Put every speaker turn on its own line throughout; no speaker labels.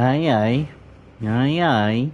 Ai, ai. Ai, ai.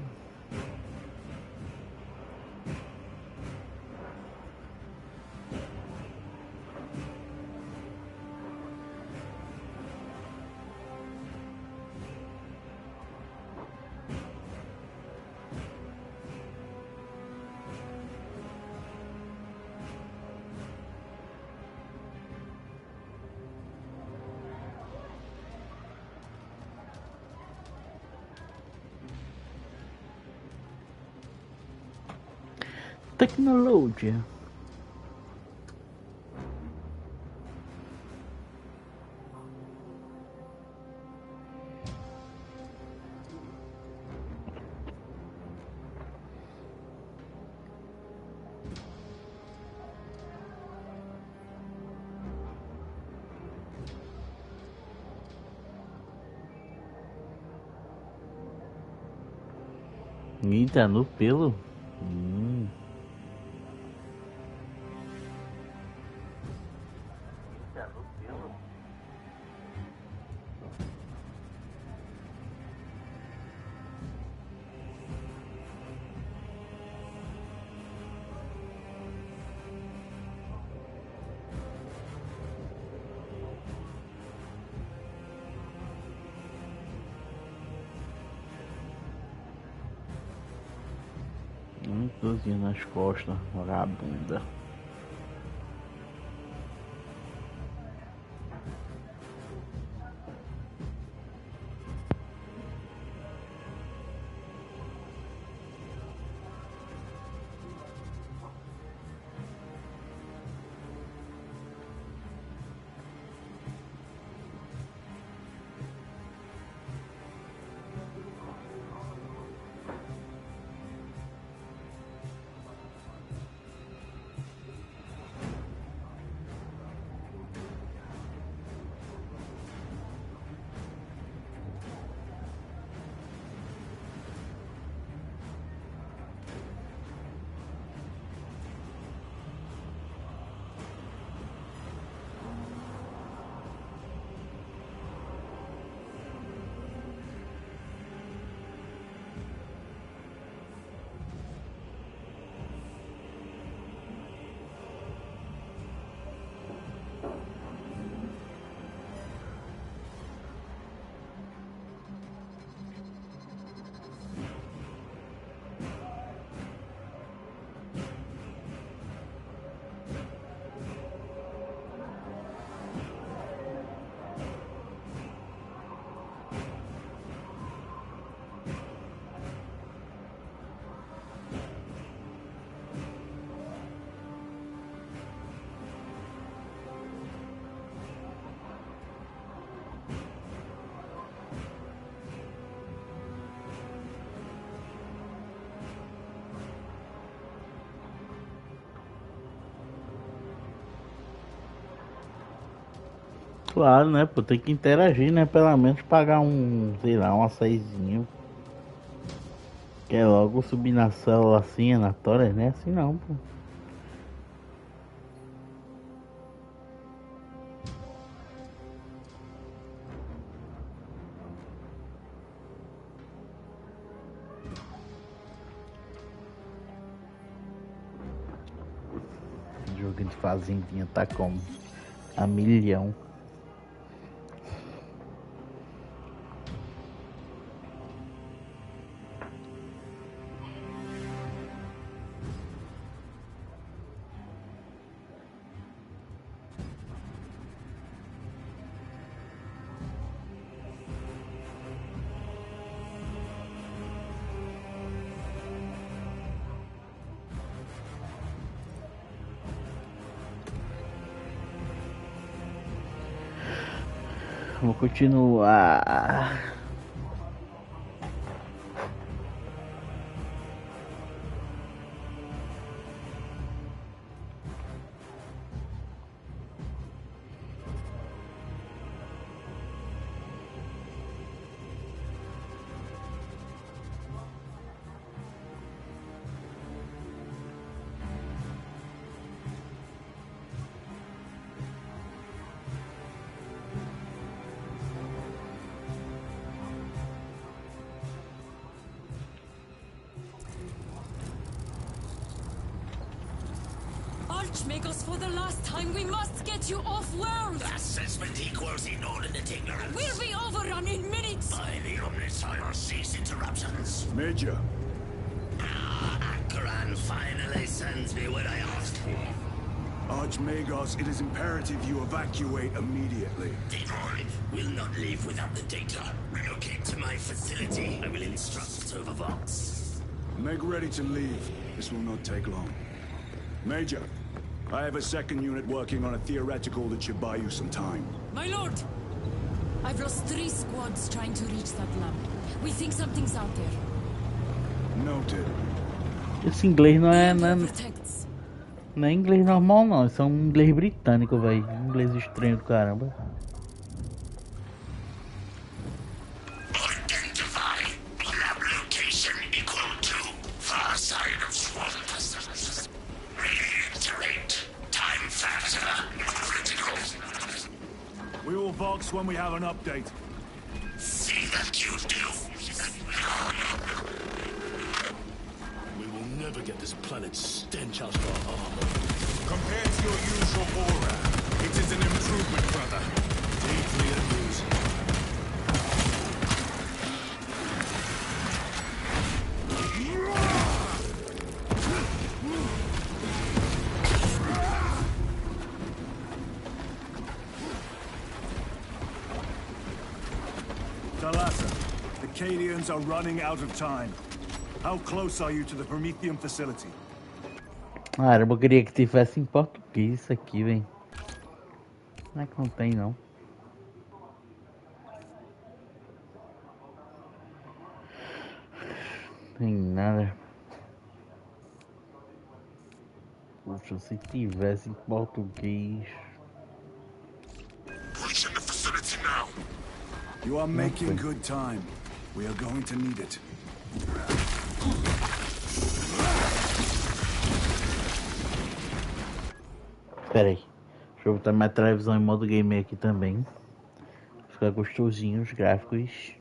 Tecnologia. Eita, no pelo. Dorzinho nas costas, vagabunda. Claro, né? Pô, tem que interagir, né? Pelo menos pagar um, sei lá, um açaizinho. Que é logo subir na célula assim, anatória, né? Assim não, pô. O jogo de fazendinha tá como? A milhão. Vou continuar.
Archmagos, for the last time, we must get you off-world!
Assessment equals inordinate ignorance.
We'll be overrun in minutes!
By the Omnisire, cease interruptions.
Major.
Akran finally sends me what I asked for.
Archmagos, it is imperative you evacuate immediately.
Detroit will not leave without the data. Relocate to my facility. I will instruct Overvox.
Make ready to leave. This will not take long. Major, I have a second unit working on a theoretical that should buy you some time.
My lord! I've lost 3 squads trying to reach that lab. We think something's out there.
Noted.
Esse inglês não é,
Protects.
não é inglês normal não, isso é um inglês britânico, velho. Inglês estranho do caramba.
Identify lab location equal to far side of swamp. Reiterate time factor critical.
We will Vox when we have an update.
See that you do.
We will never get this planet's stench out of our armor.
Compared to your usual Bora, it is an improvement, brother.
Deeply amusing.
Thalassa, the Cadians are running out of time. How close are you to the Prometheum facility?
Caramba, eu queria que tivesse em português isso aqui, velho. Não é que não tem, não. Tem nada. Puxa, se tivesse em português.
Reaching the facility now.
You are making good time. We are going to need it.
Pera aí. Deixa eu botar minha televisão em modo gamer aqui também. Fica gostosinho os gráficos.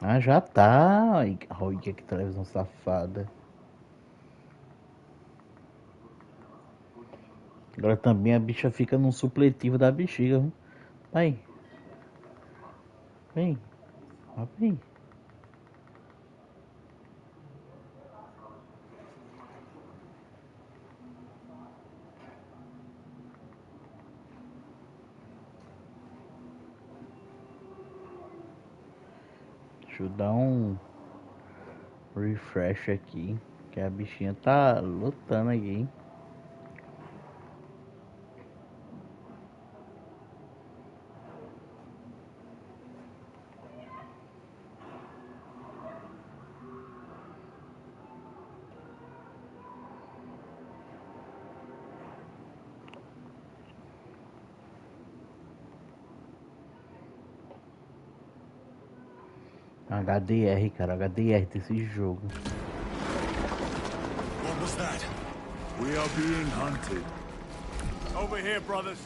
Ah, já tá. Olha que televisão safada. Agora também a bicha fica no supletivo da bexiga. Viu? Vai. Vem. Vem. Deixa eu dar um refresh aqui, que a bichinha tá lutando aqui. HDR, cara, HDR desse jogo.
What was that?
We are being hunted. Over here, brothers.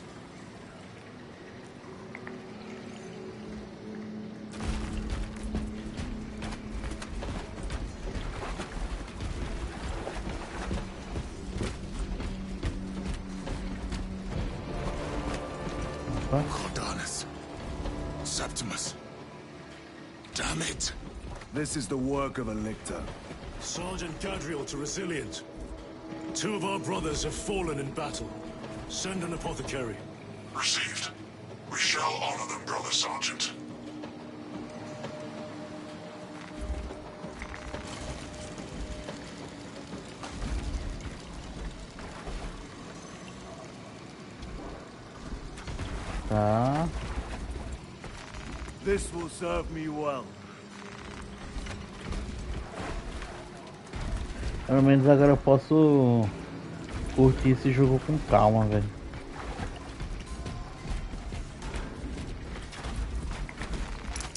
Cordalis. Septimus. Damn it.
This is the work of a lictor.
Sergeant Gadriel to Resilient. 2 of our brothers have fallen in battle. Send an apothecary.
Received. We shall honor them, Brother Sergeant.
Tá.
This will serve me well.
Pelo menos agora eu posso curtir esse jogo com calma, velho.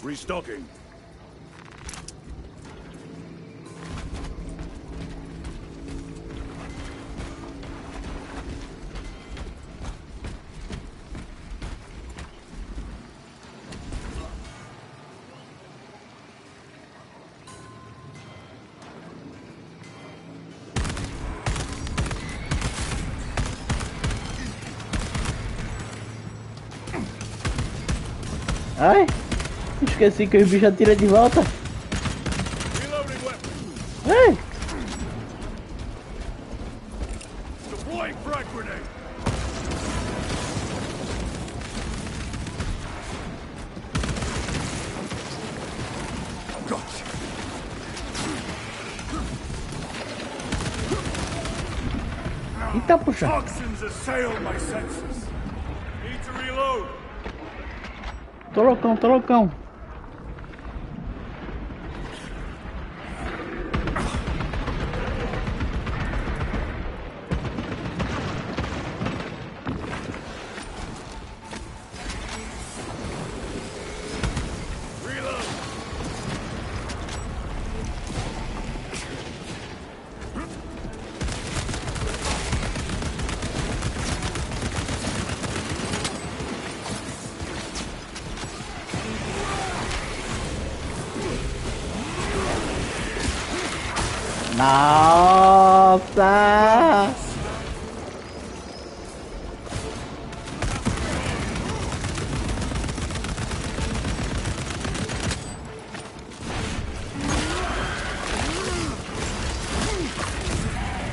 Restocking.
Ai, esqueci que os bichos atiram de volta.
Reloading weapon.
Ai,
Deploying frag grenade. Gotcha.
eita, puxa.
Toxins assail my senses. Need to reload.
Tô loucão, tô loucão.
Reload.
Nossa!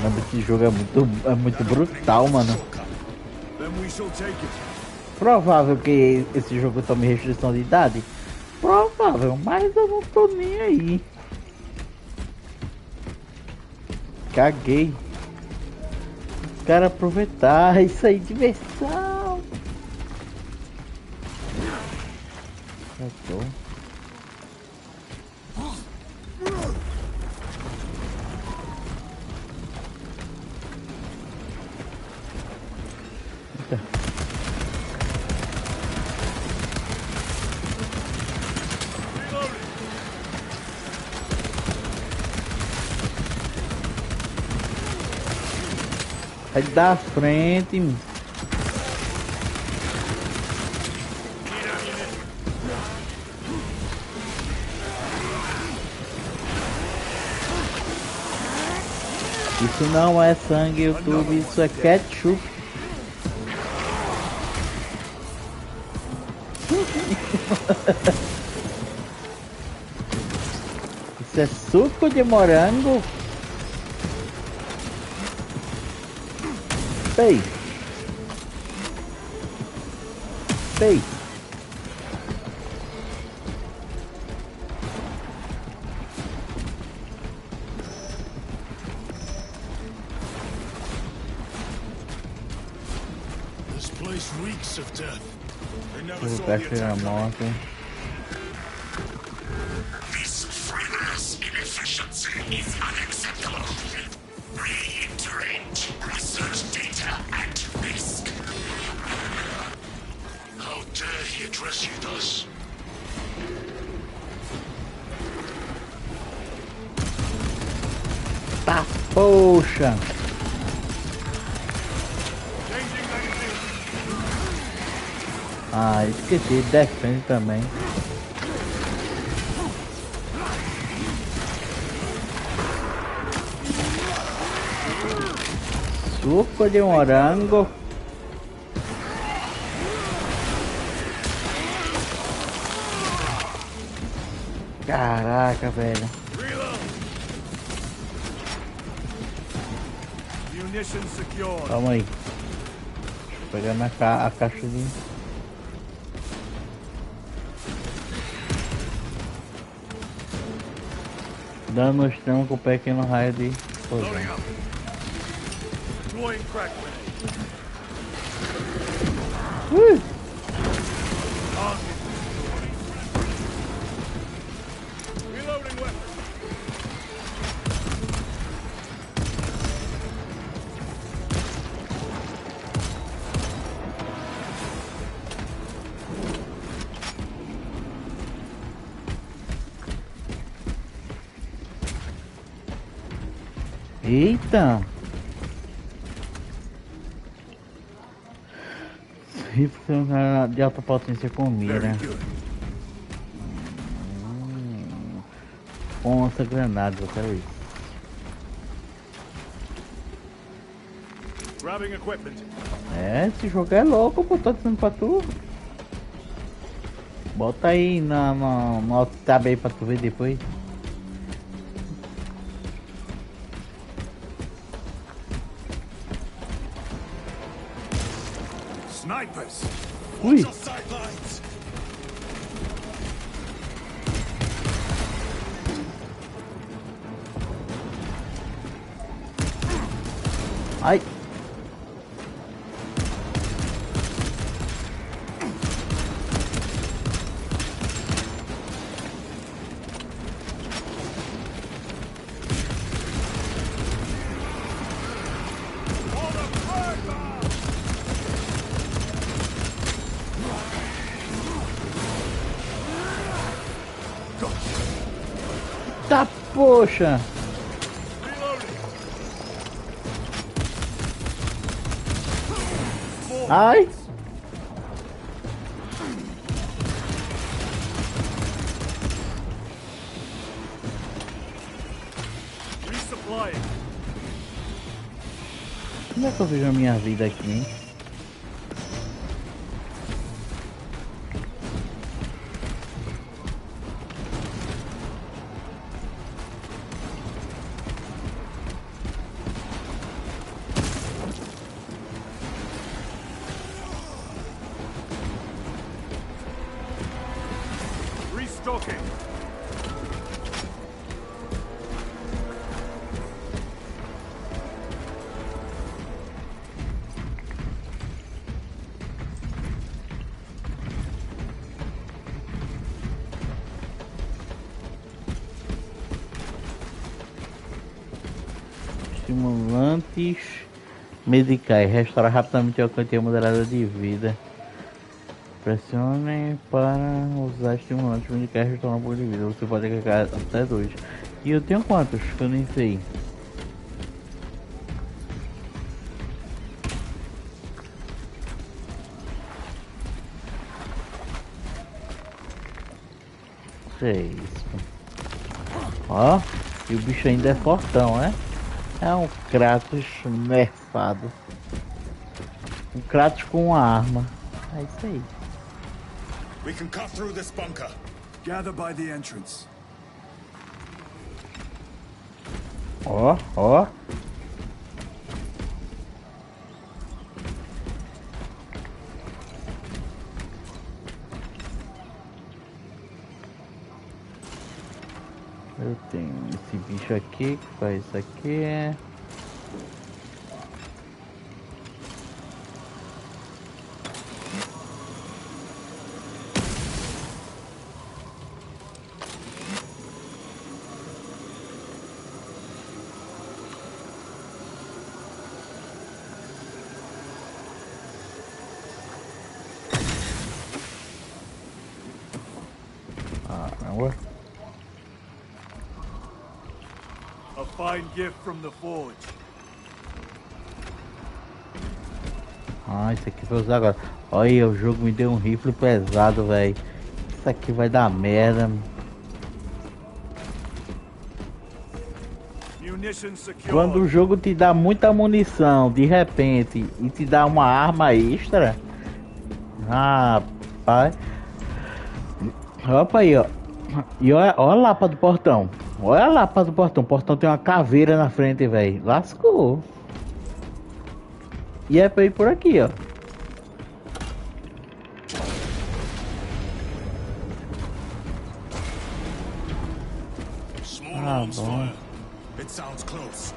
Mano, esse jogo é muito brutal, mano.
Then we shall take it.
Provável que esse jogo tome restrição de idade. Provável, mas eu não tô nem aí. Caguei. Quero aproveitar isso aí, diversão. Eu tô. Eita. Sai da frente, mano. Isso não é sangue, YouTube, isso é ketchup. Isso é suco de morango. Ei. Ei.
This place reeks of death.
They never
O
saw the
caixa da
attack.
moto.
This frivolous inefficiency is unacceptable. Reiterate. Research data at risk.
How dare he address you thus?
Tá, poxa. Ah, esqueci, defende também. Suco de morango. Caraca, velho.
Reload.
Munition secured.
Calma aí. Deixa eu pegar a caixa de... Dando extremo com o pequeno raio de...
Loading up. Deploying crack grenade. Reloading weapon.
Eita! Rifle de alta potência com mira.
Very good.
Com essa granada, eu quero isso.
Grabbing equipment.
É, esse jogo é louco, pô, tô dizendo pra tu. Bota aí no alt tab aí pra tu ver depois.
Snipers!
Ui!
Watch your sidelines!
Ai! Tá, poxa! Ai!
Resupplying.
Como é que eu vejo a minha vida aqui, hein?
Restocking.
Estimulantes medicais. Restaura rapidamente a quantia moderada de vida. Pressione para usar estimulantes medicais e restaurar um pouco de vida. Você pode carregar até 2. E eu tenho quantos? Que eu nem sei. Sei isso. Ó, e o bicho ainda é fortão, né? É um Kratos nerfado. Um Kratos com uma arma. É isso aí.
We can cut through this bunker.
Gather by the entrance.
Ó, ó. Eu tenho esse bicho aqui que faz isso aqui. Caramba.
A fine gift from the forge.
Ah, isso aqui foi usar agora. Olha, o jogo me deu um rifle pesado, velho. Isso aqui vai dar merda.
Munition secured.
Quando o jogo te dá muita munição de repente e te dá uma arma extra. Rapaz. Opa aí, ó. E olha a lapa do portão. Olha a lapa do portão. O portão tem uma caveira na frente, velho. Lascou. E é pra ir por aqui, ó.
Small
Ah,
arms
bom.
fire. It sounds close.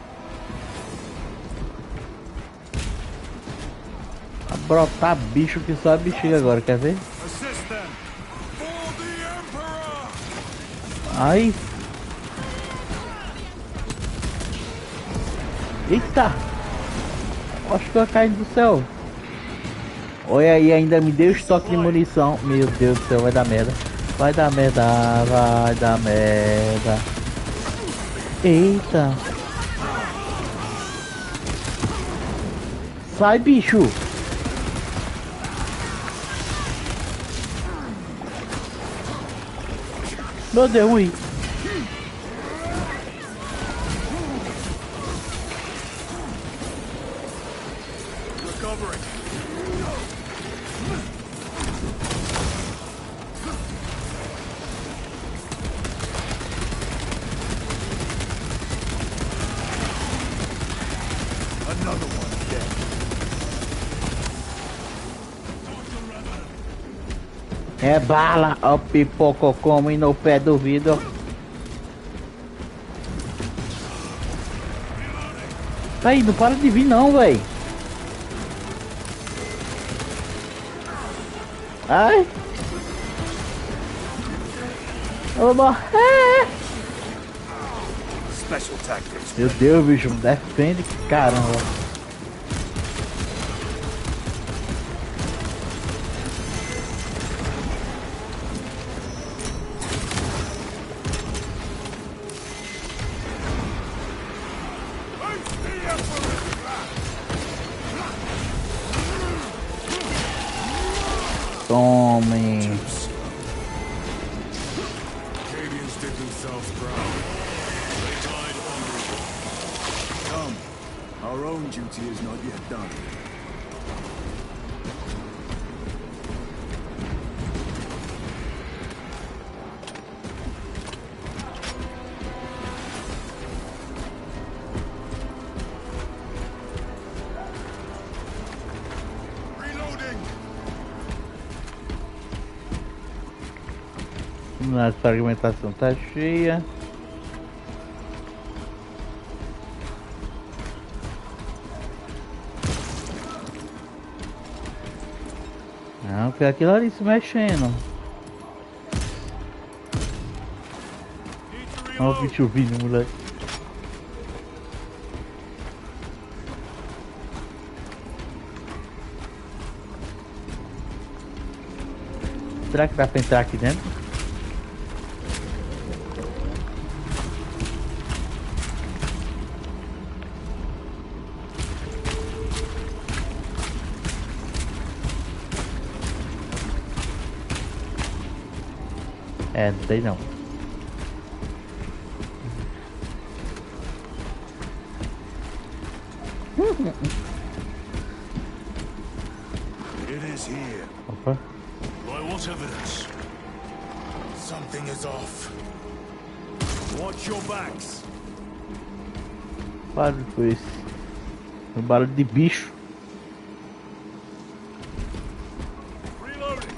Vai brotar bicho que só bexiga agora, quer ver?
Assist them. For the Emperor!
Ai. Eita. Acho que eu caí do céu. Olha aí, ainda me deu estoque de munição. Meu Deus do céu, vai dar merda. Vai dar merda, vai dar merda. Eita. Sai, bicho. Meu Deus, ruim.
Recovering.
Another one dead.
É bala, ó, pipoco come no pé do vidro. Aí, não para de vir não, véi. Ai. Eu vou morrer.
Special tactics.
Meu Deus, bicho, defende, caramba. Tome.
Canadians did themselves proud. They died honorably.
Come. Our own duty is not yet done.
A fragmentação tá cheia. Não, foi aquilo ali se mexendo. Olha o bicho vindo, moleque. Será que dá pra entrar aqui dentro? É, não sei não.
It is here.
Opa.
By what evidence?
Something is off.
Watch your backs.
Barulho foi esse? Um barulho de bicho.
Reloading.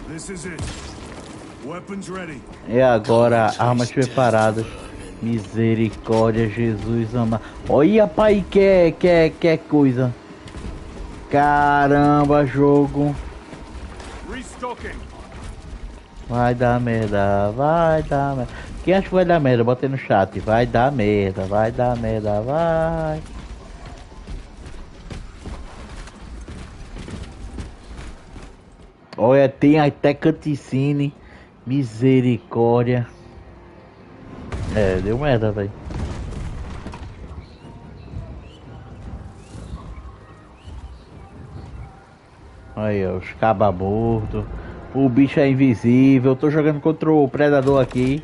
This is it. Weapons ready.
E agora, armas preparadas. Misericórdia, Jesus ama. Olha, pai, que coisa. Caramba, jogo.
Restocking.
Vai dar merda, vai dar merda. Quem acha que vai dar merda? Bota aí no chat. Vai dar merda, vai dar merda, vai. Olha, tem até cutscene. Misericórdia. É, deu merda, velho. Aí, ó, os cabas mortos. O bicho é invisível. Eu tô jogando contra o predador aqui.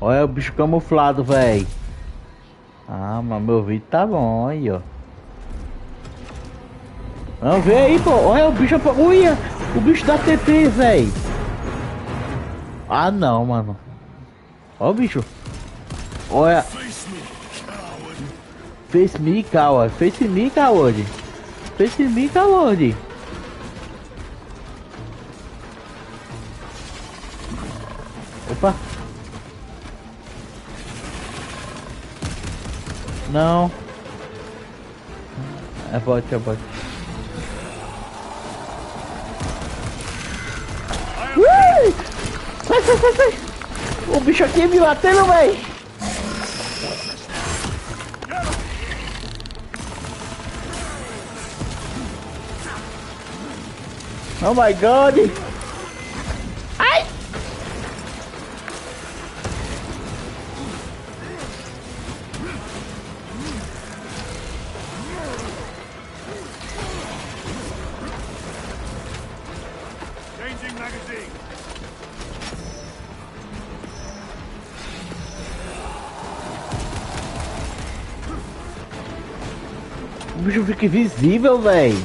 Olha o bicho camuflado, velho. Ah, mas meu vídeo tá bom, aí, ó. Vamos ver aí, pô. Olha o bicho. Olha! O bicho da TP, velho. Ah, não, mano. Olha o bicho. Olha. Face me, coward. Face me, coward. Face me, coward. Opa. Não. É bot, é bot. Sai, sai, sai, sai. O bicho aqui me batendo, véi. Oh my god. Ai.
Changing magazine.
O bicho fica invisível, velho.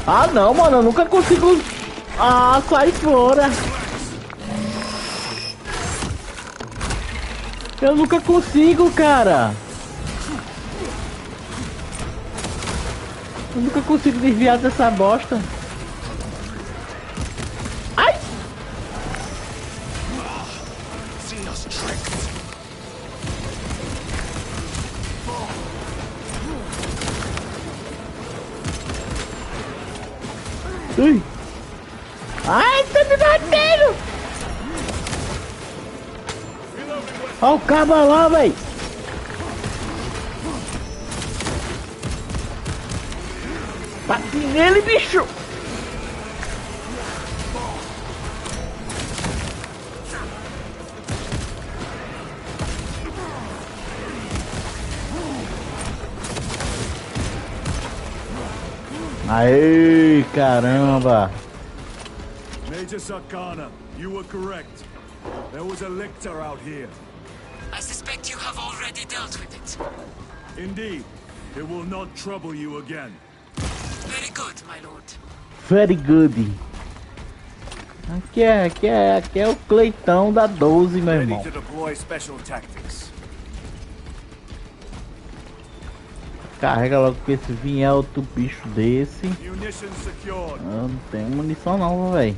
Ah não, mano, eu nunca consigo. Ah, sai fora. Eu nunca consigo, cara. Eu nunca consigo desviar dessa bosta. Ai! Ui! Ai, tá me batendo! Olha o cabo lá, véi! Bate nele, bicho! Aê, caramba!
Major Sakana, you were correct. There was a lictor out here.
I suspect you have already dealt with it.
Indeed, it will not trouble you again.
Very good, my lord.
Very good. Aqui é o Cleitão da 12, meu
Ready
irmão.
to deploy special tactics.
Carrega logo que se vier outro bicho desse.
Munitions secured.
Eu não tenho munição não, velho.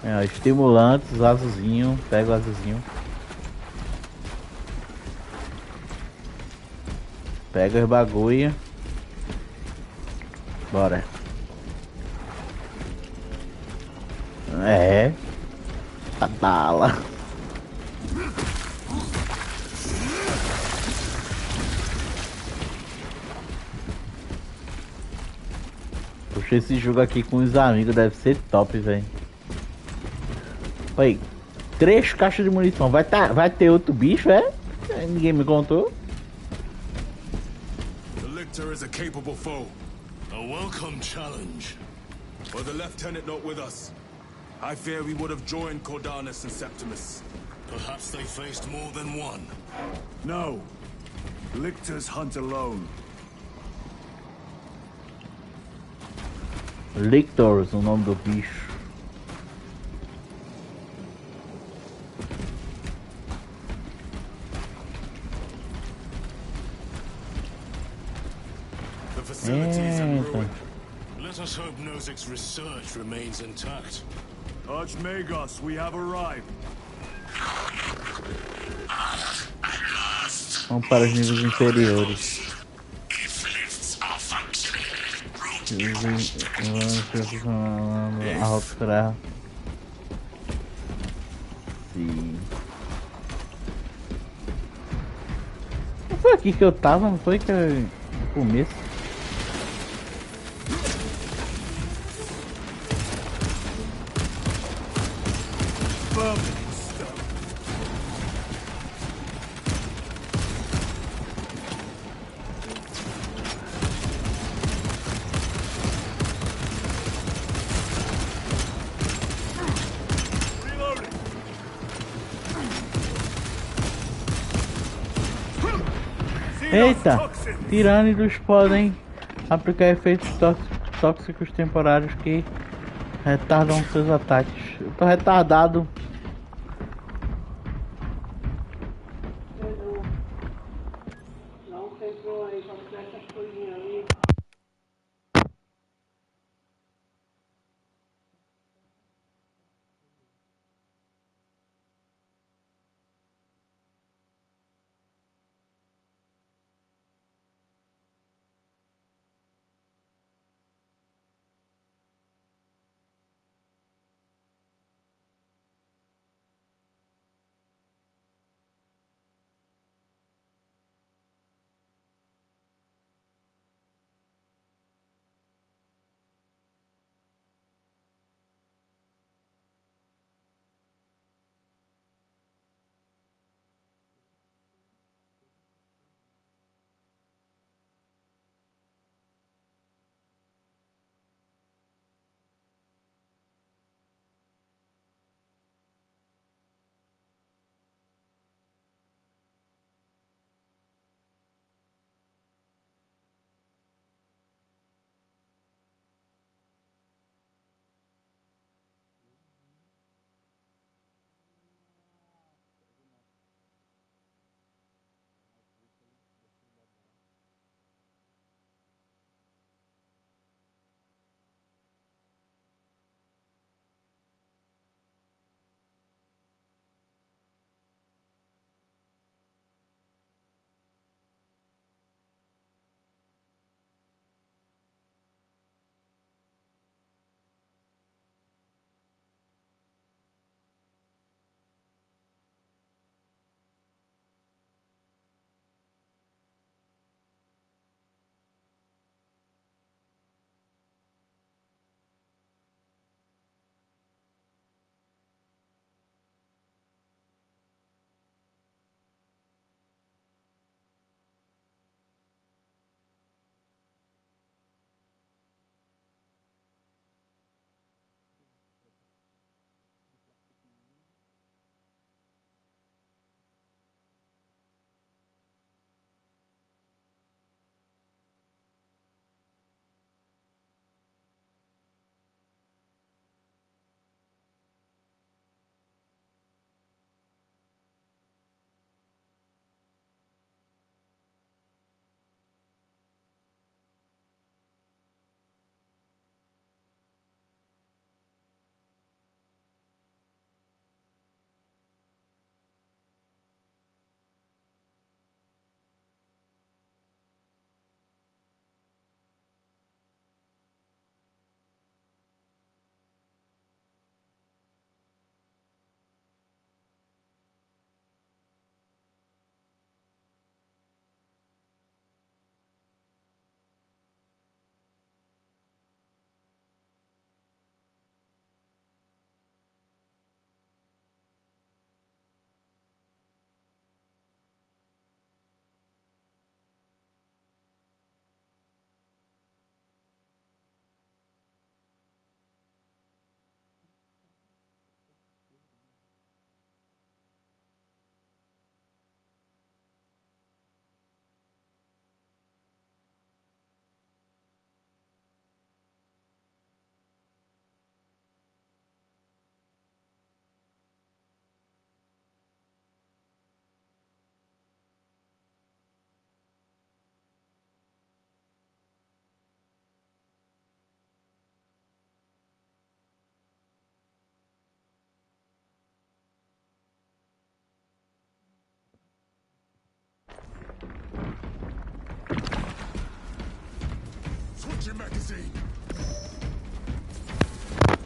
É, ó, estimulantes, azulzinho. Pega o azulzinho. Pega os bagulho. Bora. É. A bala. Puxa, esse jogo aqui com os amigos deve ser top, velho. Aí, 3 caixas de munição. Vai ter outro bicho, é? Ninguém me contou.
The lictor is a capable foe. A welcome challenge.
Were the lieutenant not with us? I fear we would have joined Cordanus and Septimus.
Perhaps they faced more than one.
No. Lictors hunt alone.
Lictors, o nome do bicho.
The facilities in ruin. Let us hope Nozik's research remains intact.
Archmagos, we have arrived.
Vamos para os níveis inferiores. Alterar. Sim. Não foi aqui que eu tava, não foi que eu... no começo. Eita! Tirânidos podem aplicar efeitos tóxicos temporários que retardam seus ataques. Eu tô retardado.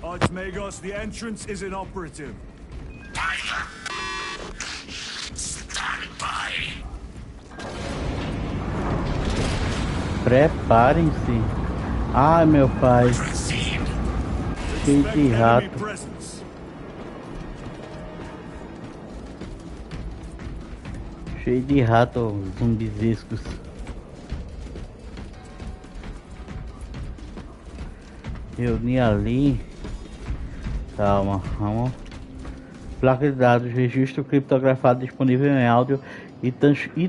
Archmagos, the entrance is inoperative.
Stand by.
Preparem-se. Ai, meu pai.
Proceed.
Cheio
Expect
de
enemy
rato.
presence.
Cheio de rato zumbizescos. Reunir ali. Calma, vamos. Placa de dados, registro criptografado disponível em áudio e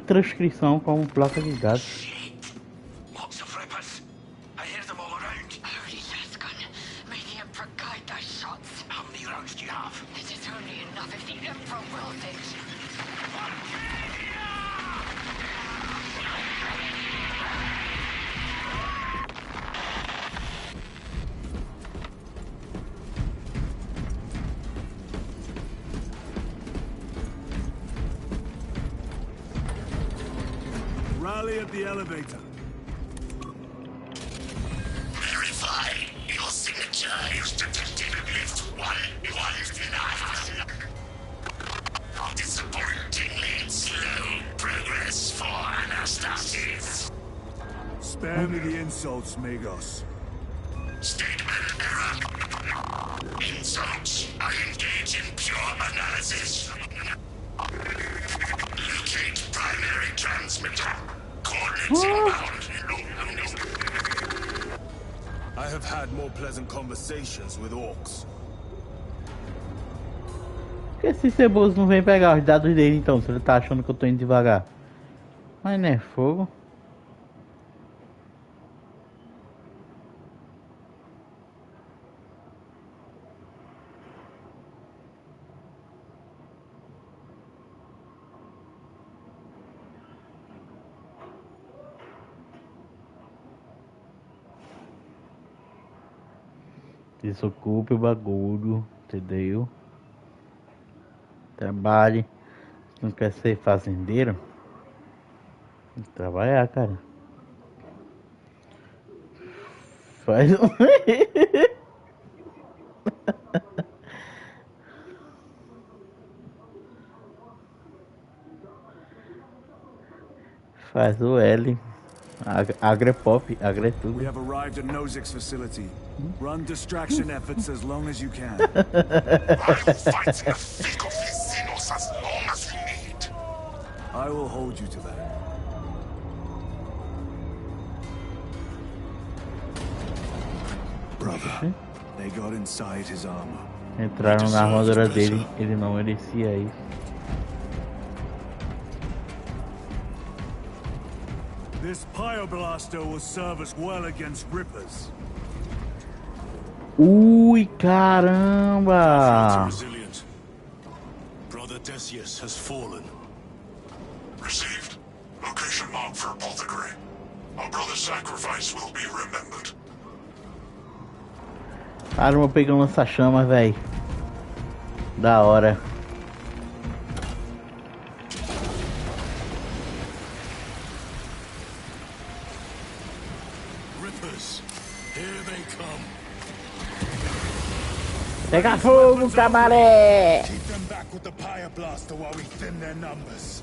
transcrição como placa de dados.
Lots of rippers. I hear them all around.
Holy Saskin, may the Emperor guide thy shots.
How many rounds do you have?
This is only enough if the Emperor wills it.
Rally at the elevator.
Verify your signature. Use detective lift 119. Disappointingly slow progress for Anastasis.
Spare me the insults, Magos.
Statement error. Insults. I engage in pure analysis. Locate primary transmitter. Coordinates inbound.
I have had more pleasant conversations with orcs.
Por que esse ceboso não vem pegar os dados dele então, se ele tá achando que eu tô indo devagar? Mas não é fogo. Desocupe o bagulho, entendeu? Trabalhe. Não quer ser fazendeiro? Tem que trabalhar, cara. Faz um... Faz o L. Agrepop, agretudo.
We have arrived at Nozick's facility. Run distraction efforts as long as you can.
I will fight in the thick of these Xenos as long as we need.
I will hold you to that. Brother, they got inside his armor.
Entraram na armadura dele, ele não merecia isso.
This Pyoblaster will serve us well against Rippers.
Ui,
To
caramba!
resilient. Brother Decius has fallen.
Received. Location marked for apothecary. Our brother's sacrifice will be remembered.
Caramba, pegando lança-chamas, velho. Da hora.
Rippers, here they come.
Pega fogo, cabaré!
Keep them back with the Pyoblaster while we thin their numbers.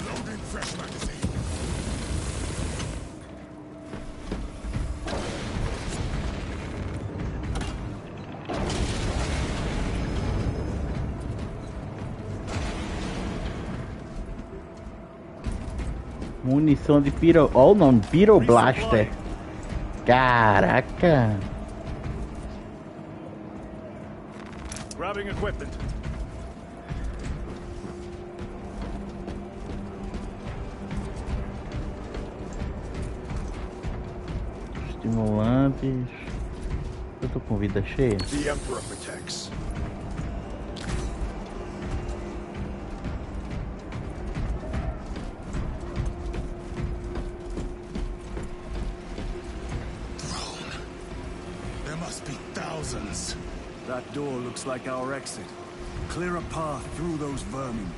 Loading fresh magazine.
Munição de piro... Ó o nome, Pyroblaster. Caraca!
Grabbing equipment.
Estimulantes. Eu tô com vida cheia.
The Emperor protects.
There must be thousands.
That door looks like our exit. Clear a path through those vermin.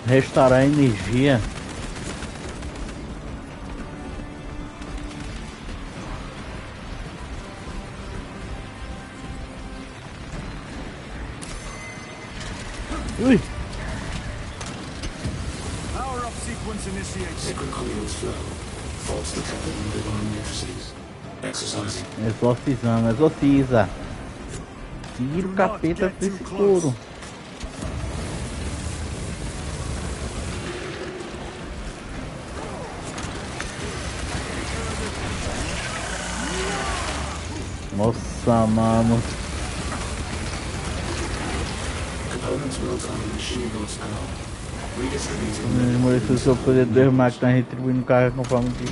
Restaurar a energia. Ui.
Power up sequence initiated.
Sacred conduits flow. Faults detected in divine matrices. Exercising.
Exorcizando, exorciza. Tira o capeta desse couro. Nossa, mano. Esmoreceu seu poder dos máquinas, retribuindo carga conforme diz.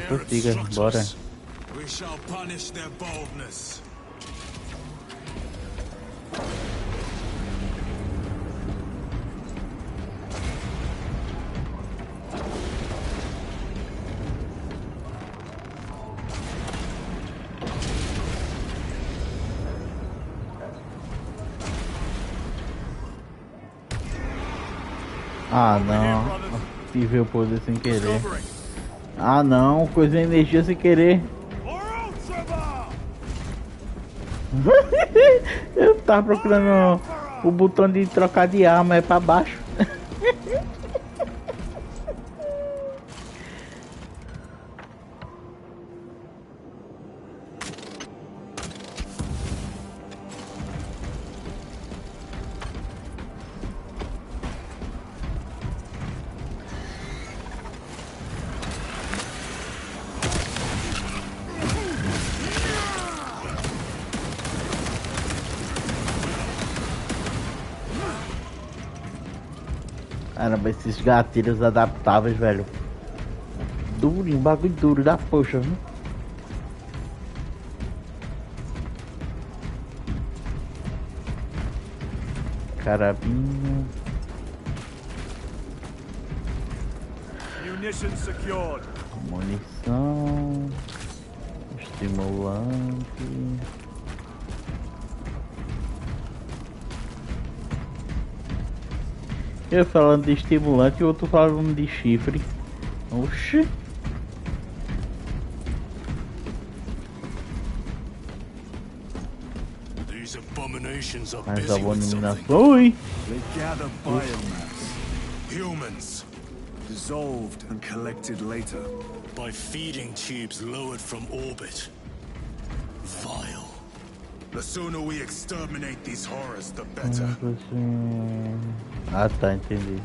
Prossiga, bora.
We shall punish their boldness.
Ah, não. Ativei o poder sem querer. Ah, não. Coisa de energia sem querer. Eu tava procurando o botão de trocar de arma, é pra baixo. Caramba, esses gatilhos adaptáveis, velho. Durinho, bagulho duro da poxa, viu? Carabina.
Munition secured.
Munição. Estimulante. Eu falando de estimulante e o outro falando de chifre. Oxi. Mas abominações.
They gather biomass. Humans. Dissolved and collected later.
By feeding tubes lowered from orbit. Vile.
The sooner we exterminate these horrors, the better.
Ah, tá, entendi.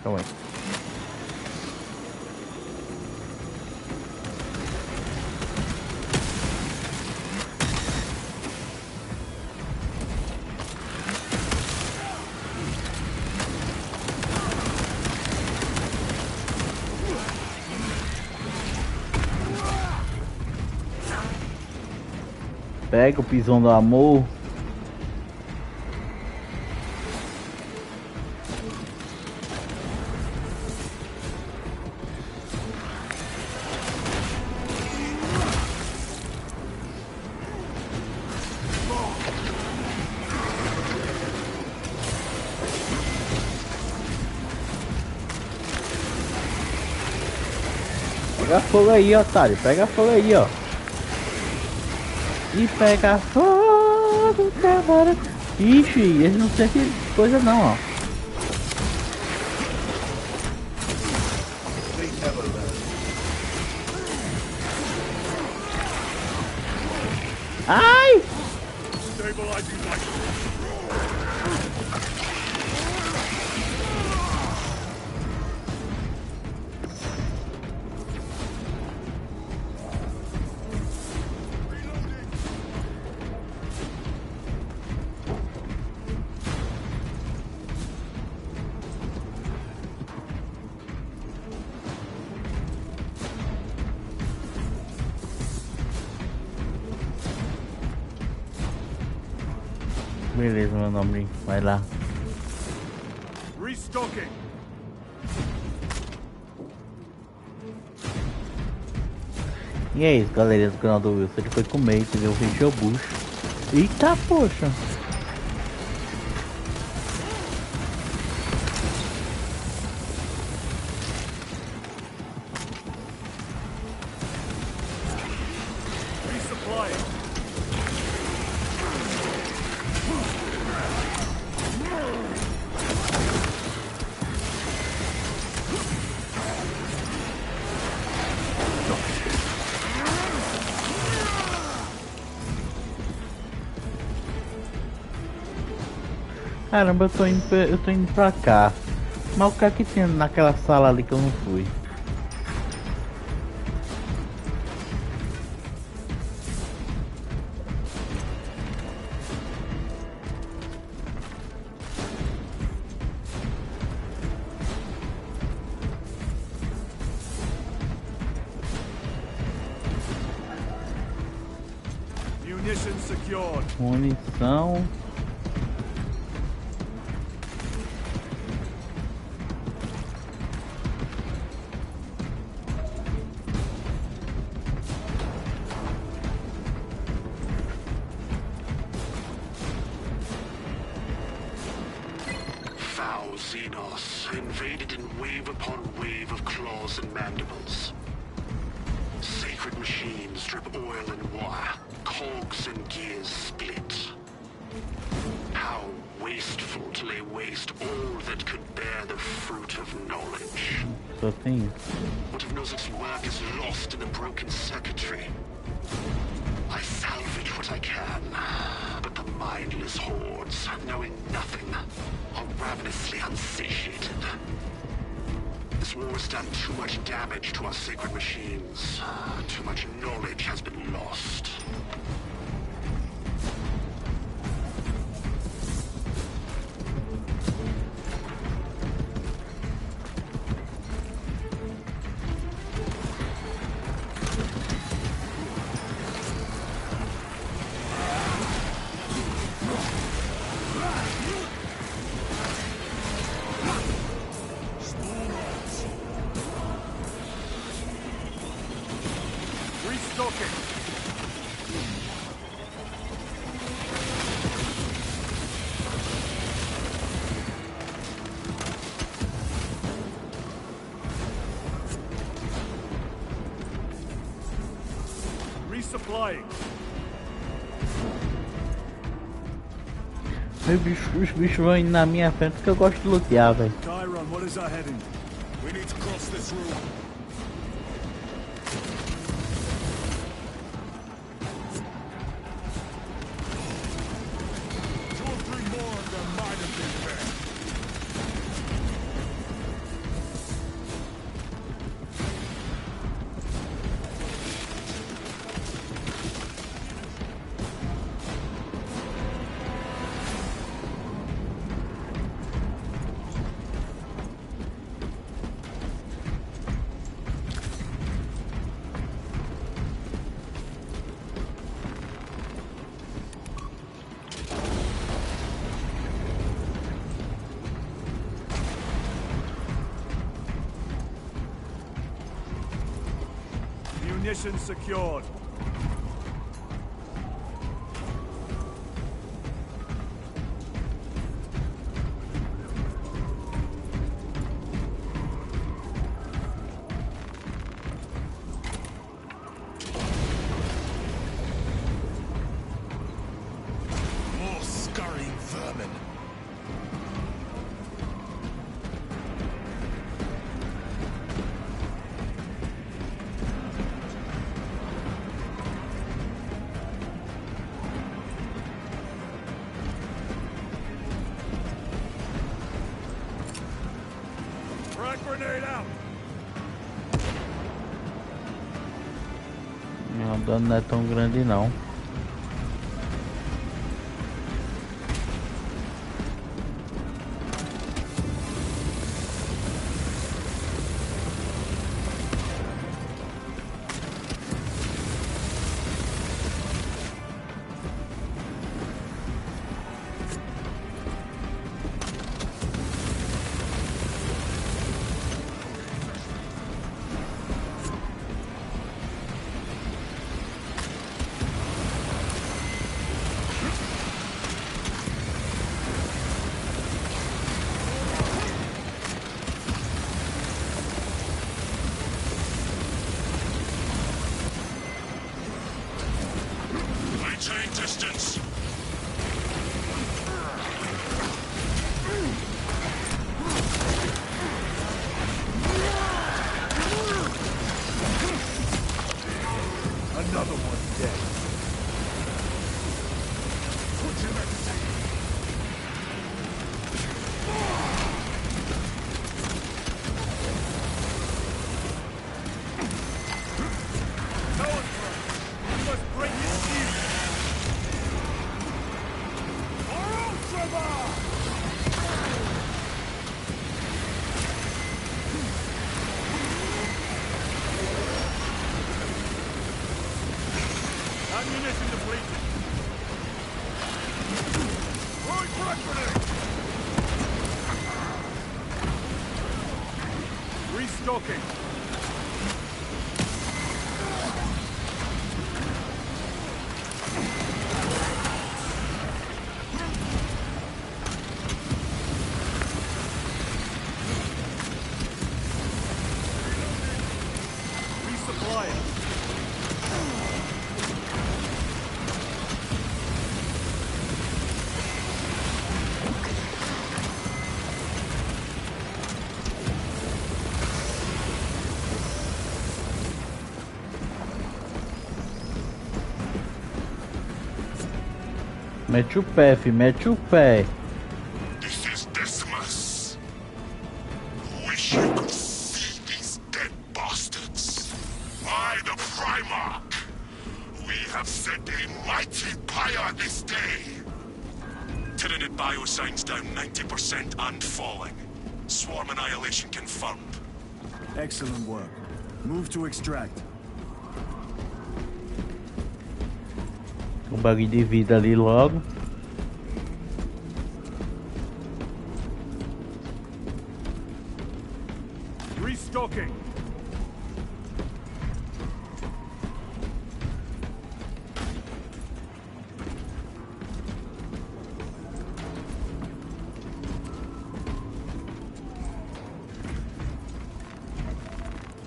Calma aí. Pega o pisão do amor. Pega fogo aí, otário. Pega fogo aí, ó. E pega fogo, camarada. Ixi, eles não sentem coisa não, ó. Ai! Beleza, meu nome, vai lá.
Restocking.
E é isso, galerinha do canal do Wilson. Ele foi comer, entendeu? Fechou o bucho. Eita, poxa. Caramba, eu tô indo pra cá. Mas o que é que tinha naquela sala ali que eu não fui?
Munition secured.
Munição.
Xenos invaded in wave upon wave of claws and mandibles. Sacred machines drip oil and wire, cogs and gears split. How wasteful to lay waste all that could bear the fruit of knowledge.
Só tem isso.
What of Nozik's work is lost in the broken circuitry? I salvage what I can, but the mindless hordes, knowing nothing, are ravenously unsatiated. This war has done too much damage to our sacred machines. Too much knowledge has been lost.
Resupplying.
Os bichos vão indo na minha frente porque eu gosto de lutear, velho.
Chiron, what is our heading?
We need to cross this room. Two or three more of them might have been there.
Munition secured.
O dano não é tão grande não.
Maintain distance.
Another one's dead. Put him at sea. You must break his shield. Ammunition depleted. Throwing frag grenade. Restocking. Resupplying.
Mete o pé, fi, mete o pé.
This is Decimus. Wish you could see these dead bastards. By the Primarch, we have set a mighty pyre this day. Tyranid biosigns down 90% and falling. Swarm annihilation confirmed.
Excellent work. Move to extract.
Um bagulho de vida ali logo.
Restocking.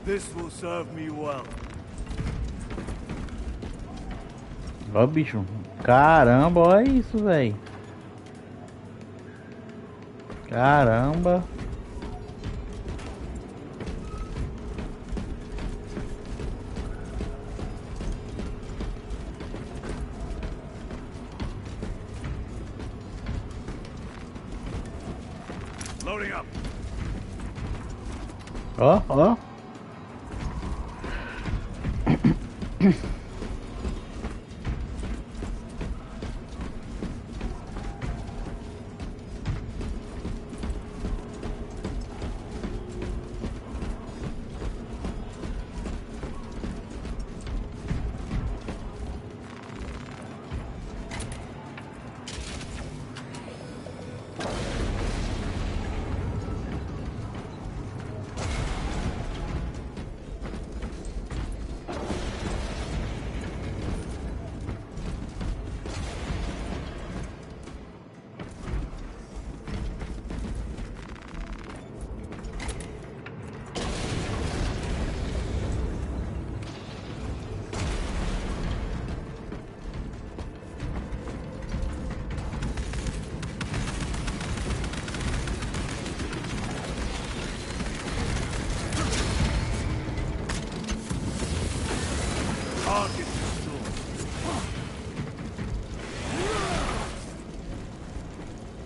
This will serve me well.
Ó, bicho. Caramba, olha isso, velho. Caramba.
Loading up.
Ó, ó.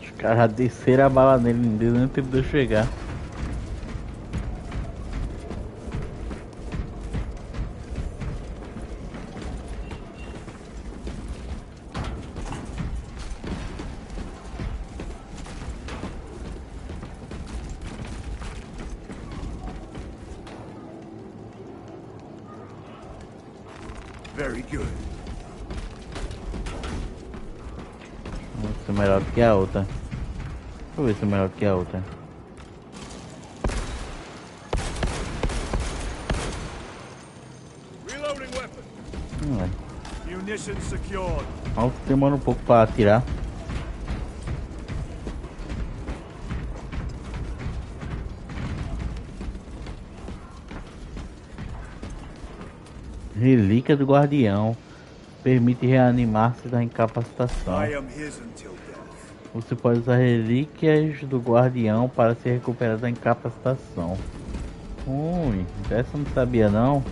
Os caras desceram a bala nele, não deu nem tempo de eu chegar.
Very good.
Vamos ser melhor do que a outra. Deixa eu ver se é melhor do que a outra.
Reloading weapon. Munition secured.
Alto demora um pouco para atirar. Relíquia do Guardião. Permite reanimar-se da incapacitação.
I am his until death.
Você pode usar relíquias do Guardião para se recuperar da incapacitação. Ui, dessa eu não sabia não.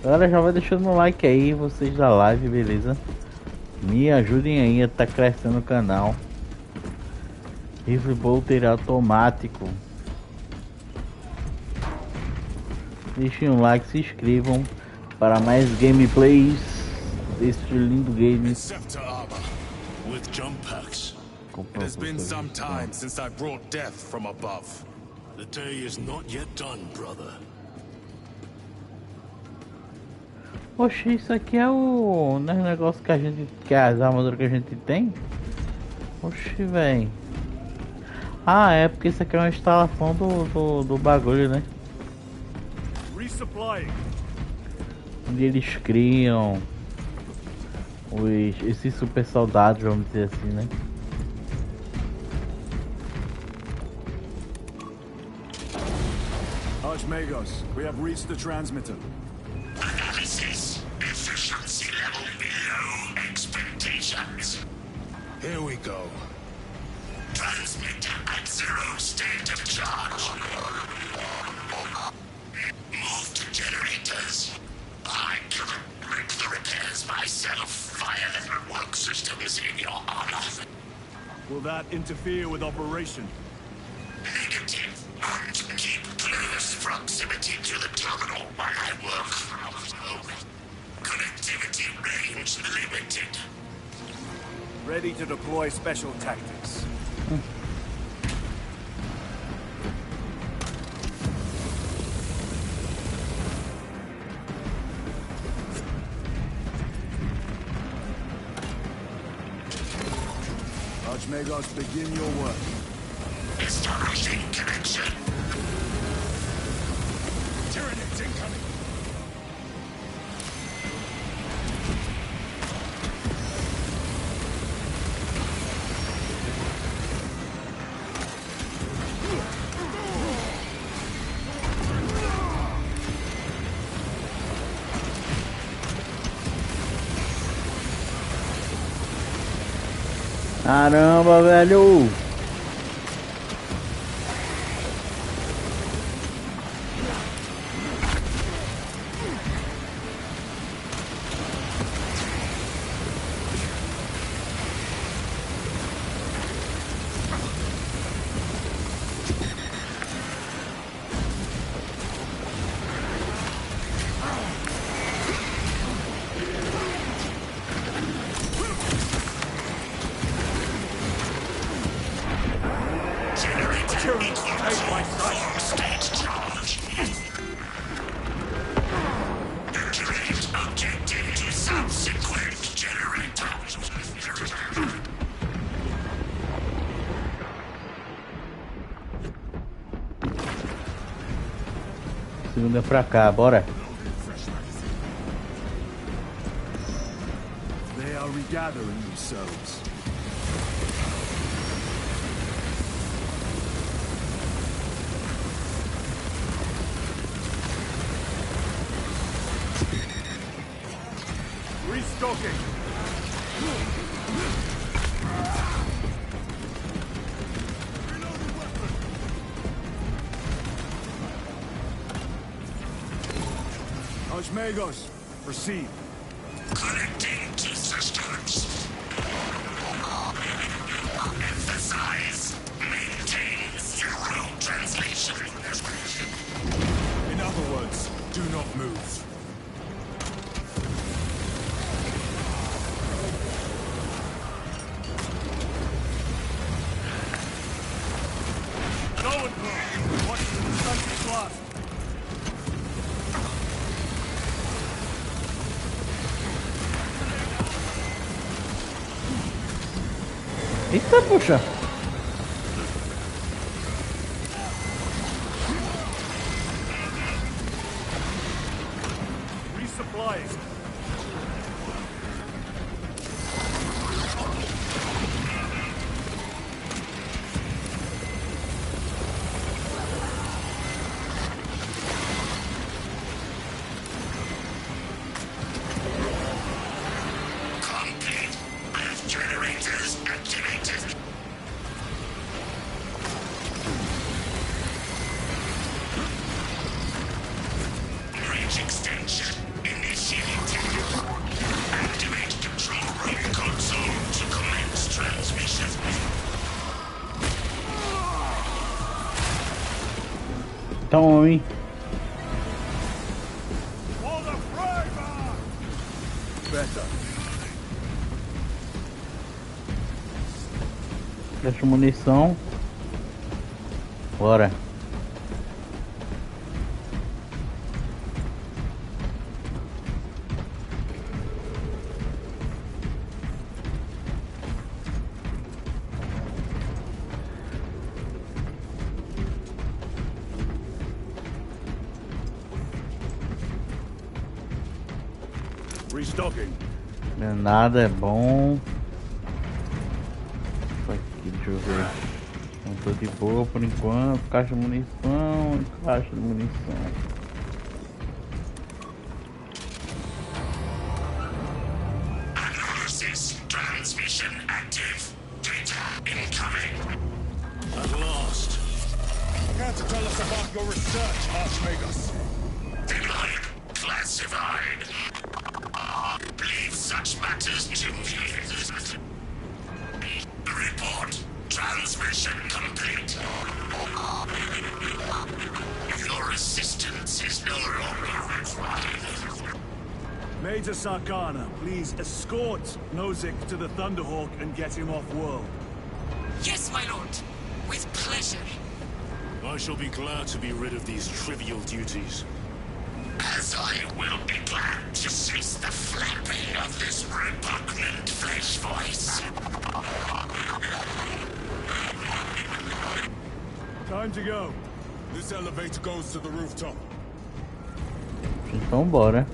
Galera, já vai deixando o like aí, vocês da live, beleza? Me ajudem aí a tá crescendo o canal. Rifle bolter automático. Deixem um like, se inscrevam para mais gameplays deste lindo game.
Scepter armor with jump packs. It has been some time since I brought death from above. The day is not yet done, brother.
Oxe, isso aqui é o negócio que a gente, que é as armaduras que a gente tem. Oxe, velho. Ah, é porque isso aqui é uma instalação do bagulho, né?
Resupplying.
Onde eles criam esses super soldados, vamos dizer assim, né?
Archmagos, we have reached the transmitter.
Analysis. Efficiency level below expectations.
Here we go.
Transmitter at 0 state of charge. Move to generators. I cannot make the repairs myself via the network systems in your honor.
Will that interfere with operation?
Negative. And keep close proximity to the terminal while I work. Connectivity range limited.
Ready to deploy special tactics. Archmagos, begin your work.
Establishing connection.
Tyranids incoming.
Caramba, velho! Segunda pra cá, bora.
They are regathering themselves. Restocking. Archmagos, proceed.
Connecting to systems. Emphasize. Maintain zero translation.
In other words, do not move.
Watch the stunted blast.
Eita, puxa.
Resupplies.
Complete. With generators activated. Range extension initiated. Activate control room console to commence transmission.
Então, hein?
For the Freiburg! Better.
Deixa munição. Bora.
Restocking.
Nada é bom. Isso aqui, deixa eu ver. Não tô de boa por enquanto. Caixa de munição. Caixa de munição.
Analysis transmission active. Data incoming.
At last.
Care to tell us about your research, Archmagus?
Denied. Classified. Leave such matters to me. Report. Transmission complete. Your assistance is no longer required.
Major Sarkana, please escort Nozick to the Thunderhawk and get him off world.
Yes, my lord. With pleasure.
I shall be glad to be rid of these trivial duties.
As I will be glad to cease the flapping of this repugnant flesh voice.
Time to go. This elevator goes to the rooftop.
Então bora.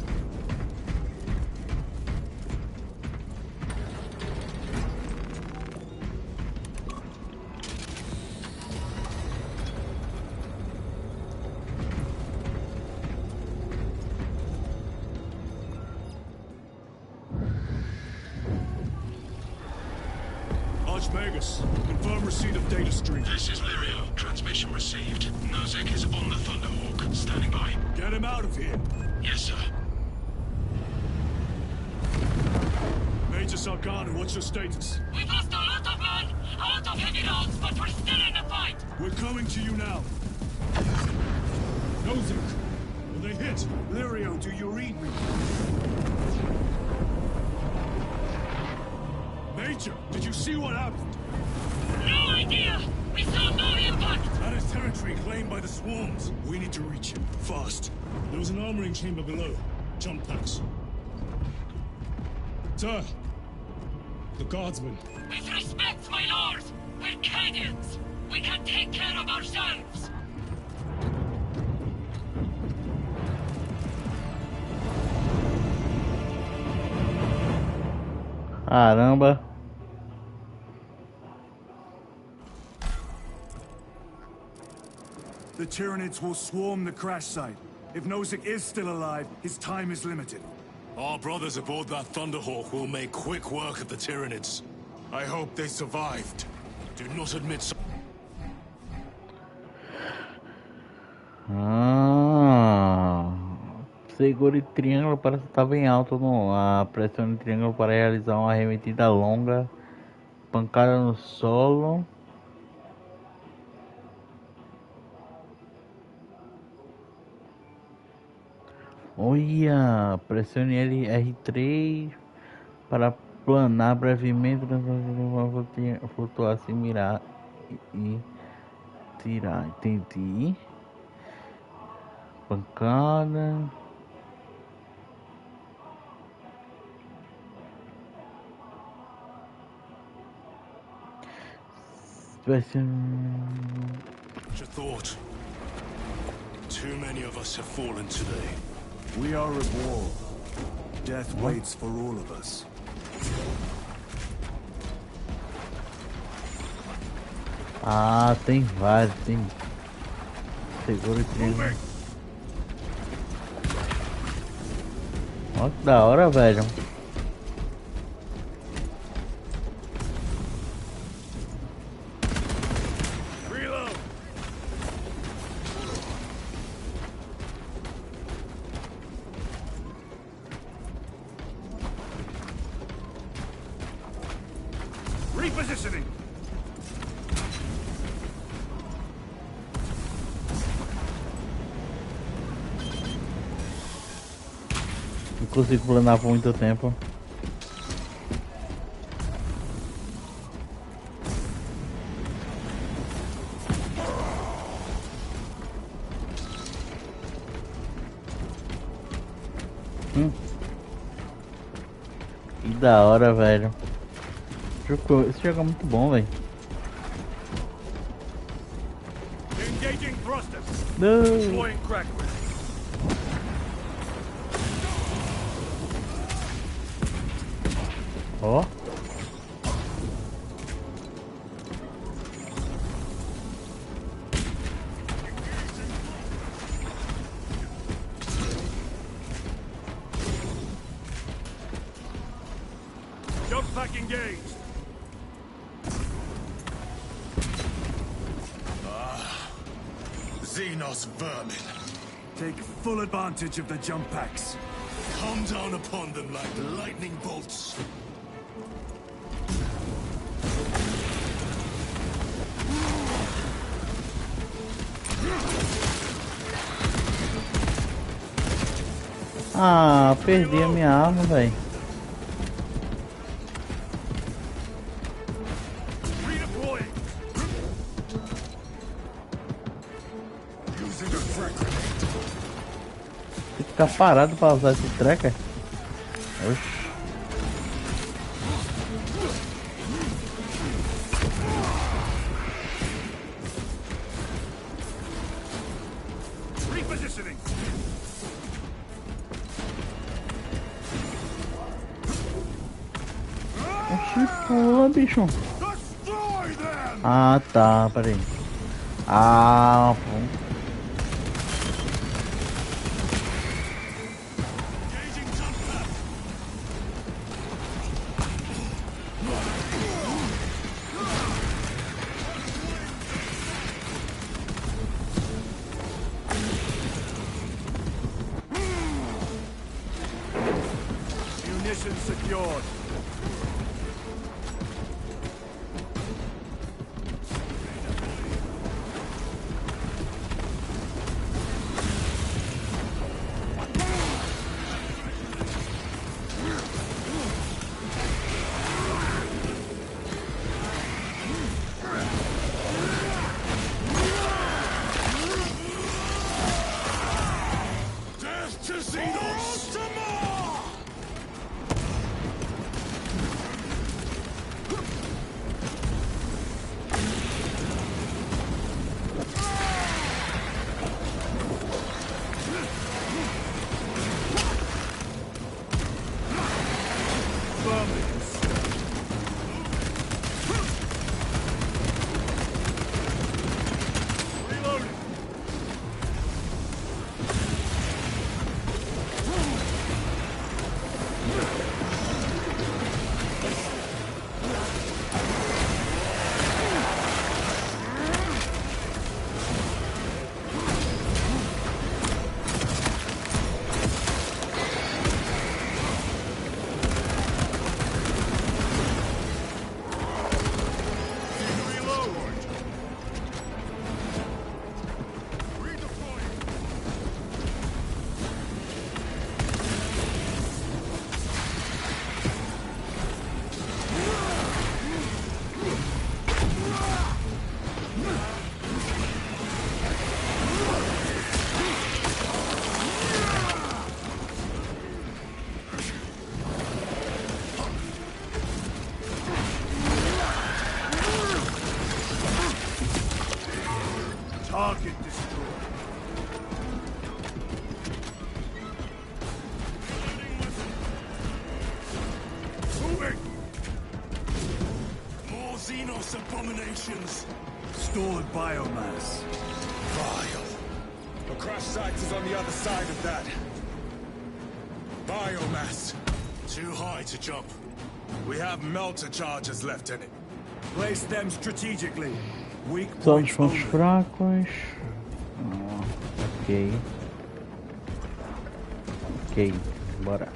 Archmagus, confirm receipt of data stream.
This is Lirio. Transmission received. Nozick is on the Thunderhawk. Standing by.
Get him out of here.
Yes, sir.
Major Sarkana, what's your status?
We've lost a lot of men, a lot of heavy rounds, but we're still in the fight.
We're coming to you now. Nozick, will they hit? Lirio, do you read me? Major, did you see what happened?
No idea. We saw no impact.
That is territory claimed by the swarms. We need to reach him, fast. There was an armoring chamber below. Jump packs. Sir, the guardsmen.
With respect, my lord, we're Cadians. We can take care of ourselves.
Caramba.
The Tyranids will swarm the crash site. If Nozick is still alive, his time is limited.
Our brothers aboard that Thunderhawk will make quick work of the Tyranids.
I hope they survived.
Do not admit
Segure triângulo para estar bem alto no ar. Pressione triângulo para realizar uma arremetida longa. Pancada no solo. Olha, pressione R3 para planar brevemente, flutuar, se mirar e tirar. Entendi. Pancada. vai ser...
Such a thought. Too many of us have fallen today.
We are at war. Death waits for all of us.
Ah, tem vários, tem. Segura o trem. Ó, que da hora, velho.
Repositioning.
Não consigo planar por muito tempo. Que da hora, velho. Esse jogo é muito bom, velho.
Engaging thrusters.
Não.
Deploying crackers.
Ó.
Jump pack engaged.
Xenos vermin.
Take full advantage of the jump packs.
Come down upon them like lightning bolts.
Ah, perdi a minha arma, velho.
Redeploying.
Using a frag grenade.
Tem que ficar parado pra usar esse tracker. Oxi.
Repositioning.
Oxi, pula, bicho.
Destroy them.
Ah, tá, peraí. Ah, pronto.
Engaging jump pack.
Munitions secured.
Death to Xenos.
Reloading.
Useless abominations.
Stored biomass.
Vile. The crash site is on the other side of that. Biomass. Too high to jump. We have melter charges left in it.
Place them strategically. Weak
Só os
points
pontos
only.
fracos. Ok. Ok, bora.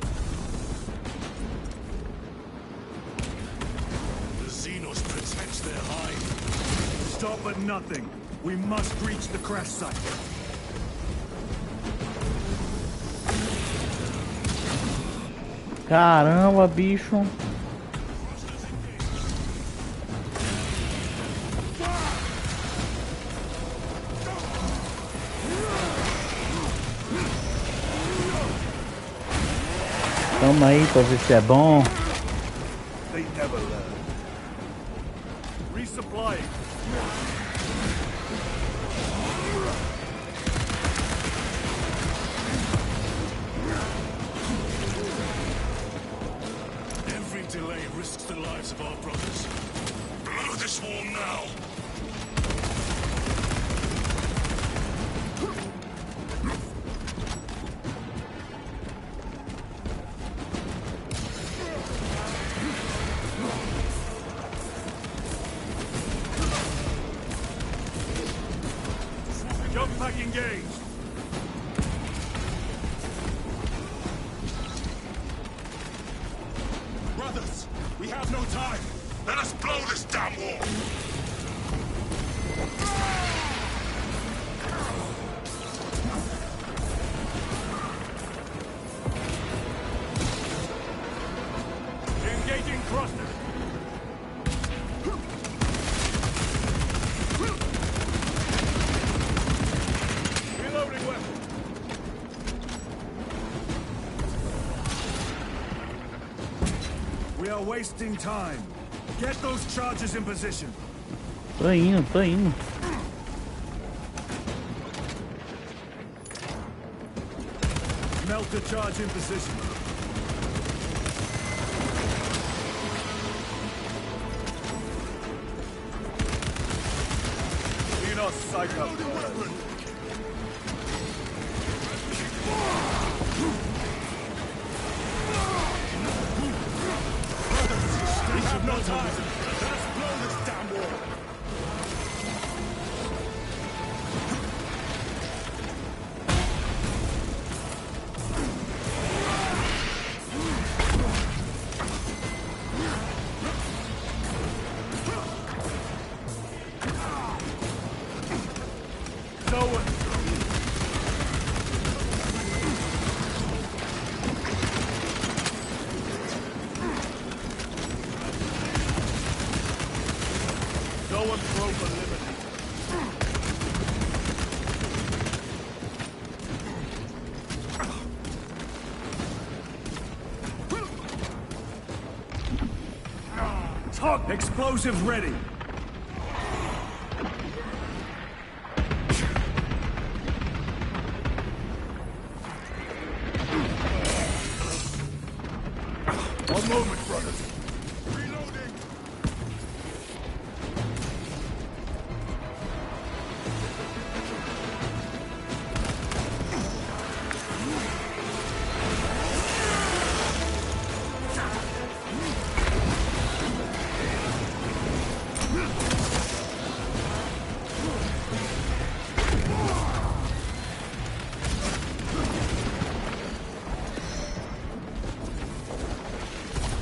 The Xenos protect their hide.
Stop at nothing. We must reach the crash site.
Caramba, bicho. Toma aí pra ver se é bom.
They never learn. Resupplying.
Every delay risks the lives of our brothers. Blow this wall now!
Jump pack engaged.
Brothers, we have no time! Let us blow this damn wall!
Engaging thrusters. Reloading weapon. We are wasting time. Get those charges in position.
Tô indo, tô indo.
Melter charge in position. Xenos psycho.
We have no time! Let us blow this damn wall!
No one. No one broke a limit. Talk. Explosives ready. One moment, brothers.
Reloading!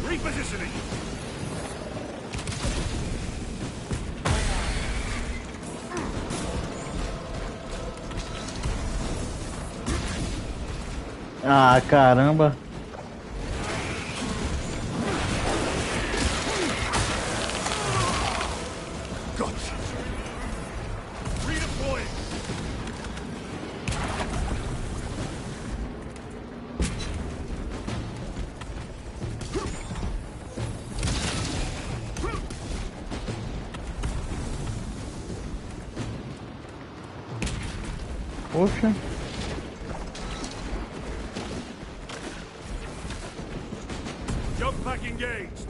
Repositioning.
Ah, caramba.
Gotcha. Redeploying.
Poxa.
Jump pack engaged.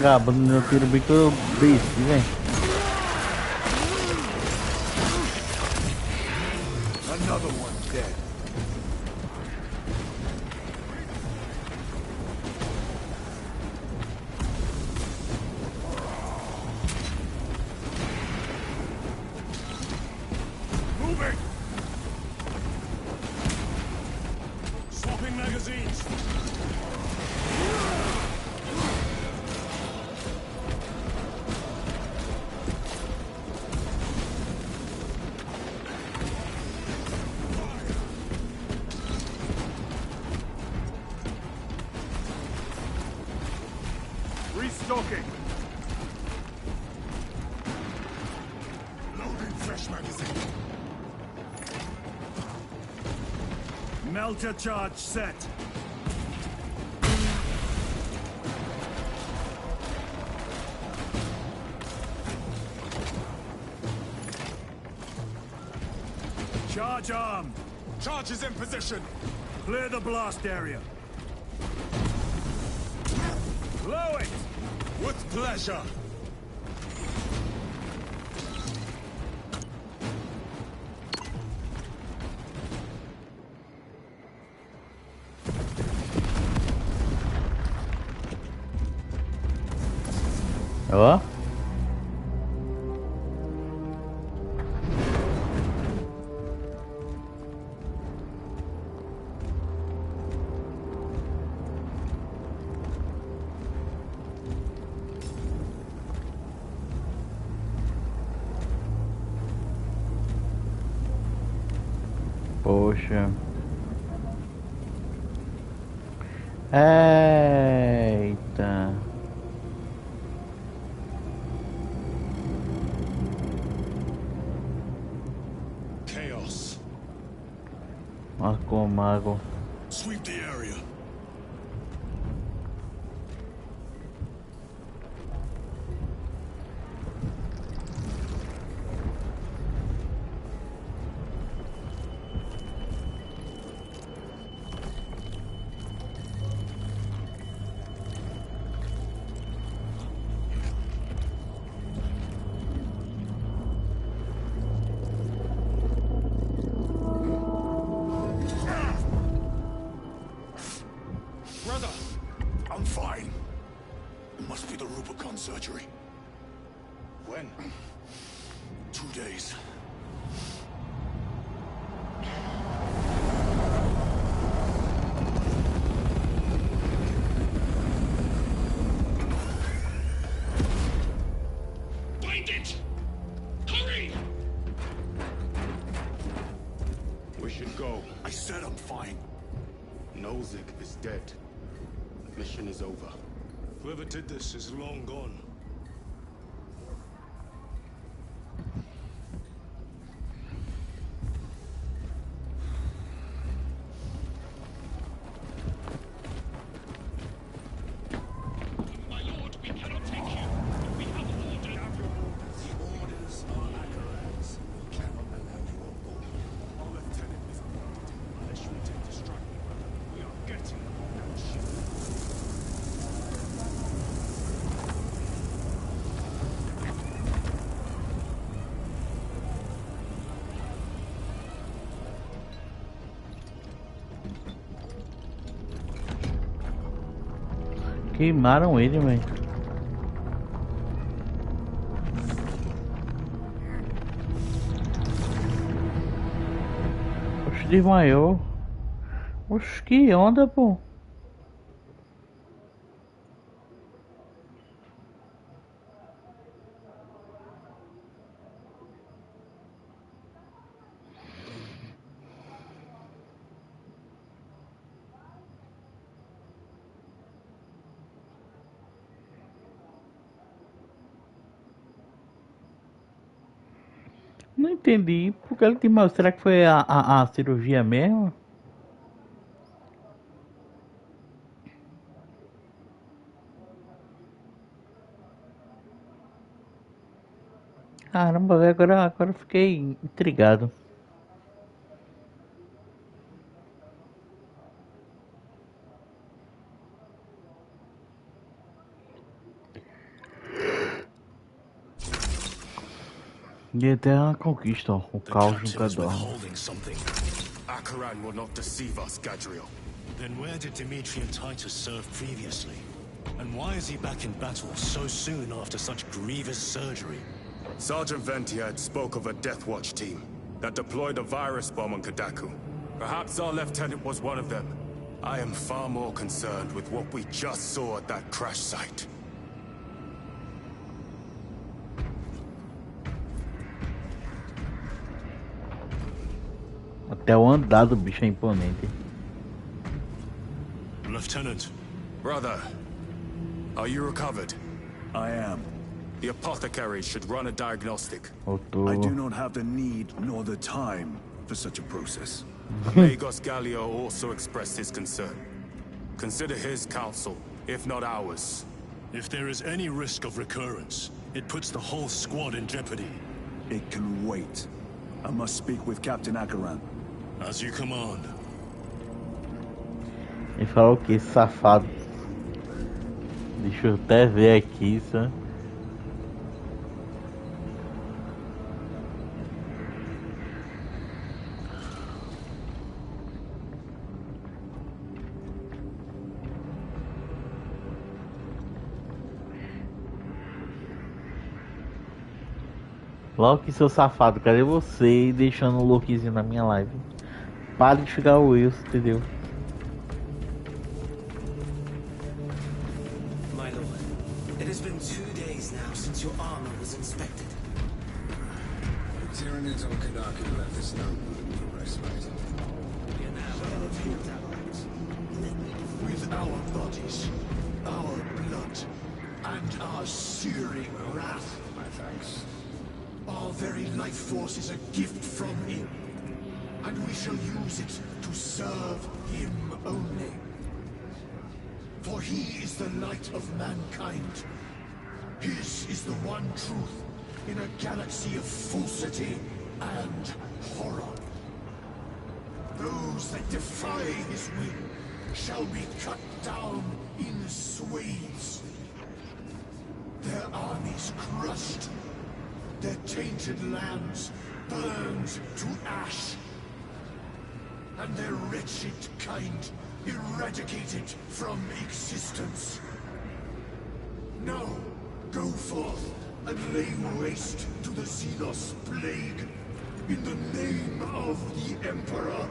vagabundo, meu tiro bem que eu desci, velho.
Another one dead.
Moving! Swapping magazines!
Restocking.
Loading fresh magazine.
Melter charge set. Charge armed.
Charge is in position.
Clear the blast area. Blow it!
With pleasure.
Ó. Poxa. Eita.
Chaos.
Marcou mago.
Sweep the area. Brother, I'm fine. It must be the Rubicon surgery. When? 2 days. Find it! Hurry! We should go. I said I'm fine. Nozick is dead. Mission is over. Whoever did this is long gone. My lord, we cannot take you. We have ordered. The orders are accolades. We cannot allow you on board. Our lieutenant is appointed. Unless you intend to strike me, brother, we are getting on that ship.
Queimaram ele, velho. Oxe, desmaiou. Oxe, que onda, pô. Não entendi. Porque ele te mostrou. Será que foi a cirurgia mesmo? Caramba, velho, agora eu fiquei intrigado. E até a conquista, ó, o
The
caos
captain
nunca
is
dorme.
withholding something.
Akaran will not deceive us, Gadriel.
Then where did Dimitri and Titus serve previously? And why is he back in battle so soon after such grievous surgery?
Sergeant Ventiad spoke of a Death Watch team that deployed a virus bomb on Kadaku. Perhaps our lieutenant was one of them. I am far more concerned with what we just saw at that crash site.
Até o andar do bicho é imponente.
Lieutenant,
Brother, are you recovered? I am. The apothecary should run a diagnostic.
Voltou.
I do not have the need nor the time for such a process. Magos Gallio also expressed his concern. Consider his counsel, if not ours.
if there is any risk of recurrence, it puts the whole squad in jeopardy.
It can wait. I must speak with Captain Akaran.
As you command.
Ele falou que esse safado. Deixa eu até ver aqui, isso. Logo que seu safado, cadê você deixando o Lokizinho na minha live? Para de ficar o Wilson, entendeu?
My lord, it has been 2 days now since your armor was inspected.
The Tyranids on Kadaku left us no room for respite.
We are now field allies.
With our bodies, our blood, and our searing wrath,
My thanks.
our very life force is a gift from him. And we shall use it to serve him only. For he is the light of mankind. His is the one truth in a galaxy of falsity and horror. Those that defy his will shall be cut down in swathes. Their armies crushed. Their tainted lands burned to ash. And their wretched kind eradicated from existence. Now, go forth and lay waste to the Xenos plague in the name of the Emperor.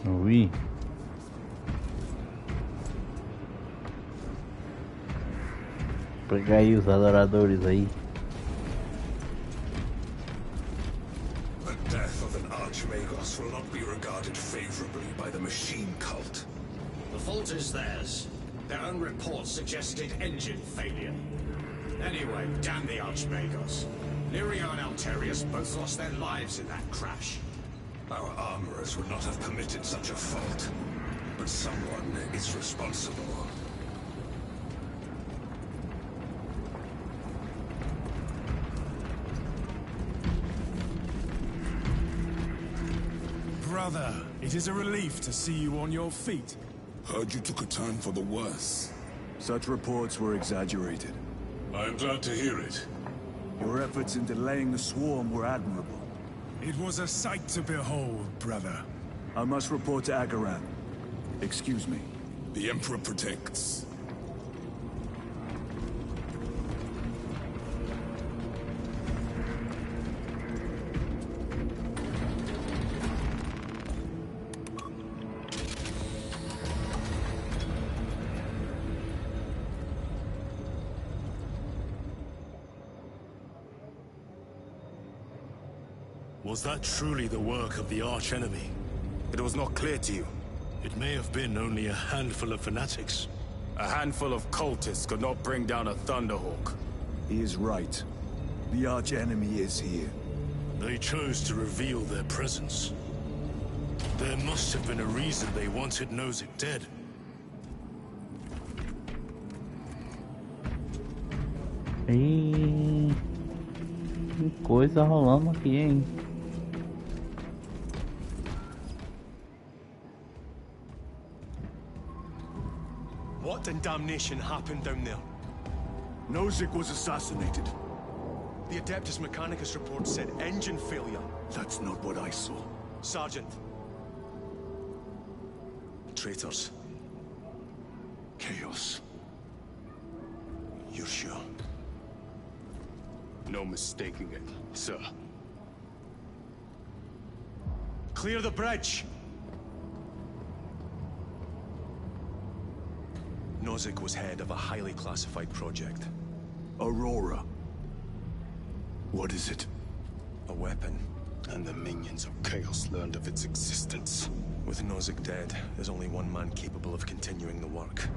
Ui. Pegar aí os adoradores aí.
The death of an Archmagos will not be regarded favorably by the machine cult.
The fault is theirs. Their own reports suggested engine failure. Anyway, damn the Archmagos. Lirio and Alterius both lost their lives in that crash.
Our armorers would not have permitted such a fault. But someone is responsible.
Brother, it is a relief to see you on your feet.
Heard you took a turn for the worse. Such reports were exaggerated.
I am glad to hear it.
Your efforts in delaying the swarm were admirable.
It was a sight to behold, brother.
I must report to Akaran. Excuse me.
The Emperor protects.
Was that truly the work of the archenemy?
It was not clear to you.
It may have been only a handful of fanatics.
A handful of cultists could not bring down a Thunderhawk. He is right. The arch-enemy is here.
They chose to reveal their presence. There must have been a reason they wanted Nozick dead.
E que coisa rolando aqui, hein?
What in damnation happened down there? Nozick was assassinated.
The Adeptus Mechanicus report said engine failure.
That's not what I saw.
Sergeant. Traitors.
Chaos.
You're sure?
No mistaking it, sir.
Clear the bridge! Nozick was head of a highly classified project.
Aurora. What is it?
A weapon.
And the minions of Chaos learned of its existence.
With Nozick dead, there's only one man capable of continuing the work.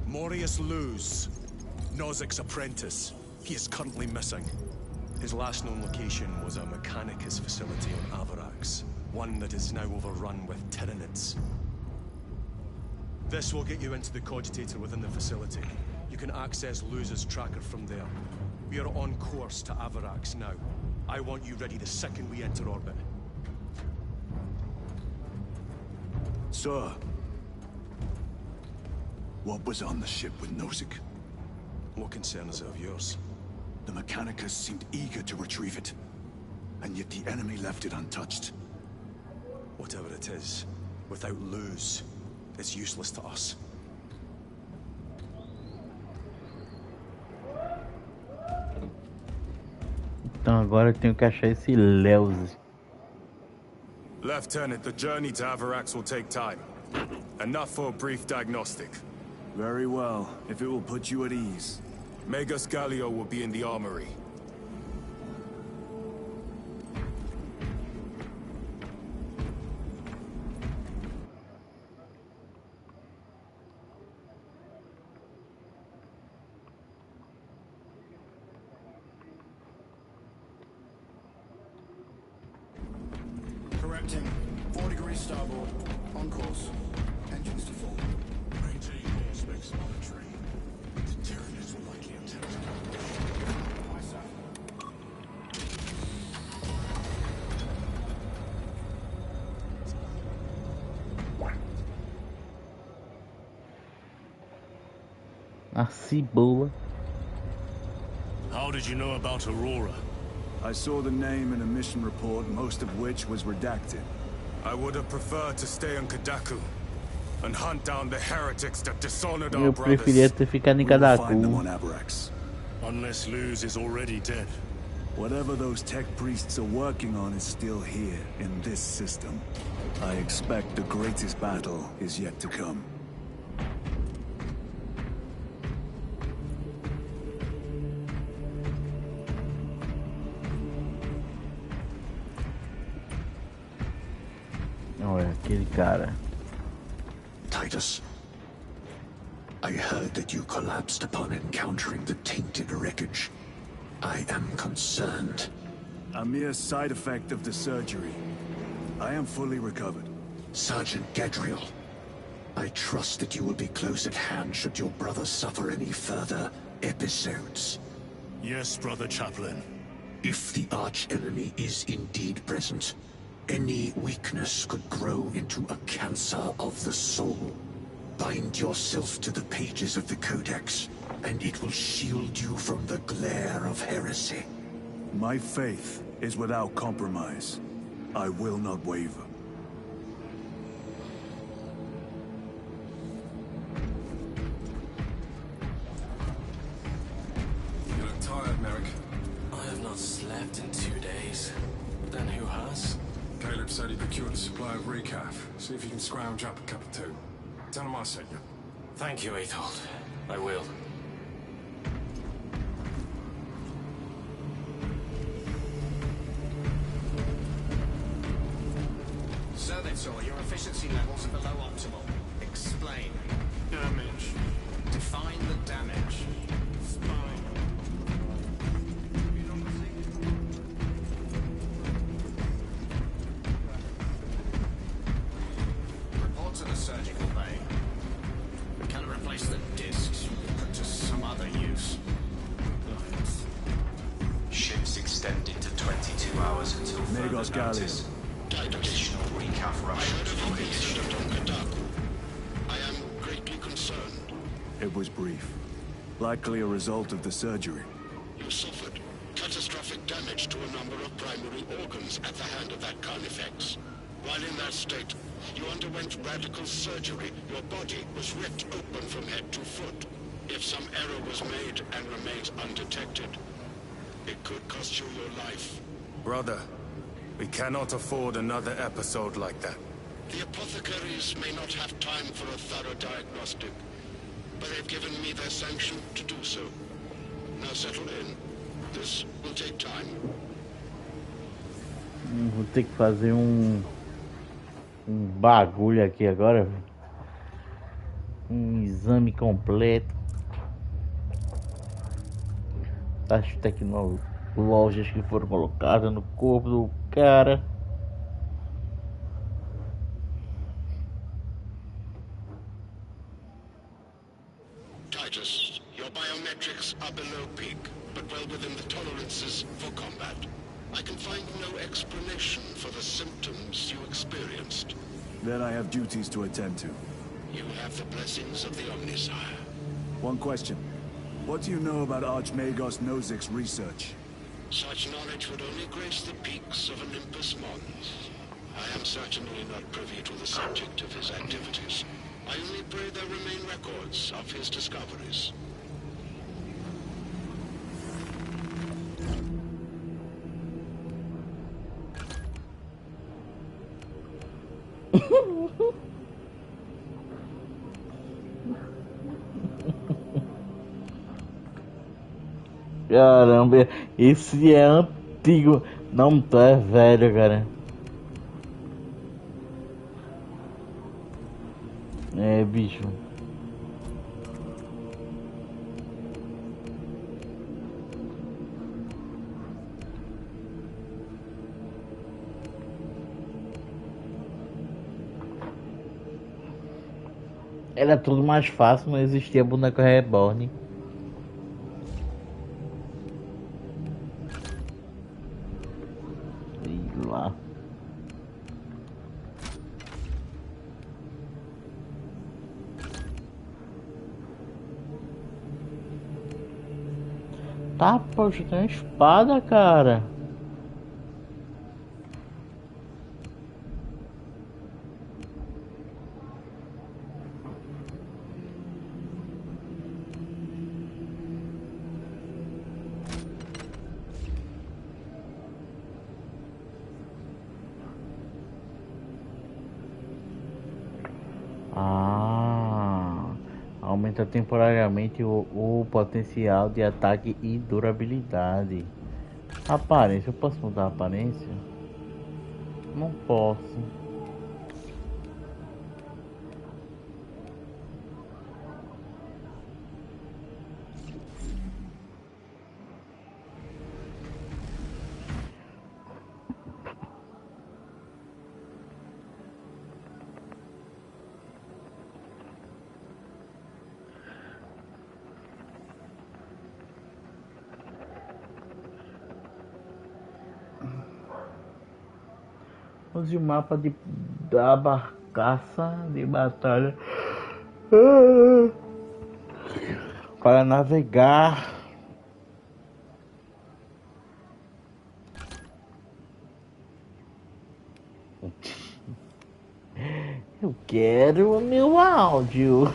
Morius Luz, Nozick's apprentice. He is currently missing. His last known location was a Mechanicus facility on Avarax, one that is now overrun with Tyranids. This will get you into the cogitator within the facility. You can access Luz's tracker from there. We are on course to Avarax now. I want you ready the second we enter orbit.
Sir. What was on the ship with Nozick?
What concern is it of yours?
The Mechanicus seemed eager to retrieve it. And yet the enemy left it untouched.
Whatever it is, without Luz, it's useless to us.
Então agora eu tenho que achar esse Leus.
Lieutenant, the journey to Avarax will take time. Enough for a brief diagnostic.
Very well, if it will put you at ease.
Magus Gallio will be in the armory.
Correcting. 4 degrees starboard. On course. Engines to full.
Maintain airspace monitoring. The Tyranids will likely attempt to cover.
My side.
A cibola.
How did you know about Aurora? I saw the name in a mission report, most of which was redacted.
I would have preferred to stay on Kadaku and hunt down the heretics that dishonored our
Eu preferia
brothers.
ter ficado em
We'll find them
Kadaku.
on Avarax.
Unless Luz is already dead.
Whatever those tech priests are working on is still here, in this system. I expect the greatest battle is yet to come.
Olha, aquele cara.
Titus, I heard that you collapsed upon encountering the tainted wreckage. I am concerned.
A mere side effect of the surgery. I am fully recovered.
Sergeant Gadriel, I trust that you will be close at hand should your brother suffer any further episodes.
Yes, Brother Chaplain.
If the arch-enemy is indeed present, any weakness could grow into a cancer of the soul. Bind yourself to the pages of the Codex, and it will shield you from the glare of heresy.
My faith is without compromise. I will not waver.
You look tired, Merrick.
I have not slept in 2 days. Then who has?
Caleb said he procured a supply of recaf. See if you can scrounge up a cup or two. Tell him I sent you.
Thank you, Aethold. I will.
Servitor, your efficiency levels are below optimal. Explain.
Damage.
Define the damage.
Spine.
Report to the surgical bay. We cannot replace the discs. Put to some other use.
Ships extended to 22 hours until
Magos
further
Gallium.
notice. Additional recaf rations will be issued.
I am greatly concerned.
It was brief. Likely a result of the surgery.
You suffered catastrophic damage to a number of primary organs at the hand of that Carnifex. While in that state, you underwent radical surgery. Your body was ripped open from head to foot. If some error was made and remains undetected, it could cost you your life.
Brother, we cannot afford another episode like that.
The apothecaries may not have time for a thorough diagnostic, but they've given me their sanction to do so. Now settle in. This will take time.
Vou ter que fazer um bagulho aqui agora, velho. Um exame completo das tecnologias que foram colocadas no corpo do cara.
Titus, your biometrics are below peak, but well within the tolerances for combat. I can find no explanation for the symptoms you experienced.
Then I have duties to attend to.
You have the blessings of the Omnisire.
One question. What do you know about Archmagos Nozik's research?
Such knowledge would only grace the peaks of Olympus Mons. I am certainly not privy to the subject of his activities. I only pray there remain records of his discoveries.
Caramba, esse é antigo. Não, tu é velho, cara. É, bicho. Era tudo mais fácil, não existia boneco reborn. E lá. Tá, poxa, tem uma espada, cara. Aumenta temporariamente o potencial de ataque e durabilidade. Aparência, eu posso mudar a aparência? Não posso. Use o mapa da barcaça de batalha para navegar. Eu quero o meu áudio.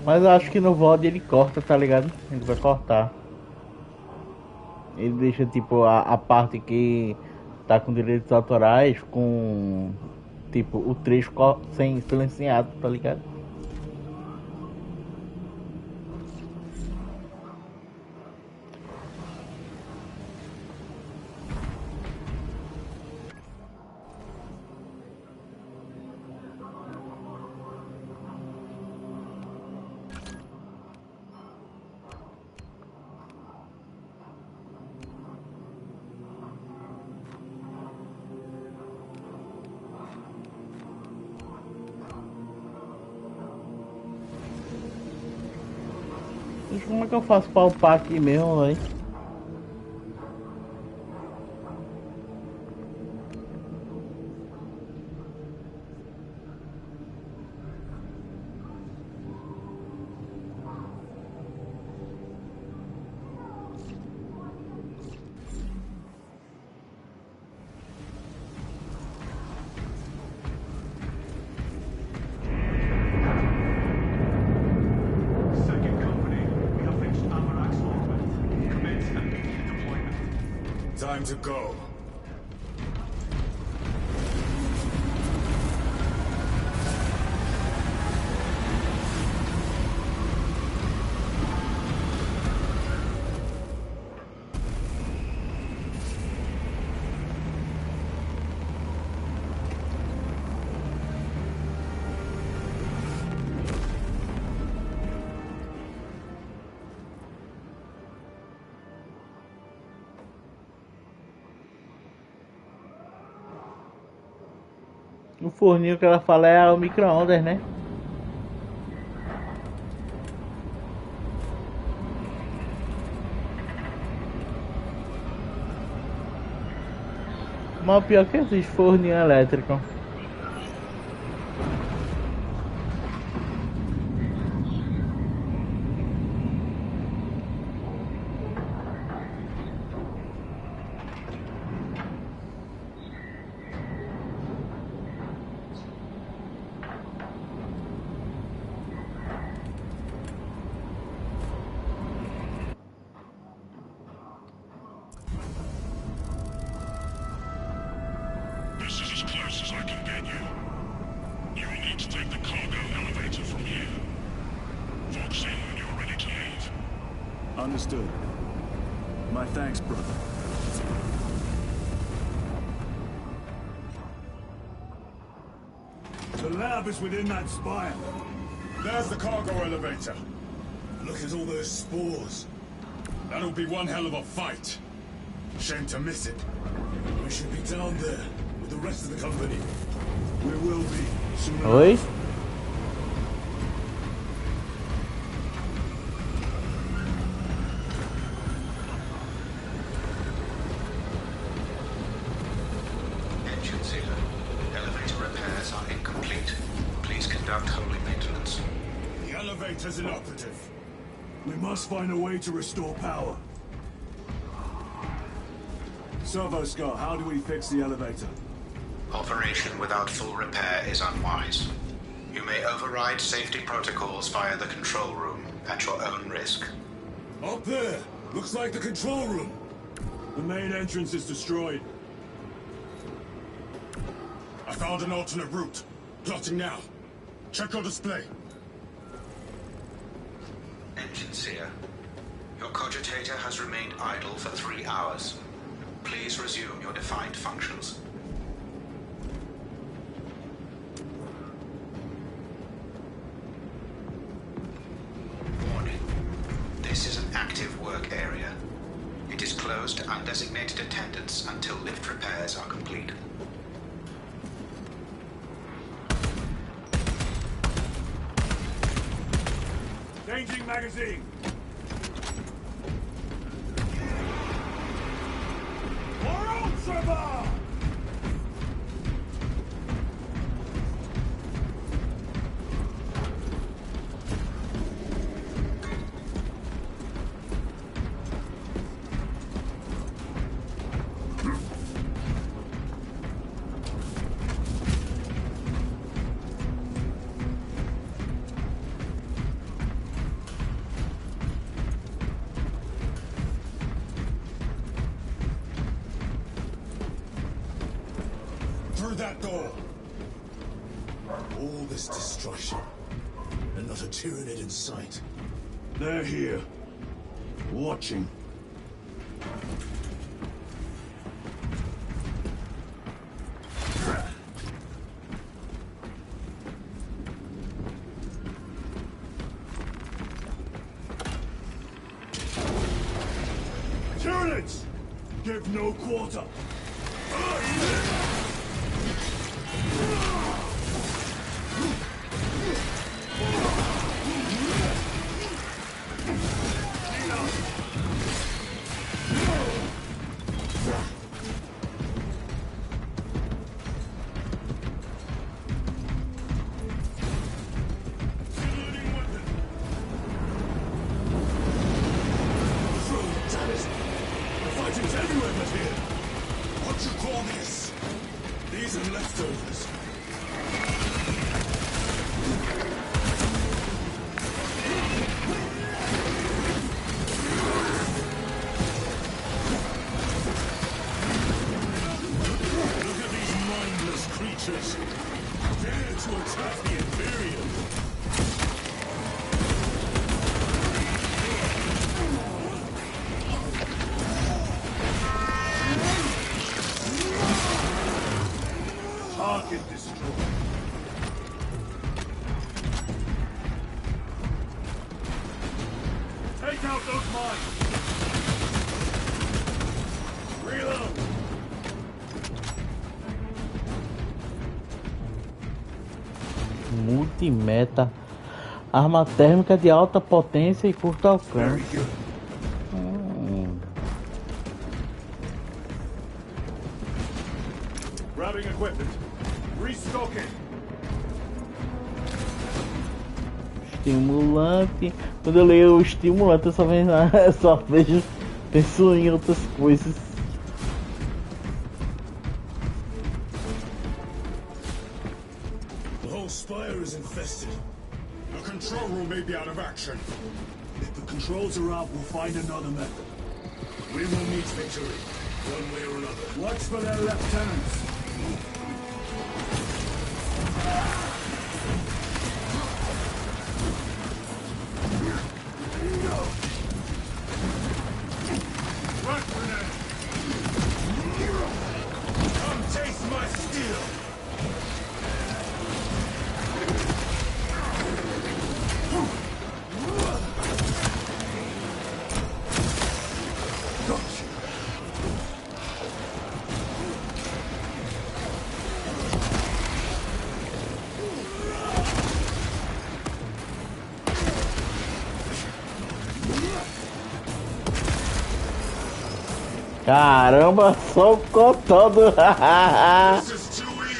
Mas eu acho que no VOD ele corta, tá ligado? Ele vai cortar. Ele deixa tipo a parte que tá com direitos autorais com tipo o trecho sem silenciado, tá ligado? Como é que eu faço pra upar aqui mesmo, velho?
Time to go. O forninho que ela fala é o micro-ondas, né? Mas pior que esses forninhos elétricos.
This is as close as I can get you. You will need to take the cargo elevator from here. Fox in when you're ready to leave.
Understood. My thanks, brother. The lab is within that spire.
There's the cargo elevator. Look at all those spores. That'll be one hell of a fight. Shame to miss it.
We should be down there with the rest of the company. We will be soon enough.
Oi?
Engine zero. Elevator repairs are incomplete. Please conduct holy maintenance.
The elevator's inoperative.
We must find a way to restore power. Servo Scar, how do we fix the elevator?
Operation without full repair is unwise. You may override safety protocols via the control room at your own risk.
Up there! Looks like the control room. The main entrance is destroyed.
I found an alternate route. Plotting now. Check your display.
Engine seer. Your cogitator has remained idle for 3 hours. Please resume your defined functions. Warning. This is an active work area. It is closed to undesignated attendants until lift repairs are complete.
Changing magazine! Trevor!
through that door. All this destruction, and not a Tyranid in sight. They're here, watching. Tyranids! Give no quarter!
Multimeta, arma térmica de alta potência e curto alcance.
Grabbing equipment. Restocking.
Estimulante. Quando eu leio o estimulante, eu só vejo, penso em outras coisas.
The whole spire is infested. The control room may be out of action. If the controls are out, we'll find another method. We will meet victory, one way or another. Watch for their lieutenants. Come taste my steel!
Caramba, só o cotó do...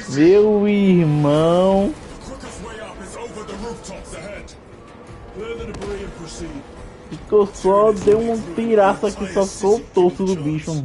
Meu irmão. Ficou só, deu um tiraço aqui, só ficou o torso do bicho.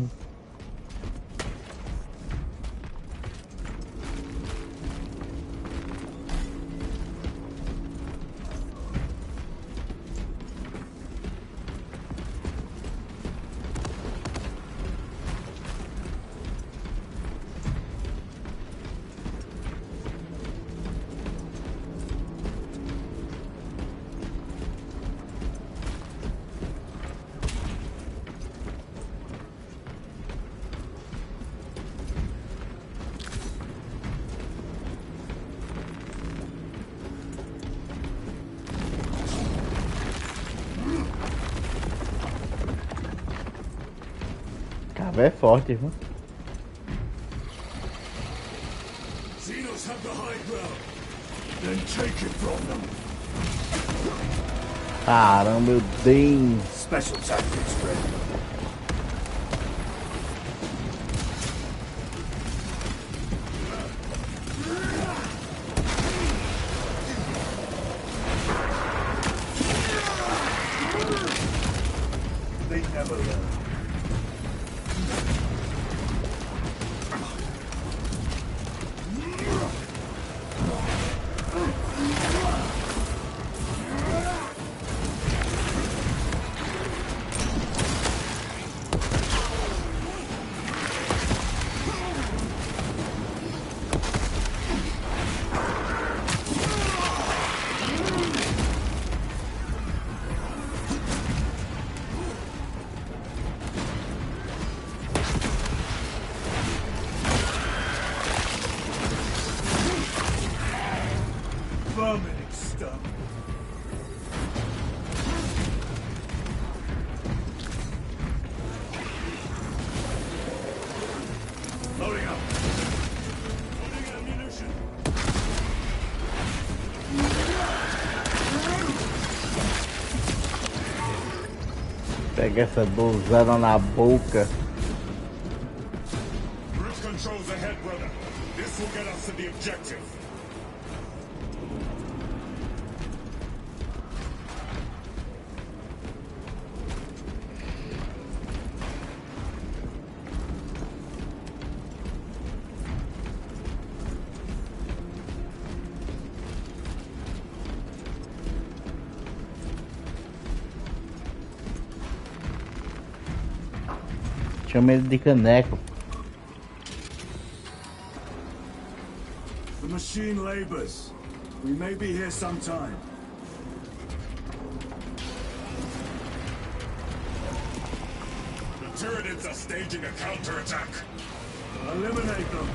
Cara, é forte, viu?
Xenos have the high ground. Then take it from them.
Caramba, eu dei.
Special tactics ready. They never learn.
Pega essa bolsada na boca.
Bridge controls ahead, brother. This will get us to the objective.
Chama ele de caneco.
The machine labors. We may be here sometime.
The Tyranids are staging a counterattack.
Eliminate them.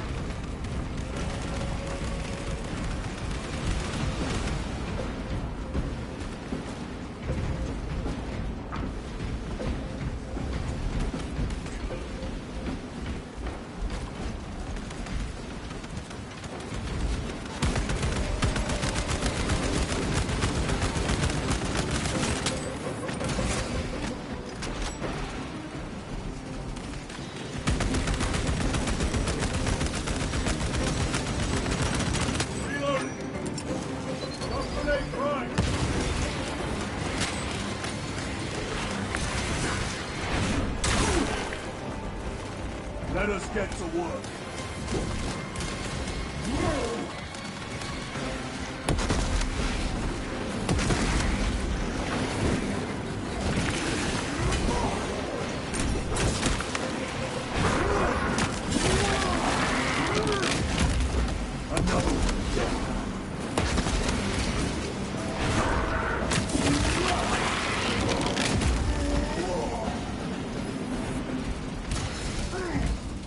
Let us get to work.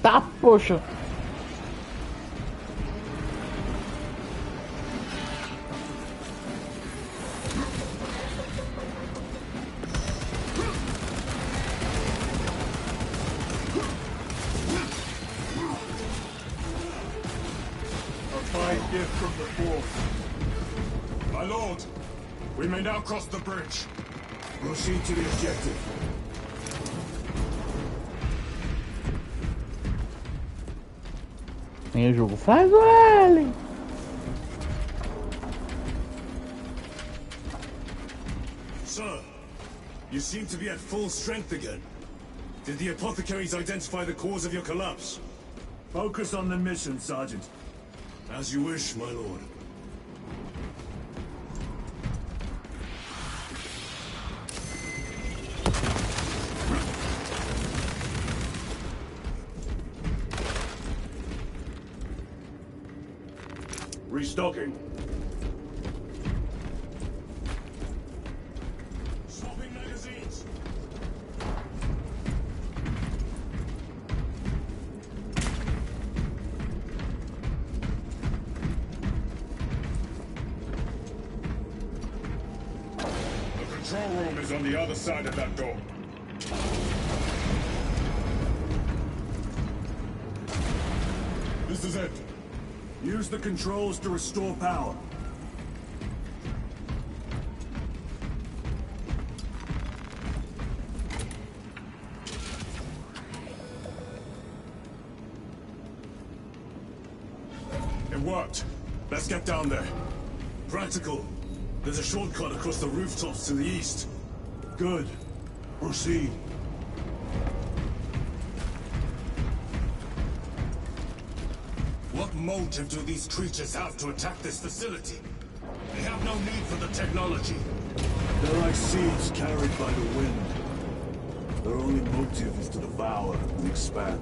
Tá, poxa.
Gift from the Force.
My lord, we may now cross the bridge.
Proceed to the objective.
Tem o jogo. Faz o L.
Sir, you seem to be at full strength again. Did the apothecaries identify the cause of your collapse?
Focus on the mission, Sergeant.
As you wish, my lord.
Restocking.
Swapping magazines. The control room is on the other side of that door. This is it.
Use the controls to restore power.
It worked. Let's get down there. Practical. There's a shortcut across the rooftops to the east.
Good. Proceed.
What motive do these creatures have to attack this facility? They have no need for the technology.
They're like seeds carried by the wind. Their only motive is to devour and expand.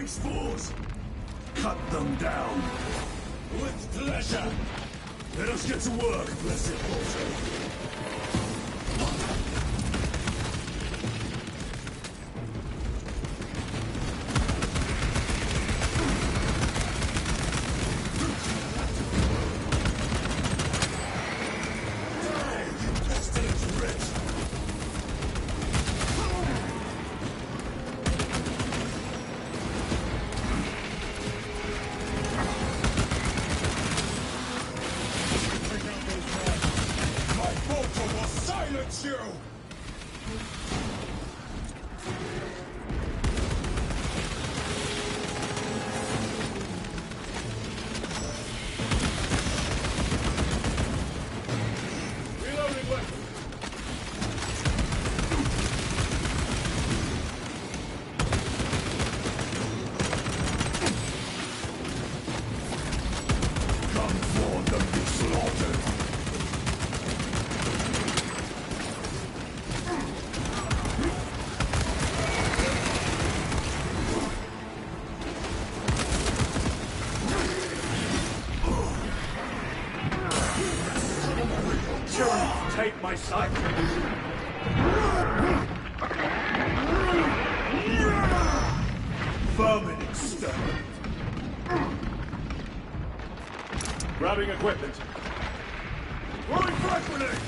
Spores!
Cut them down.
With pleasure!
Let us get to work, blessed Walter.
Take my sight.
Vermin exterminate.
Grabbing equipment.
Throwing frag grenade!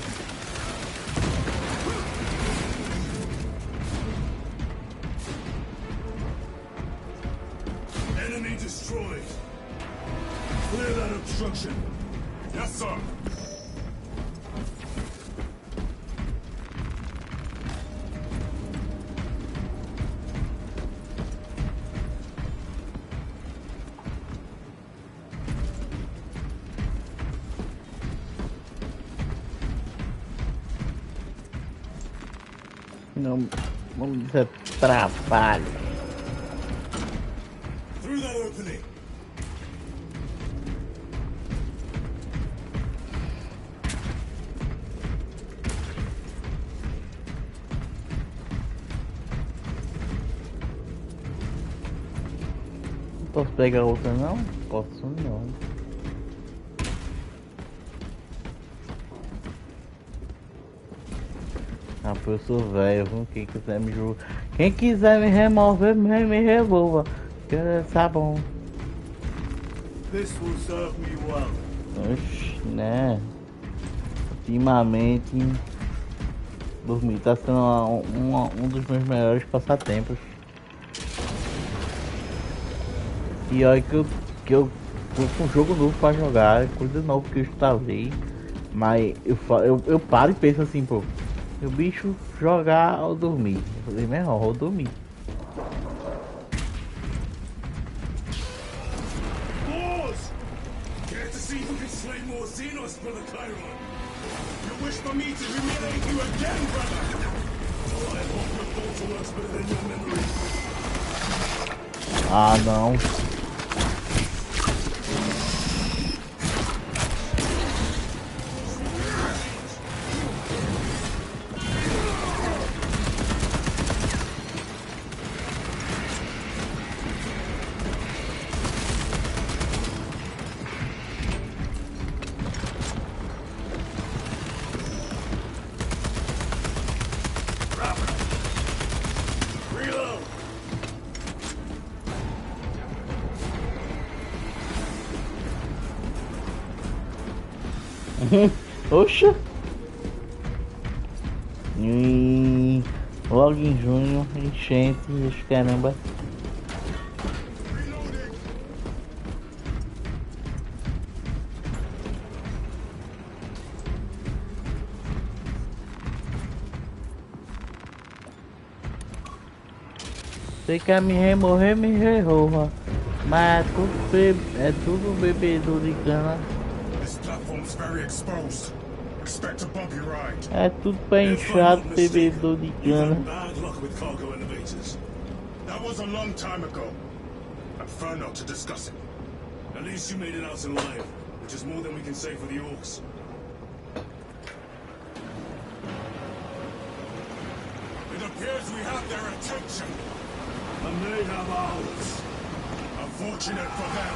Enemy destroyed. Clear that obstruction.
Yes, sir.
Não, vamos dizer trabalho.
Through that opening.
Não posso pegar outra não? Posso não. Ah, pô, eu sou velho, quem quiser me jogar. Quem quiser me remover, me revolva. Tá bom.
This will serve me well.
Oxi, né? Ultimamente, dormir tá sendo um dos meus melhores passatempos. E olha que eu tô com um jogo novo pra jogar, coisa nova que eu instalei. Mas eu paro e penso assim, pô. O bicho jogar ou dormir. Eu falei, melhor, vou dormir.
Boars! Care to see who can slay more Xenos, brother Chiron? You wish for me to humiliate you again, brother? Oh, I hope your thoughts works better than your memory.
Ah, não. Oxa! Logo em junho, enchente, caramba. Você quer me remover, me remova. Mas é tudo bebedor de cana. É tudo pra inchado, bebedor de cana.
That was a long time ago. I prefer not to discuss it. At least you made it out alive, which is more than we can say for the orcs. It appears we have their attention, and they have ours. Unfortunate for them.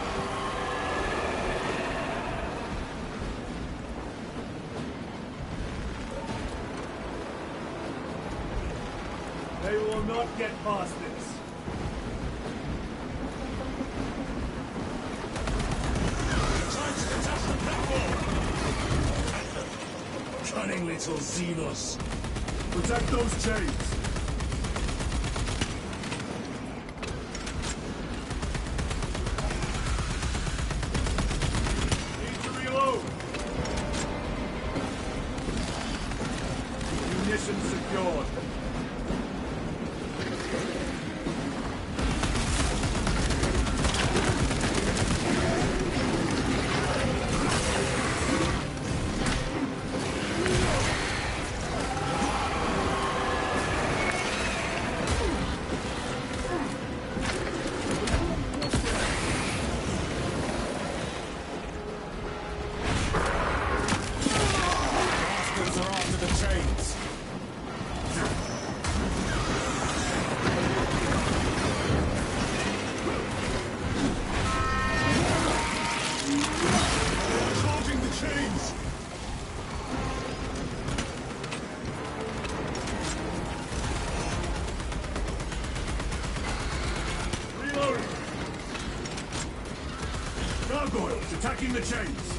They will not get past this. Trying to detach the platform! Cunning little Xenos. Protect those chains. Need to reload. Munitions secured. Gargoyles attacking the chains.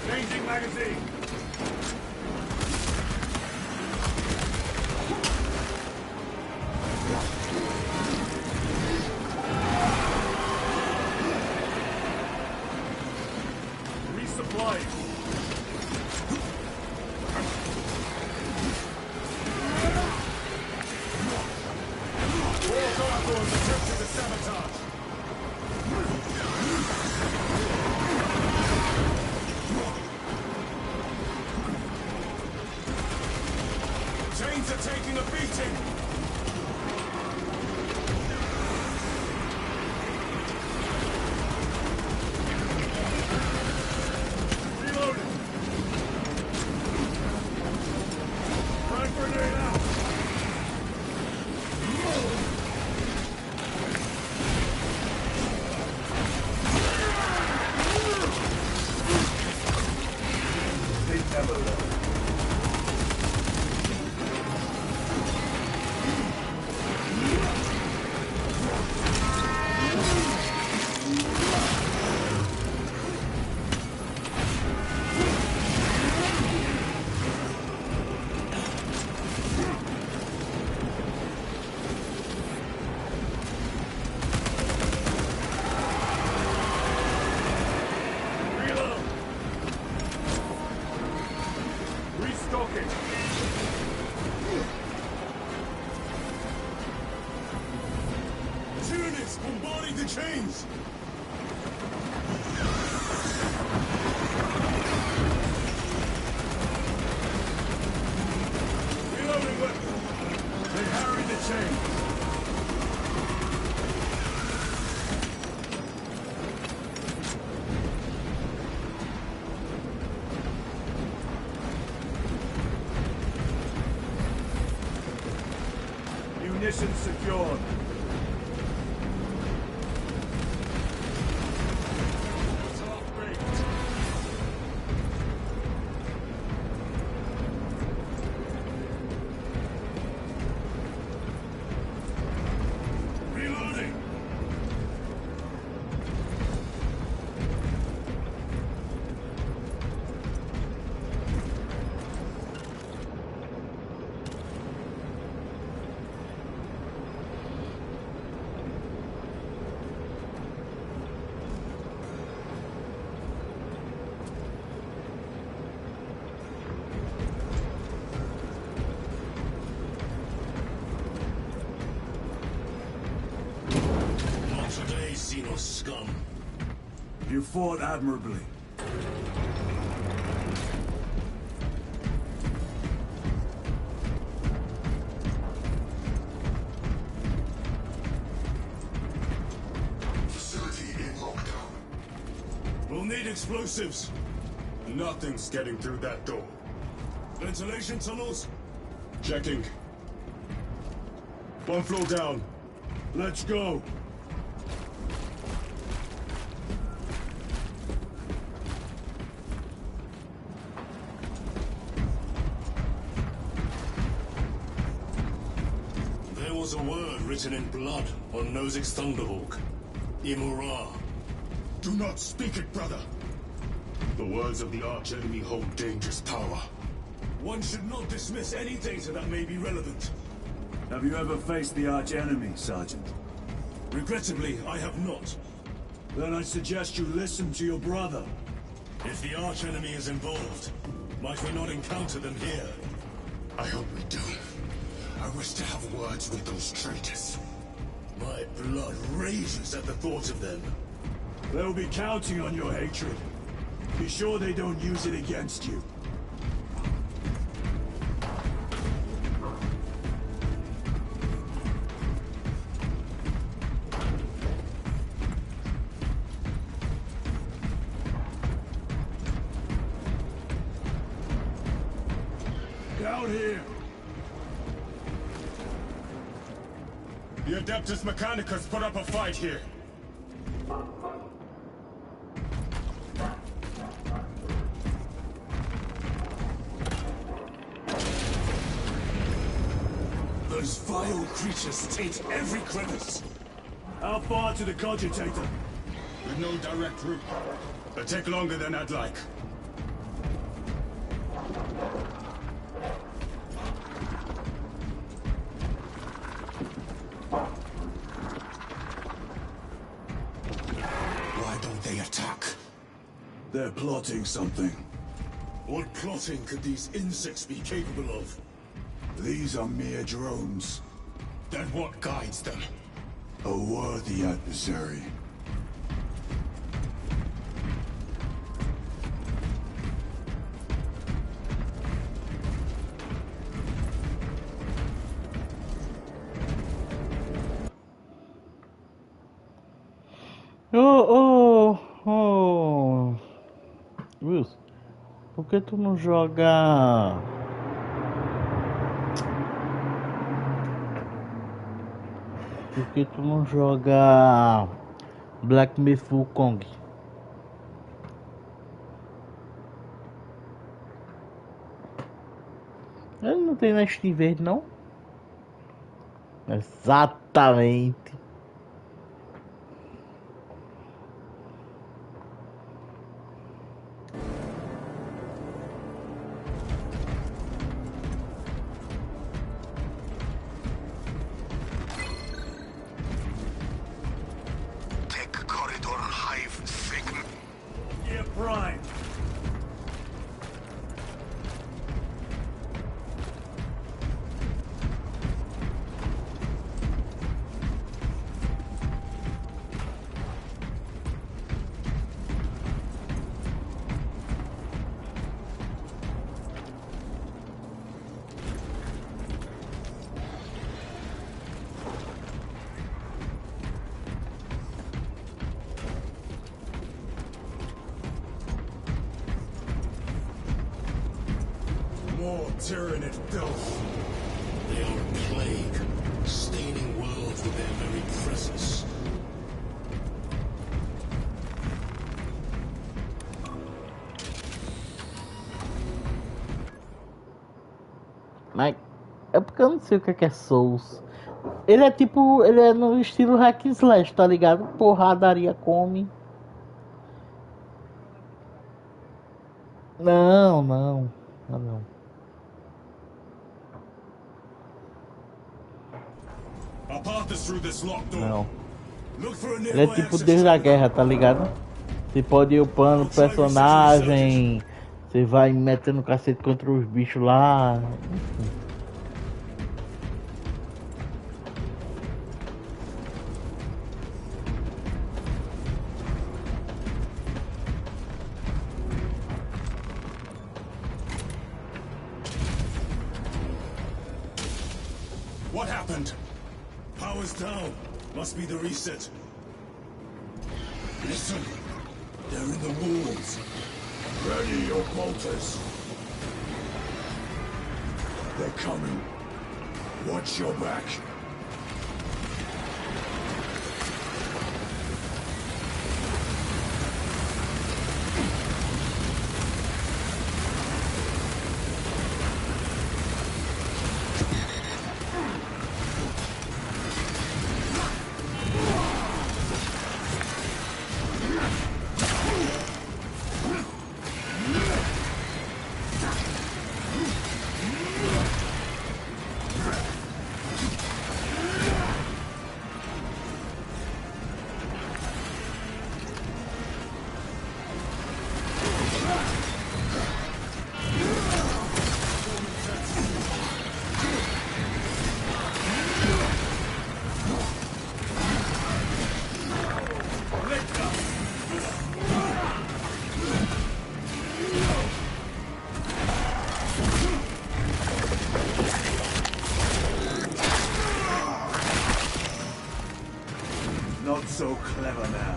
Changing magazine. Resupplying. Four gargoyles attempted to sabotage. Chains are taking a beating. Reloading. Frag grenade out. They never learn. Reload. Restocking. Units bombarding the chains. Reloading weapon. They harry the chains. Munitions secured. Half-baked. Reloading. Not today, Xenos scum. You fought admirably.
Facility in lockdown.
We'll need explosives.
Nothing's getting through that door.
Ventilation tunnels.
Checking.
One floor down. Let's go. There was a word written in blood on Nozick's Thunderhawk. Imura. Do not speak it, brother. The words of the archenemy hold dangerous power. One should not dismiss any data that may be relevant. Have you ever faced the archenemy, Sergeant? Regrettably, I have not. Then I suggest you listen to your brother. If the archenemy is involved, might we not encounter them here? I hope we do. I wish to have words with those traitors. My blood rages at the thought of them. They'll be counting on your hatred. Be sure they don't use it against you. Down here! The Adeptus Mechanicus put up a fight here. Those vile creatures taint every crevice. How far to the cogitator? With no direct route. It'll take longer than I'd like. Why don't they attack? They're plotting something. What plotting could these insects be capable of? These are mere drones. Then what guides them? A worthy adversary.
Wilson, por que tu não joga... Por que tu não joga Black Myth Wukong? Ele não tem na Steam Verde, não? Exatamente.
Tyrannid filth. They are a plague, staining worlds with their very presence.
Mas é porque eu não sei o que é Souls. Ele é tipo, ele é no estilo hack and slash, tá ligado? Porradaria come. Não. Não. Ele é tipo Deus da Guerra, tá ligado? Você pode ir upando o personagem, você vai metendo cacete contra os bichos lá. Enfim.
What happened? Power's down. Must be the reset. Listen. They're in the walls. Ready your bolters. They're coming. Watch your back. so clever now.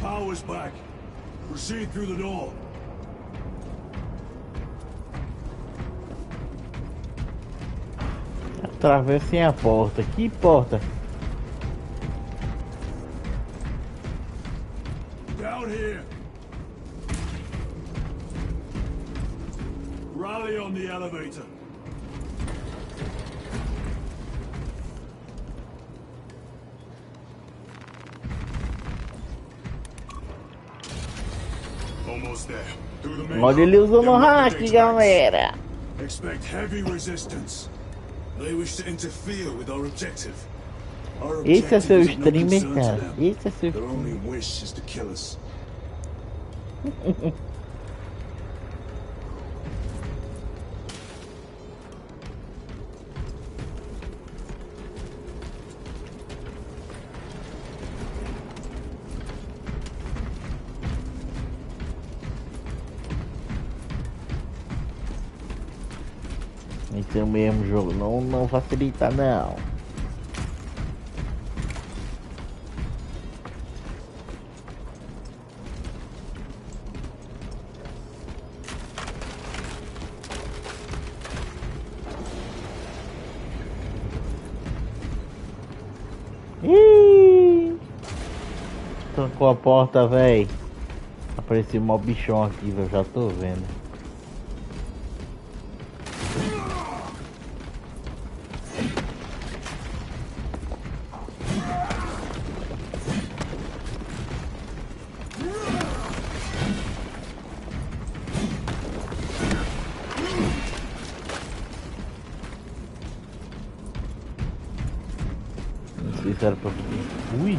Power's back. Proceed through the door.
Atravessem a porta. Que porta?
Down here. Rally on the elevator. Almost there. Through the main
Olha ele usando o hack,
database.
galera.
Expect heavy resistance. They wish to interfere with our objective. Our
Esse é seu
objective is of no
streamer,
concern to
cara.
them.
Esse é seu
Their
streamer.
only wish is to kill us.
Esse é o mesmo jogo. Não facilita, não. Ih! Trancou a porta, véi. Apareceu um bichão aqui, eu já tô vendo. Não sei se era pra... Ui!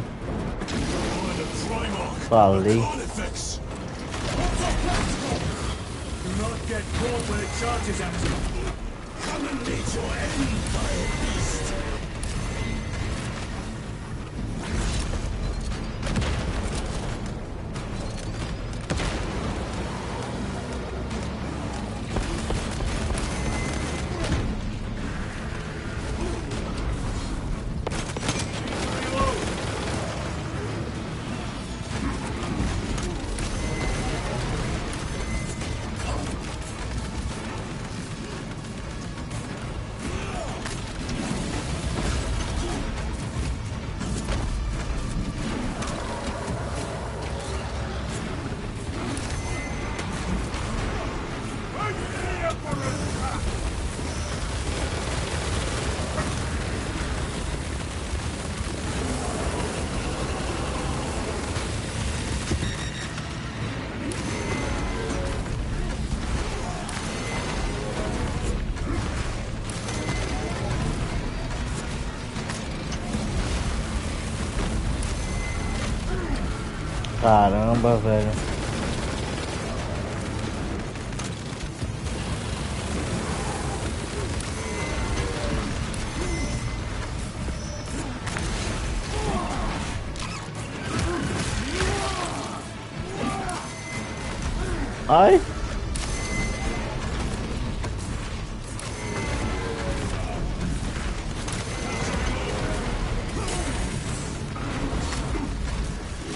Falei.
Artifacts. Do not get caught when it charges at you. Come and meet your end, vile beast.
Caramba, velho. Ai.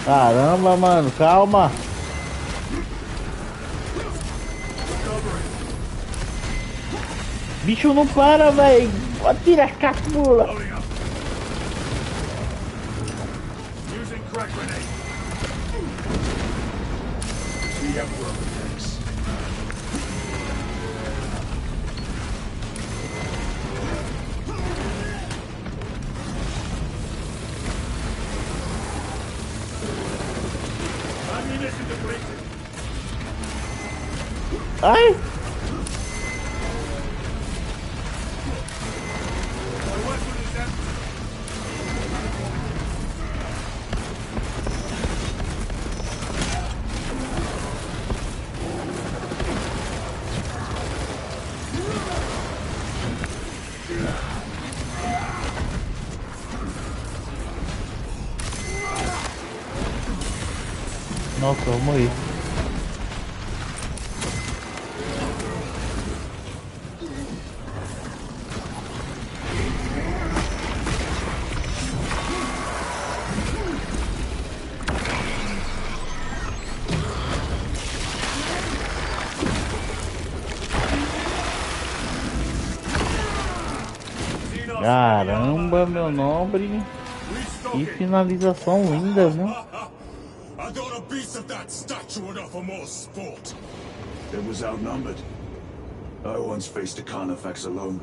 Caramba, mano, calma. Bicho não para, velho. Atira a capula.
Using crack grenade. The Emperor protects. Ammunition depleted.
Ai.
My weapon is empty.
Nossa, eu vou morrer. Caramba, meu nobre. Que finalização linda, viu?
I thought a piece of that statue would offer more sport.
It was outnumbered. I once faced a Carnifex alone,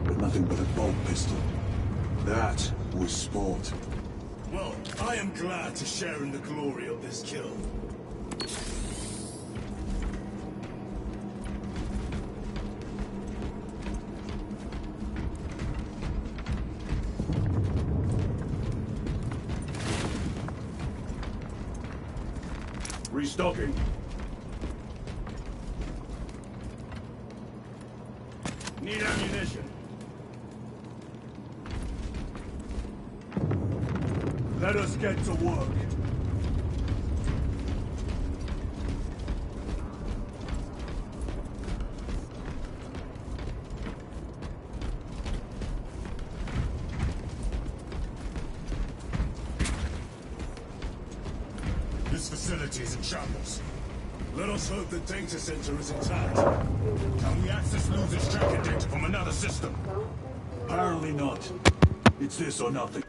with nothing but a bolt pistol. That was sport.
Well, I am glad to share in the glory of this kill.
Restocking.
Need ammunition. Let us get to work. This facility is in shambles. Let us hope the data center is intact. Can we access Luther's tracking data from another system?
Apparently not. It's this or nothing.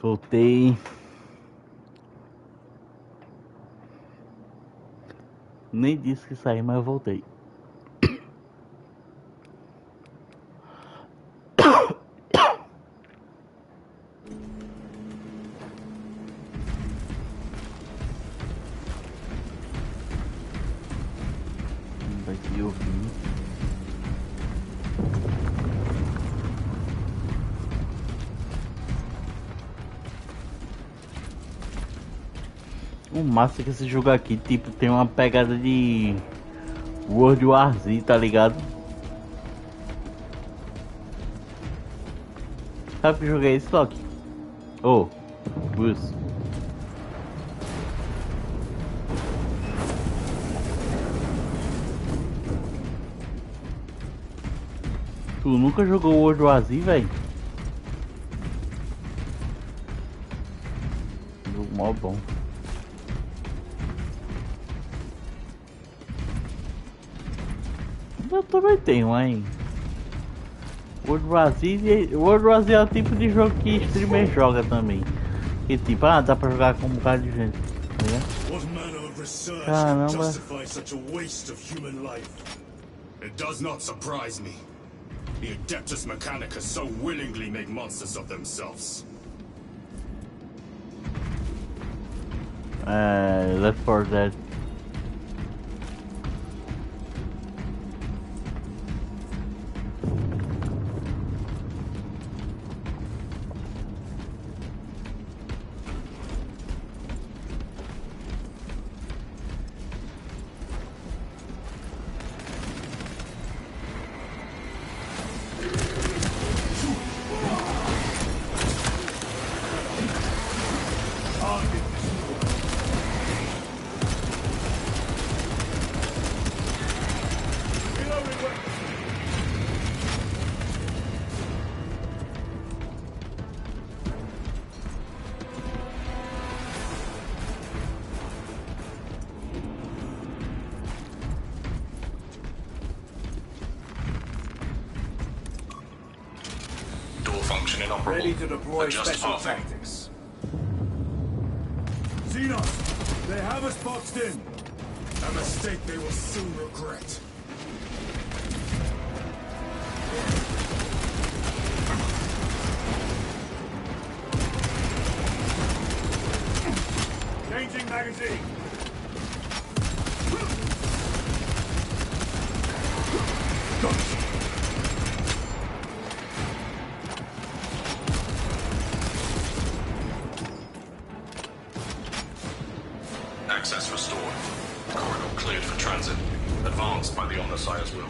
Voltei. Nem disse que saí, mas eu voltei. Daqui eu vim. O massa é que esse jogo aqui, tipo, tem uma pegada de World War Z, tá ligado? Sabe que jogo é esse, Loki? Oh, Bruce. Tu nunca jogou World War Z, velho? Jogo mó bom. Eu também tenho, hein? World War Z é o tipo de jogo que streamer joga também. Que tipo, dá pra jogar com um bocado de gente. Tá? Caramba.
It does not surprise me. The Adeptus Mechanicus so willingly make monsters of themselves.
Left 4 Dead.
Ready to deploy special tactics.
Xenos, they have us boxed in. A mistake they will soon regret.
Changing magazine.
Access restored. Corridor cleared for transit. Advance by the Omnissiah's will.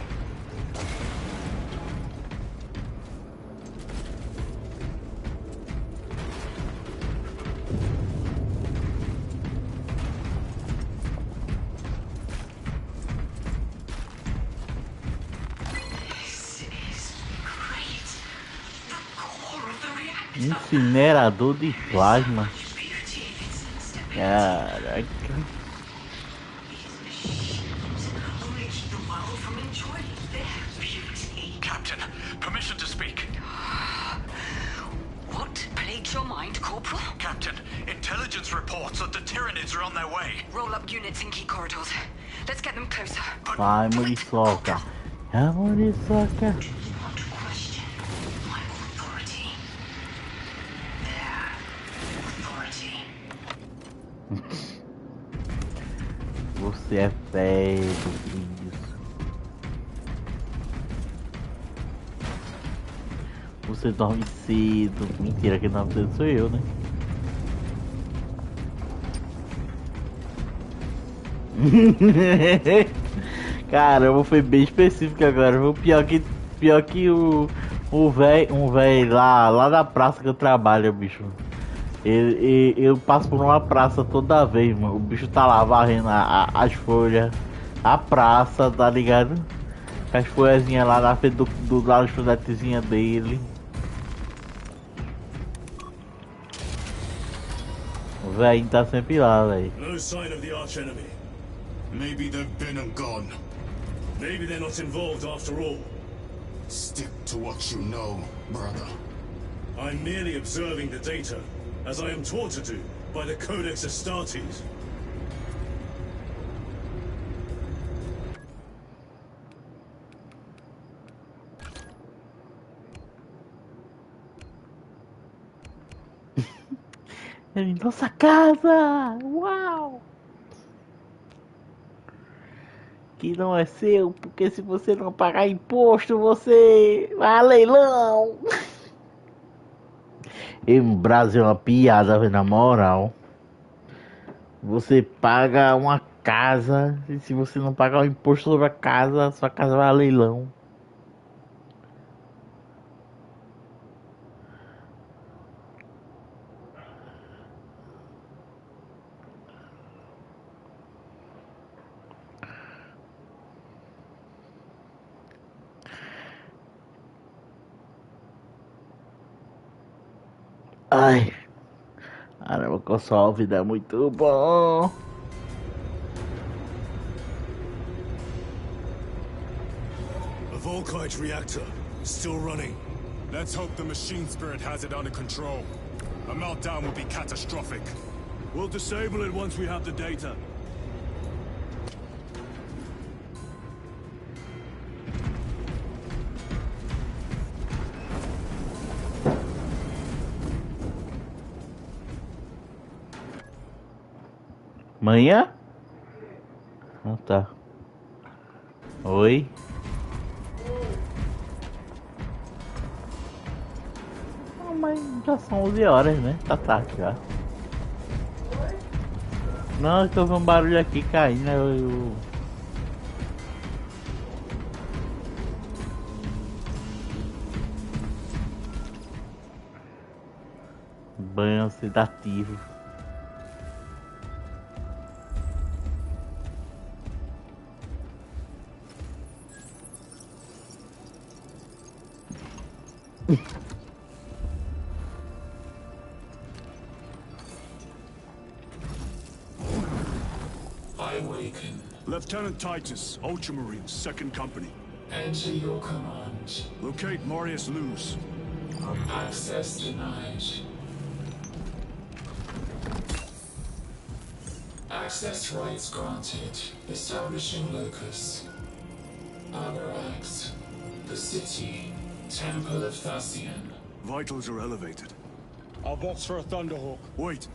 Incinerador de plasma. Caraca.
Captain, permission to speak.
What plagued your mind, Corporal?
Captain, intelligence reports that the Tyranids are on their way.
Roll up units in key corridors. Let's get them closer.
Vai, muriçoca. É muriçoca. Você é feio, isso. Você dorme cedo. Mentira, que não cedo sou eu, né? Caramba, foi bem específico agora. O pior que o velho lá da praça que eu trabalho, bicho. Eu passo por uma praça toda vez, mano. O bicho tá lá varrendo as folhas, a praça, tá ligado? Com as folhazinhas lá na frente do lanchonetezinha dele. O velho tá sempre lá, velho.
No sign of the arch enemy.
Maybe they've been and gone.
Maybe they're not involved after all.
Stick to what you know, brother.
I'm merely observing the data, as I am taught to do by the Codex Astartes.
Ele, nossa casa! Uau! Que não é seu, porque se você não pagar imposto, você vai a leilão. E o Brasil é uma piada, velho, na moral. Você paga uma casa e se você não pagar o imposto sobre a casa, sua casa vai a leilão. Ai, caramba, com só vida é muito bom.
A Volkite reactor, still running.
Let's hope the machine spirit has it under control. A meltdown will be catastrophic.
We'll disable it once we have the data.
Manhã? Ah, tá. Oi? Ah, mas já são 11 horas, né? Tá tarde já. Não, eu tô ouvindo um barulho aqui caindo. Banho sedativo.
I awaken.
Lieutenant Titus, Ultramarines, 2nd Company.
Enter your command.
Locate Marius Luz.
Access denied. Access rights granted. Establishing locus. Other acts. The city. Temple of Thasian.
Vitals are elevated.
I'll box for a Thunderhawk.
Wait.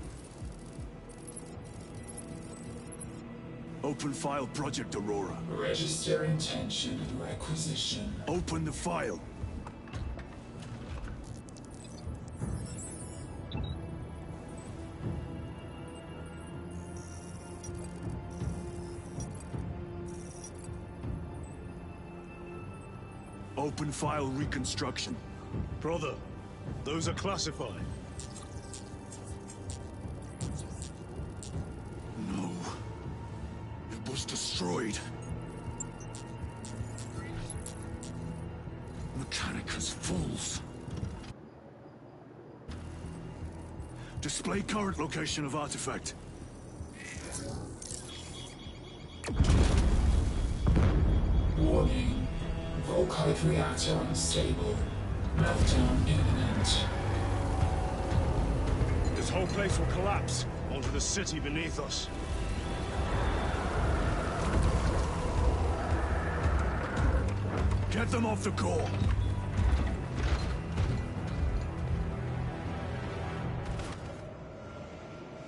Open file Project Aurora.
Register intention and requisition.
Open the file. Open file reconstruction.
Brother, those are classified.
No. It was destroyed. Mechanicus fools. Display current location of artifact.
Warning. Volkite reactor unstable. Meltdown imminent.
This whole place will collapse onto the city beneath us.
Get them off the core.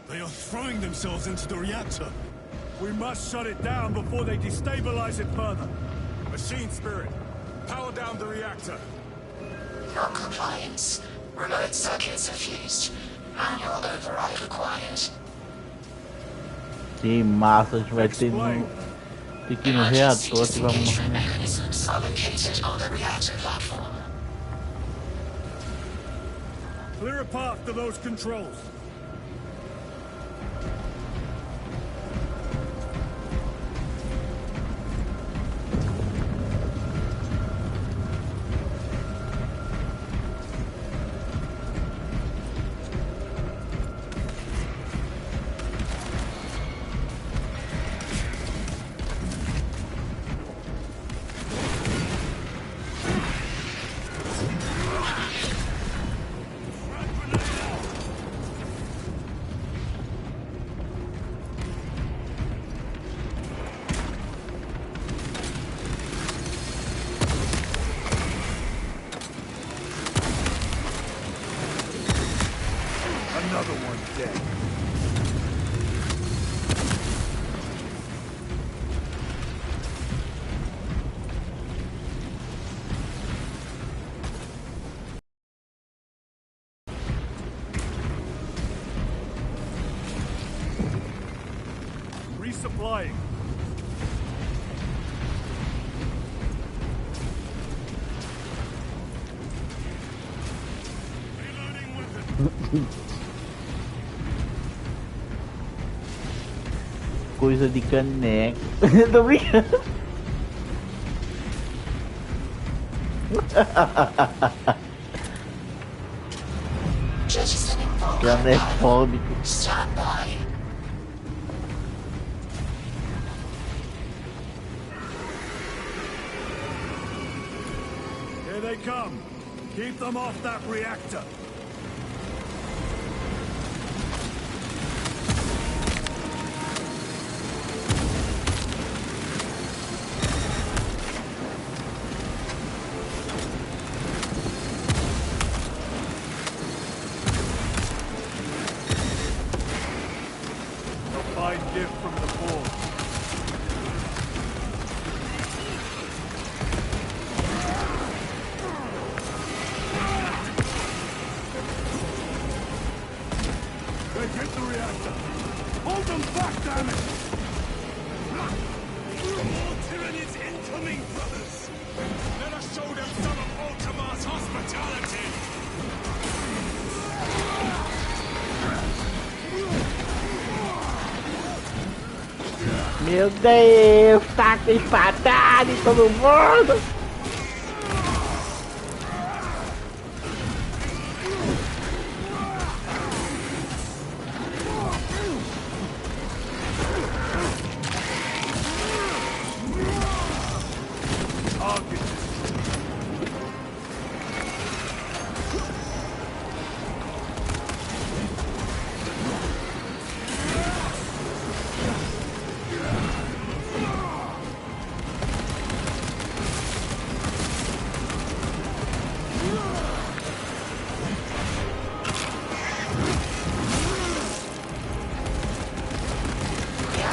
They are throwing themselves into the reactor.
We must shut it down before they destabilize it further. Machine spirit, power down the reactor.
Non-compliance. Remote circuits are fused. Manual override required.
Que massa, a gente vai ter um pequeno reator que vai morrer.
Mechanisms are located on the reactor platform.
Clear a path to those controls.
dead. Resupplying.
Coisa de caneco. Tô brincando. Canefóbico.
Stand by.
Here they come. Keep them off that reactor. Gift from the forge. They hit the reactor. Hold them back, damn it! More tyrannies incoming, brothers! Let us show them some of Ultima's hospitality!
Meu Deus, tá com espadada em todo mundo.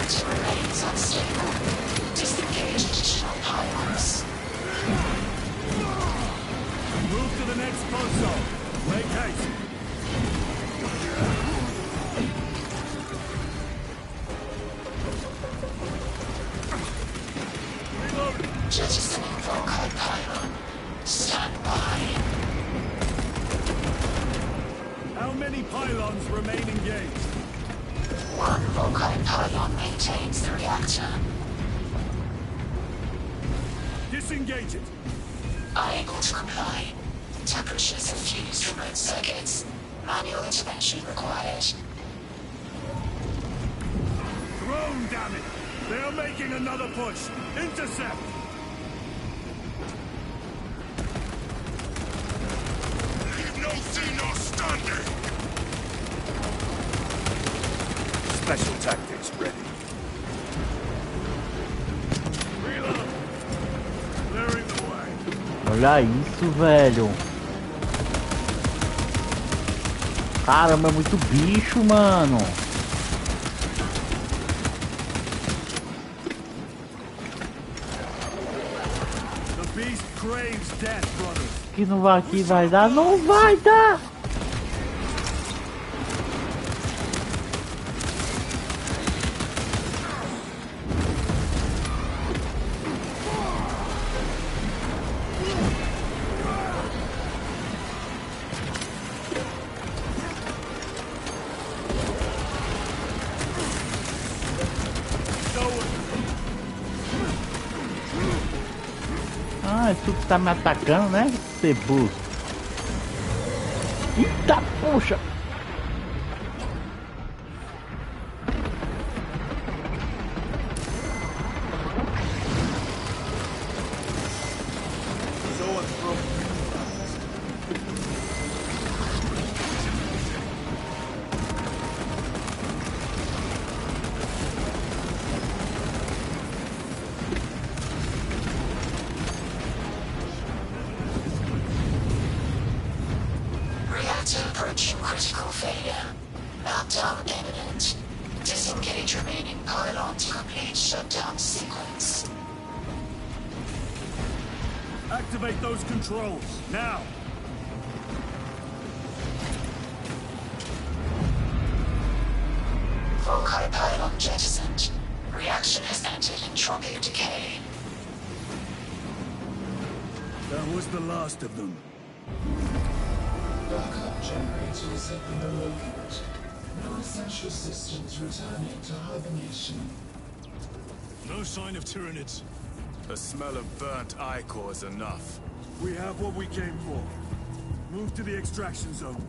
Remains unstable. Disengage additional pylons.
Move to the next console. Make haste.
Jettisoning Volkite pylon. Stand by.
How many pylons remain engaged?
One Volkite pylon maintains the reactor.
Disengage it.
Unable to comply. Temperatures have fused remote circuits. Manual intervention required.
Drone, damn it! They are making another push. Intercept.
Leave no Xenos standing.
Special tactics ready. Reload. Clearing the way.
Olha isso, velho. Caramba, é muito bicho, mano.
The beast craves death, brothers.
Que não vai aqui, vai dar? Não vai dar! Ah, é tu que tá me atacando, né? Ceboso. Eita, puxa!
Reactor approaching critical failure. Meltdown imminent. Disengage remaining pylon to complete shutdown sequence.
Activate those controls, now!
Foci pylon jettisoned. Reaction has entered entropic decay.
That was the last of them.
Backup generators have been located. No essential systems returning to hibernation.
No sign of Tyranids.
The smell of burnt ichor is enough.
We have what we came for. Move to the extraction zone.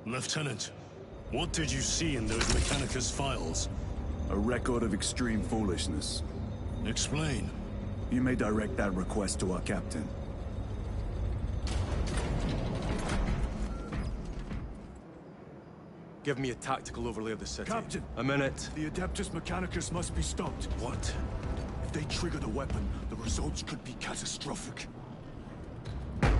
Lieutenant, what did you see in those Mechanicus files?
A record of extreme foolishness.
Explain.
You may direct that request to our captain.
Give me a tactical overlay of the city.
Captain!
A minute.
The Adeptus Mechanicus must be stopped.
What?
If they trigger the weapon, the results could be catastrophic.
Then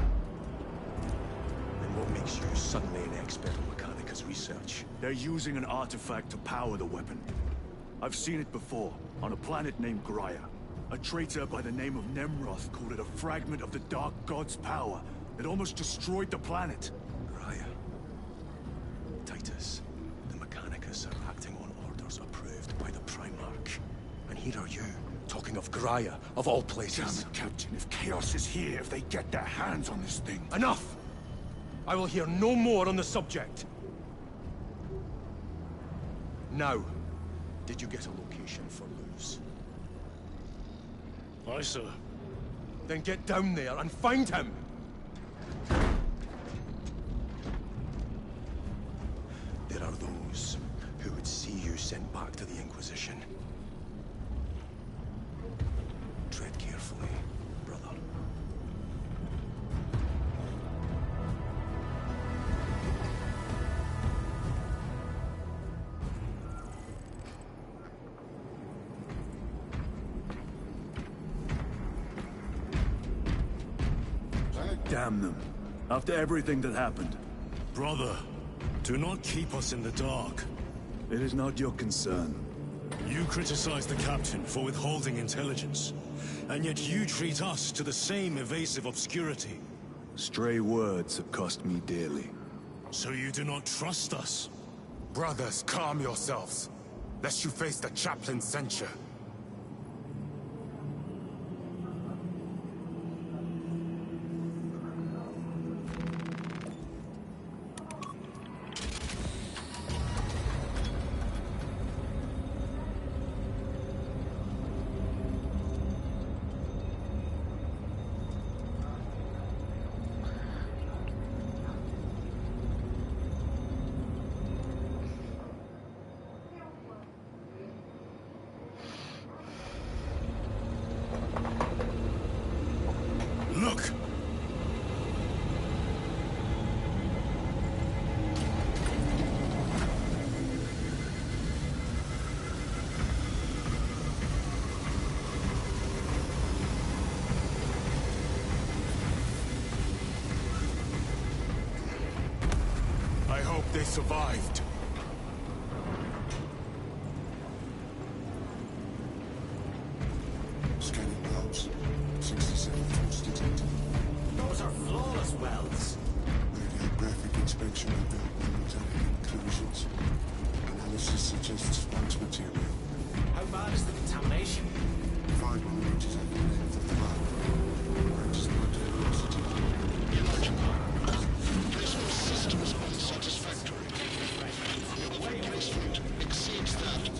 what makes you suddenly an expert in Mechanicus research?
They're using an artifact to power the weapon. I've seen it before, on a planet named Graia. A traitor by the name of Nemroth called it a fragment of the Dark God's power that almost destroyed the planet.
Graia. Titus, the Mechanicus are acting on orders approved by the Primarch. And here are you, talking of Graia, of all places.
Damn it, Captain. If Chaos is here, if they get their hands on this thing...
Enough! I will hear no more on the subject. Now, did you get a location for Luz?
Aye, sir.
Then get down there and find him! There are those who would see you sent back to the Inquisition. Tread carefully, brother.
Damn them. After everything that happened.
Brother, do not keep us in the dark.
It is not your concern.
You criticize the captain for withholding intelligence, and yet you treat us to the same evasive obscurity.
Stray words have cost me dearly.
So you do not trust us?
Brothers, calm yourselves, lest you face the chaplain's censure. they survived.
Scanning wells. 67 faults detected.
Those are flawless wells.
Radiographic inspection of the metallic inclusions. Analysis suggests sponge material.
How bad is the contamination?
5 millimeters at the length of the valve. Ranges blood velocity.
This system is unsatisfactory. Your weight exceeds that.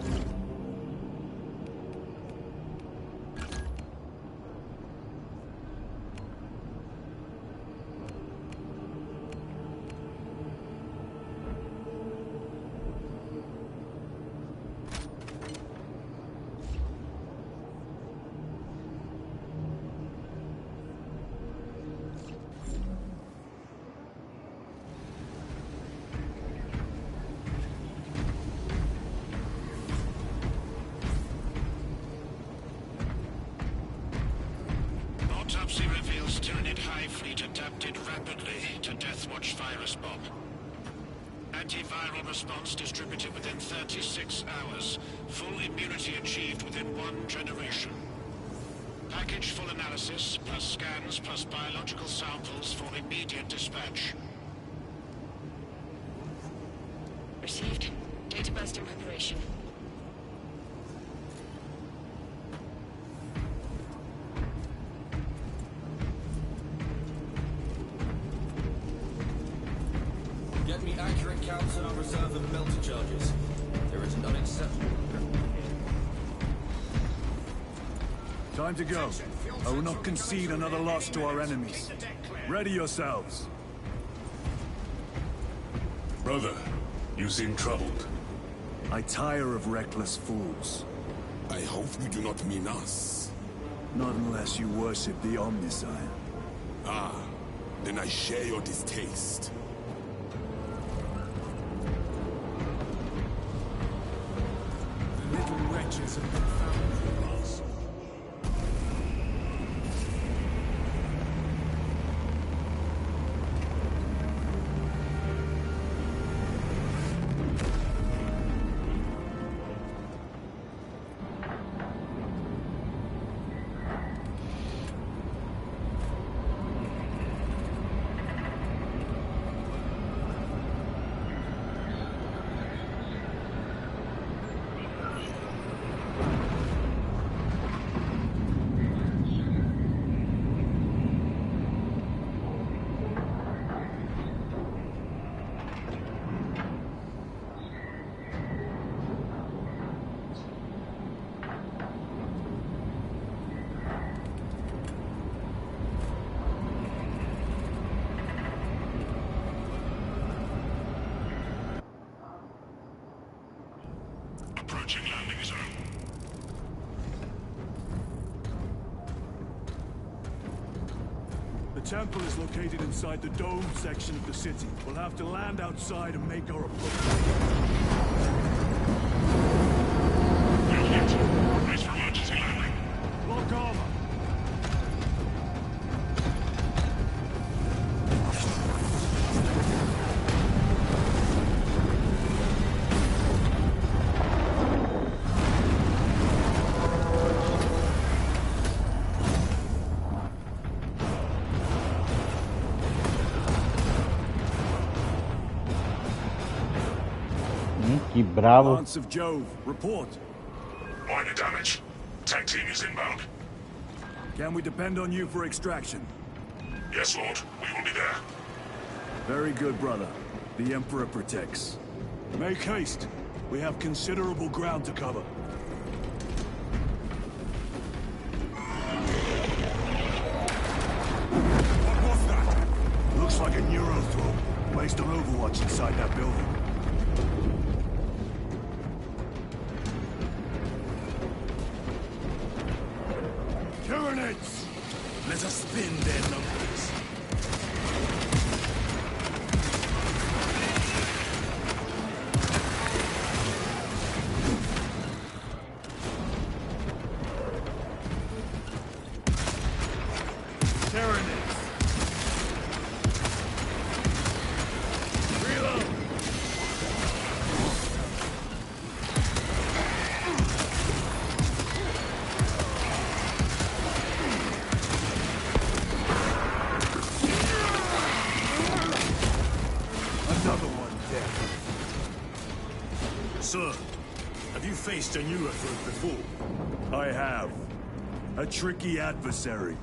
Autopsy reveals Tyranid Hive Fleet adapted rapidly to Deathwatch virus bomb. Antiviral response distributed within 36 hours. Full immunity achieved within 1 generation. Package full analysis, plus scans, plus biological samples for immediate dispatch.
Received. Data burst in preparation.
Get me accurate counts on our reserve and melter charges. There is an unacceptable.
Time to go. I will not concede another loss to our enemies. Ready yourselves.
Brother, you seem troubled.
I tire of reckless fools.
I hope you do not mean us.
Not unless you worship the Omniscient.
Ah, then I share your distaste.
The little wretches have been found for us. Approaching landing zone.
The temple is located inside the dome section of the city. We'll have to land outside and make our approach.
Well hit. Brace for emergency landing.
Lock armor.
Que bravo.
Lance of Jove, report.
Minor damage. Tech team is inbound.
Can we depend on you for extraction?
Yes, Lord. We will be there.
Very good, brother. The Emperor protects. Make haste. We have considerable ground to cover.
What was that?
Looks like a neuro throw, placed on Overwatch inside that building. Tyranids!
Let us spin their numbers.
Tyranids! Reload!
Sir, have you faced a Neurothroat before?
I have. A tricky adversary.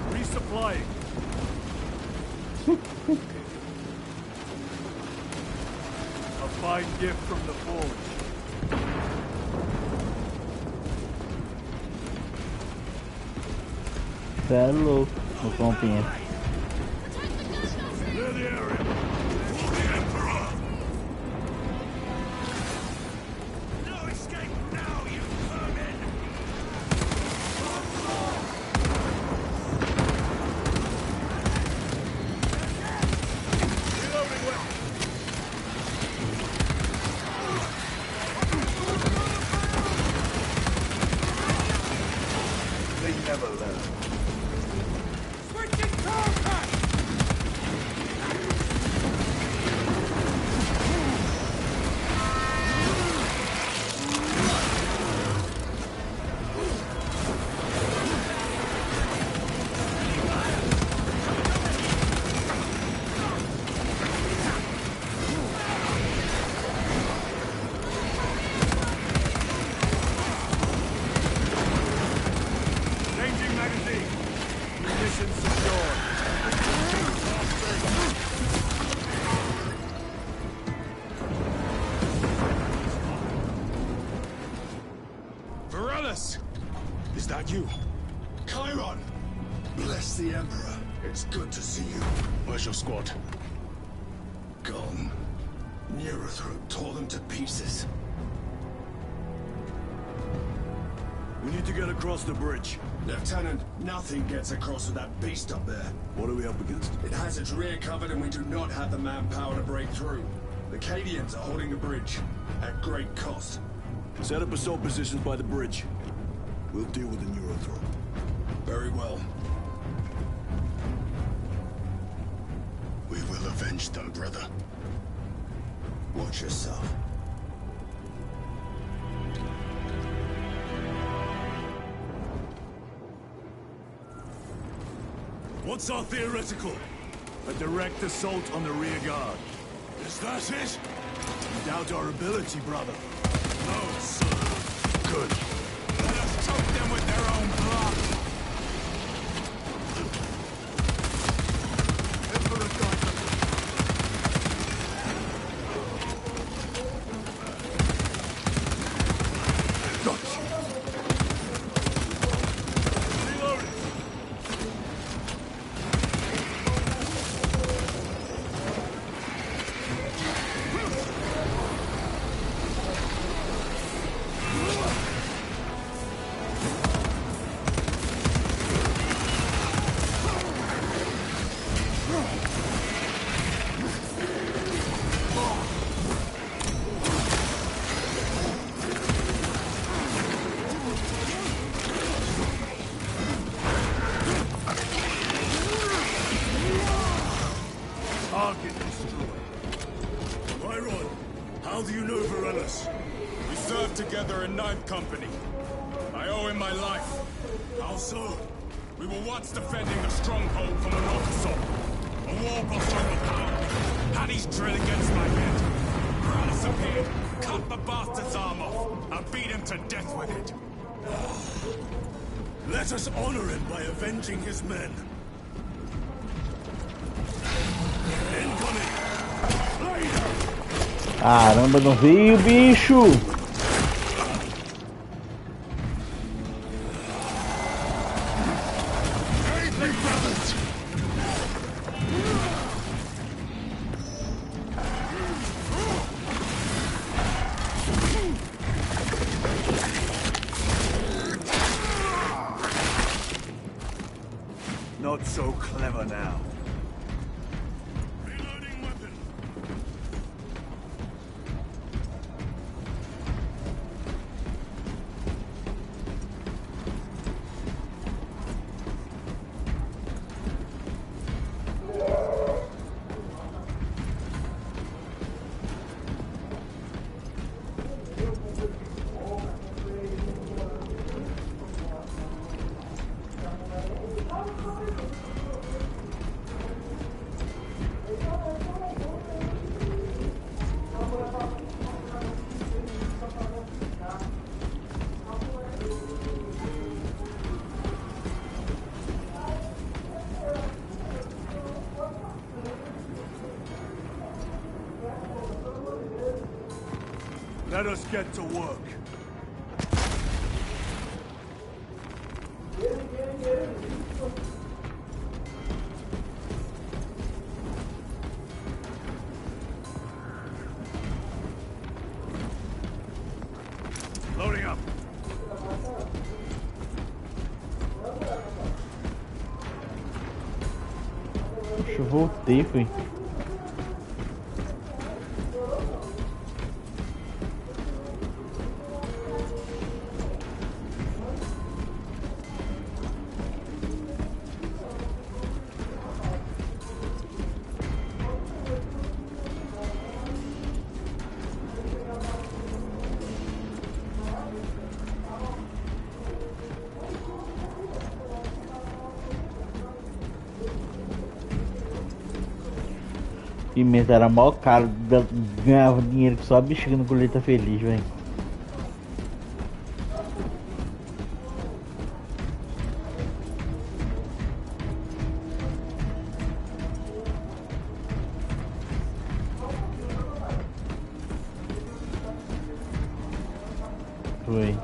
Resupplying.
A fine gift from the forge.
Cê é louco, o compinha.
Clear the area. For the Emperor! No escape now, you vermin! Reloading well.
They never learn.
Switching contact!
Changing magazine. Munition secured.
Varellus! Is that you?
Chiron! Bless the Emperor. It's good to see you.
Where's your squad?
Gone. Neurothroat tore them to pieces.
We need to get across the bridge.
Lieutenant, nothing gets across with that beast up there.
What are we up against?
It has its rear covered and we do not have the manpower to break through. The Cadians are holding the bridge, at great cost.
Set up assault positions by the bridge. We'll deal with the Neurothroat.
Very well. We will avenge them, brother. Watch yourself.
What's our theoretical?
A direct assault on the rear guard.
Is that it?
You doubt our ability, brother.
No, sir.
Good.
Let us choke them with their own blood.
Emperor guide them. Got you.
Reloading.
Target destroyed.
Chiron, how do you know Varellus?
We served together in 9th Company. I owe him my life.
How so?
We were once defending the stronghold from an officer. A war boss overpowered me. Had his drill against my head. Varellus appeared, cut the bastard's arm off, and beat him to death with it.
Let us honor him by avenging his men. Incoming!
Caramba, não veio, bicho!
Not so clever now.
Reloading weapon.
Let us get to work. Loading up.
Deixa eu voltei, fui. Pimenta era mó caro, ganhava dinheiro que só bexiga no colheita feliz, velho. Foi.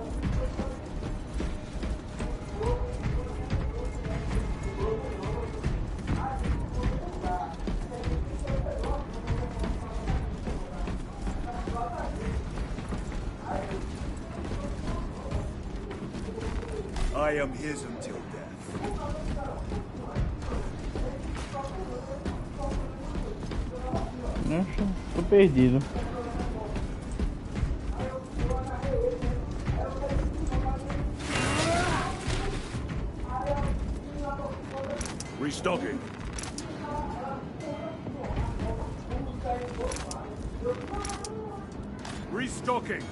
I am his until death.
Nossa, tô perdido.
Restocking. Restocking.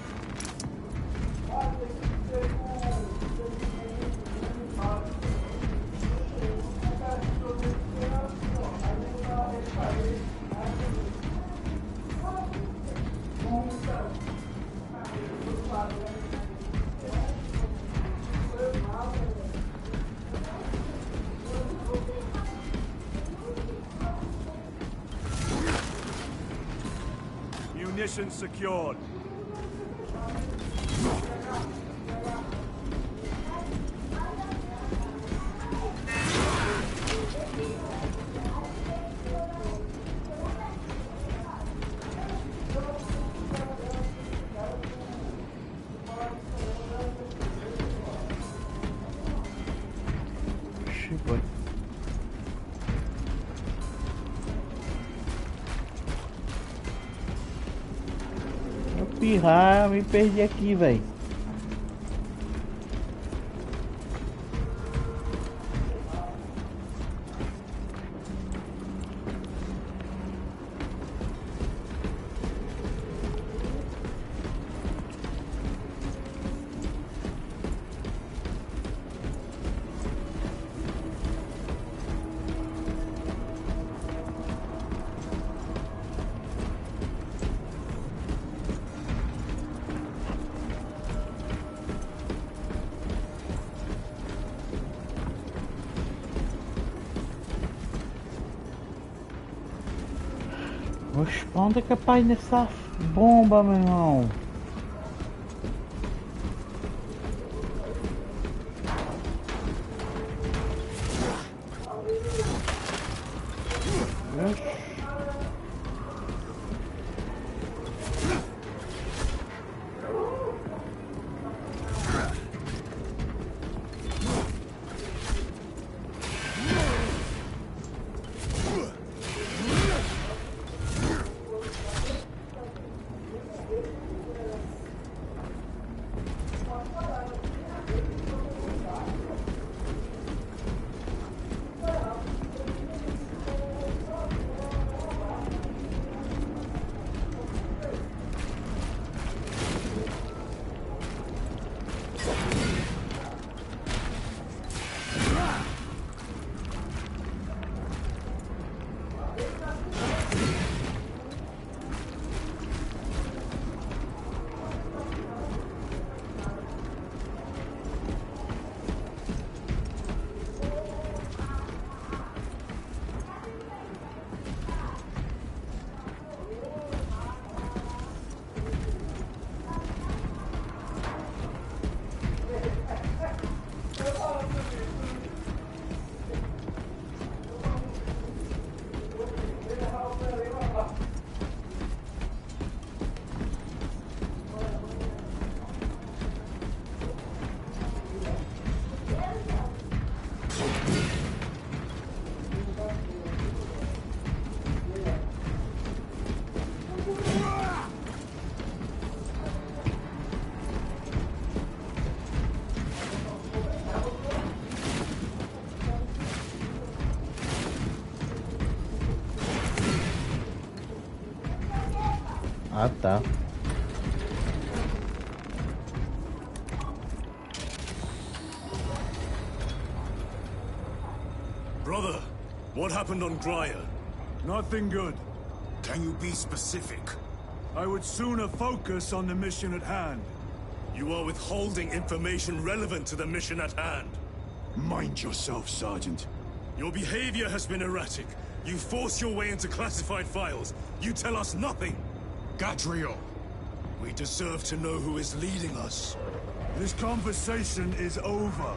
Munitions secured.
Pirrar, me perdi aqui, velho. Oxe, onde é capaz nessa bomba, meu irmão? Oxe. Ah, tá.
Brother, what happened on Grya?
Nothing good.
Can you be specific?
I would sooner focus on the mission at hand.
You are withholding information relevant to the mission at hand.
Mind yourself, Sergeant.
Your behavior has been erratic. You force your way into classified files. You tell us nothing.
Gadriel.
We deserve to know who is leading us.
This conversation is over.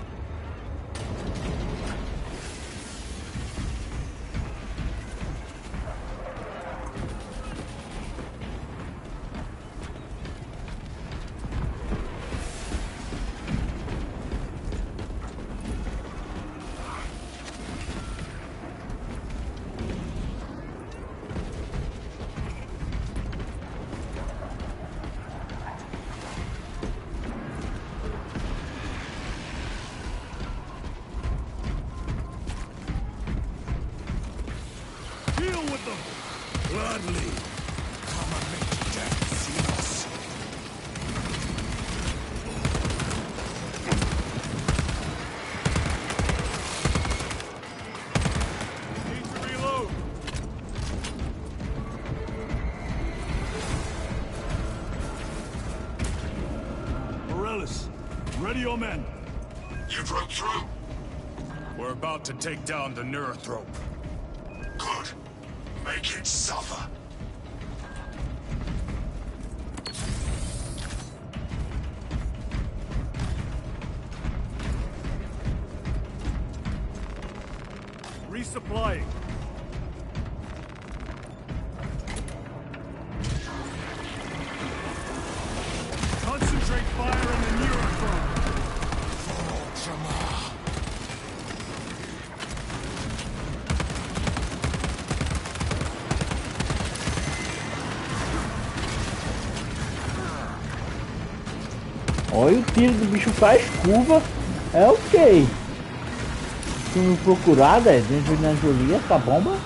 Gladly.
Come and make death see us.
Need to reload. Morellis, ready your men.
You broke through? We're about to take down the Neurothrope. Good. Make it suffer.
Resupplying. Concentrate fire on the Neurothrope.
Olha, o tiro do bicho faz curva. É ok. Se me procurar, dentro de Angelia, essa bomba.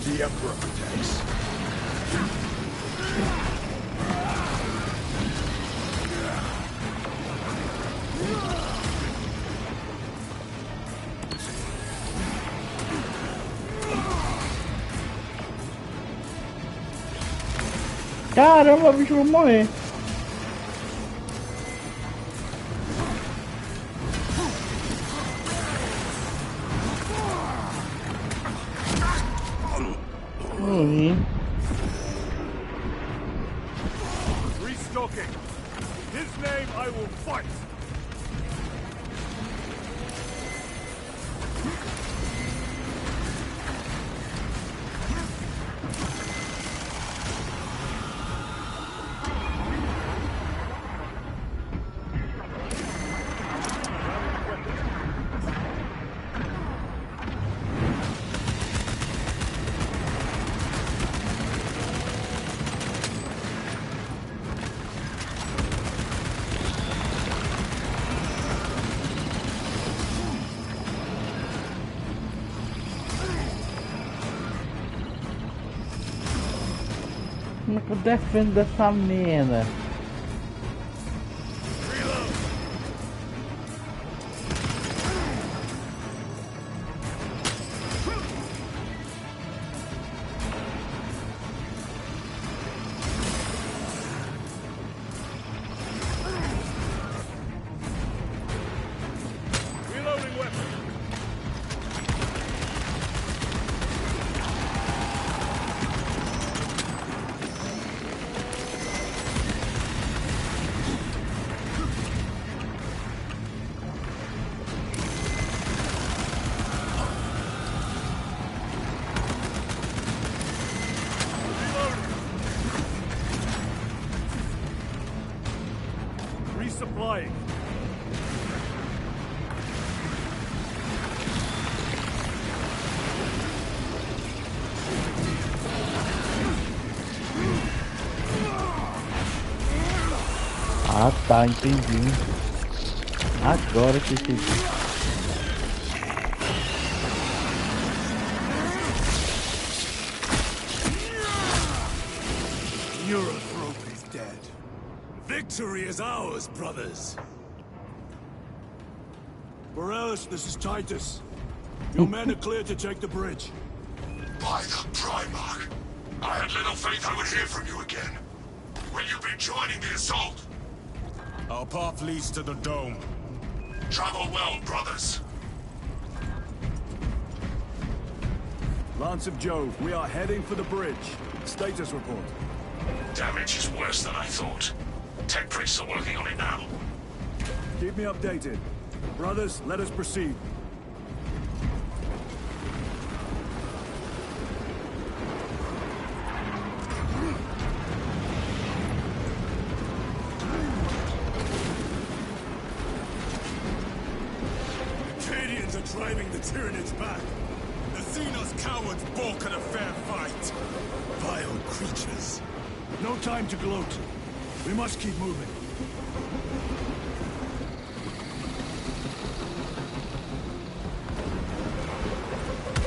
The Emperor protects.
Caramba, o bicho vai morrer.
Restocking. His name I will fight.
Como é que eu defendo dessa mina?
Resupplying.
Ah tá, entendi. Agora que entendi.
Neurothrope is dead. Victory is ours, brothers. Borealis, this is Titus. Your men are clear to take the bridge.
By the Primarch, I had little faith I would hear from you again. Will you be joining the assault?
Our path leads to the dome.
Travel well, brothers.
Lance of Jove, we are heading for the bridge. Status report.
Damage is worse than I thought. Tech priests are working on it now.
Keep me updated. Brothers, let us proceed.
Acadians are driving the Tyranids back. The Xenos cowards balk at a fair fight. Vile creatures.
No time to gloat. We must keep moving.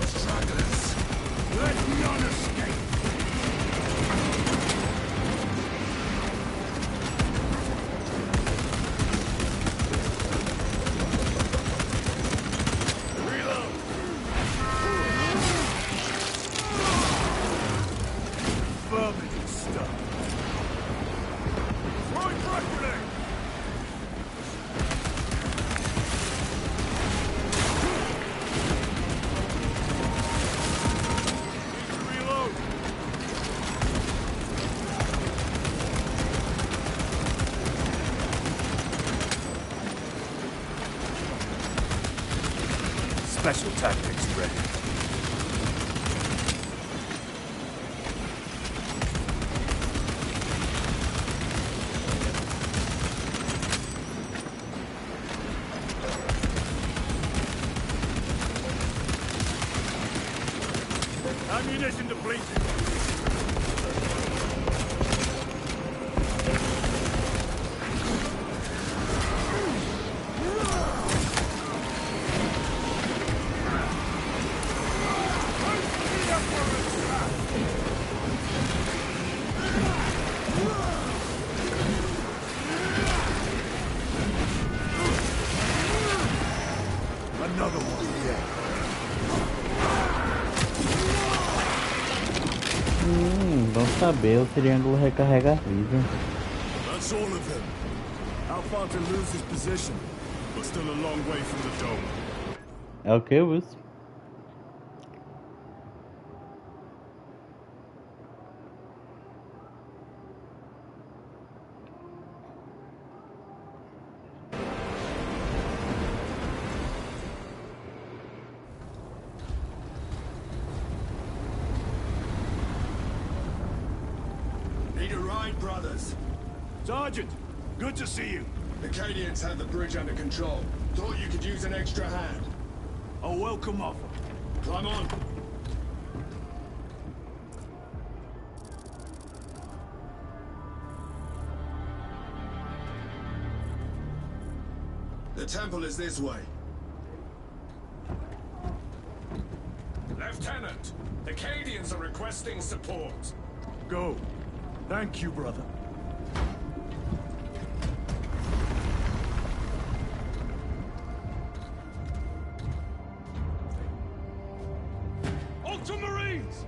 Stragglers, let none escape.
Reload! Vermin stuff. Throwing frag grenade! Reload! Special tactics ready. Ammunition depleted. Another one, yeah.
Bom saber, o triângulo recarrega a vida.
That's all of them.
How far to lose his position?
We're still a long way from the dome.
É o que, Wilson?
Need a ride, brothers. Sergeant, good to see you.
The Acadians had the bridge under control. Thought you could use an extra hand.
A welcome offer.
Climb on. The temple is this way.
Lieutenant, the Acadians are requesting support.
Go. Thank you, brother. Ultramarines!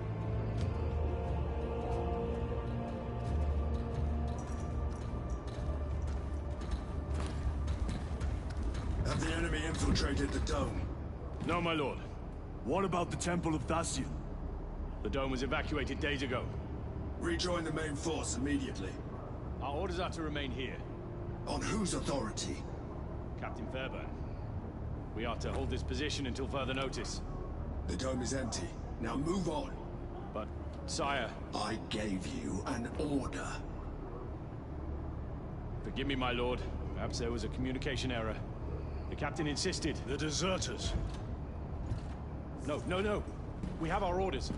Have the enemy infiltrated the dome?
No, my lord.
What about the Temple of Thasian?
The dome was evacuated days ago.
Rejoin the main force immediately.
Our orders are to remain here.
On whose authority?
Captain Fairburn. We are to hold this position until further notice.
The dome is empty. Now move on.
But, sire...
I gave you an order.
Forgive me, my lord. Perhaps there was a communication error. The captain insisted.
The deserters.
No. We have our orders.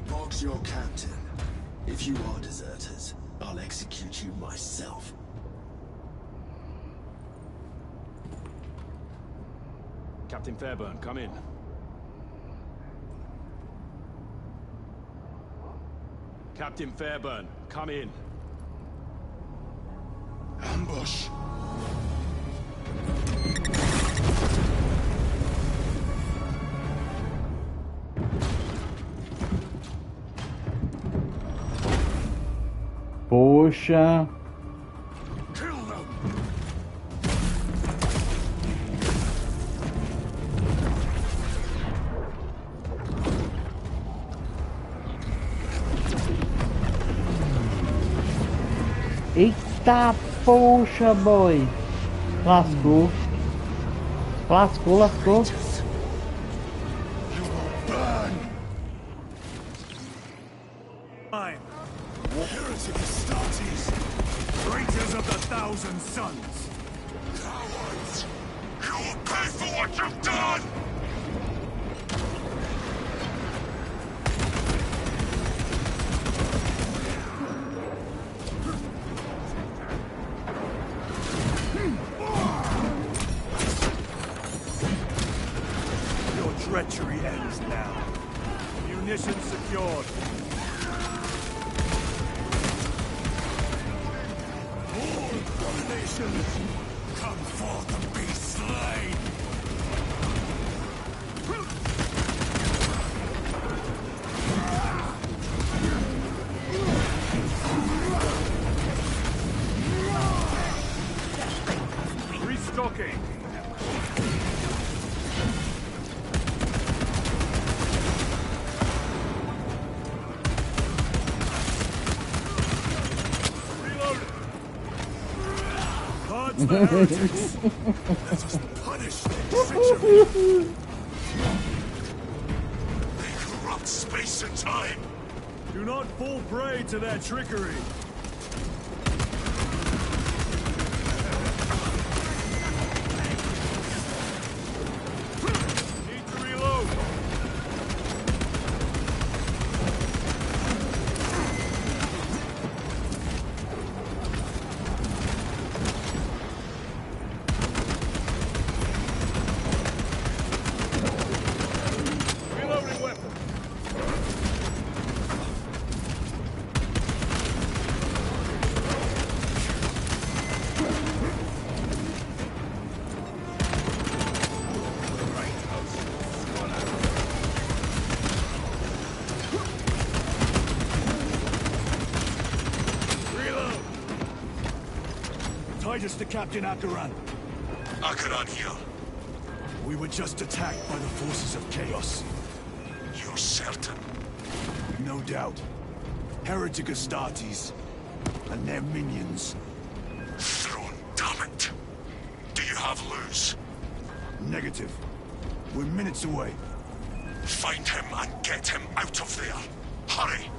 Boggs your captain. If you are deserters, I'll execute you myself.
Captain Fairburn, come in. Captain Fairburn, come in.
Ambush!
Poxa.
Kill them!
Eita, poxa, boy. Lascou. Lascou.
Heretic Astartes, traitors of the Thousand Sons. Cowards! You will pay for what you've done! Your treachery ends now. Munitions secured. Come forth and be slain! Restocking! The heretics! Let us punish their treachery! They corrupt space and time!
Do not fall prey to their trickery. Need to reload. Reloading weapon.
Titus to Captain Akaran.
Akaran here.
We were just attacked by the forces of chaos.
You're certain?
No doubt. Heretic Astartes and their minions.
Throne, damn it. Do you have Luz?
Negative. We're minutes away.
Find him and get him out of there. Hurry!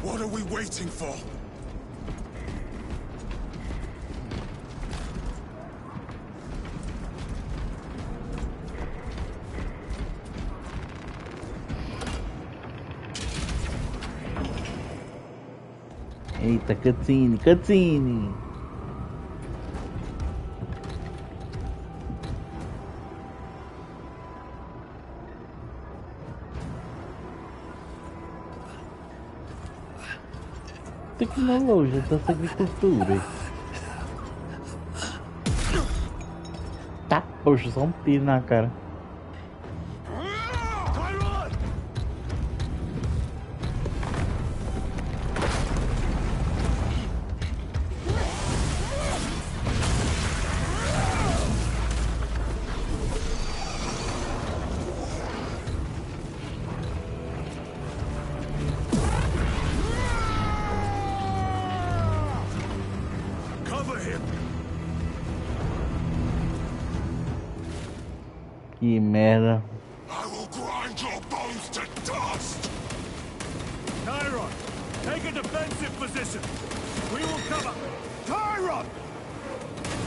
What are we waiting for?
Eita, cutscene. tecnologia, dessa agricultura. Tá, poxa, só um tiro na cara. Que merda.
I will grind your bones to dust! Tyron, take a defensive position. We will cover. Tyron!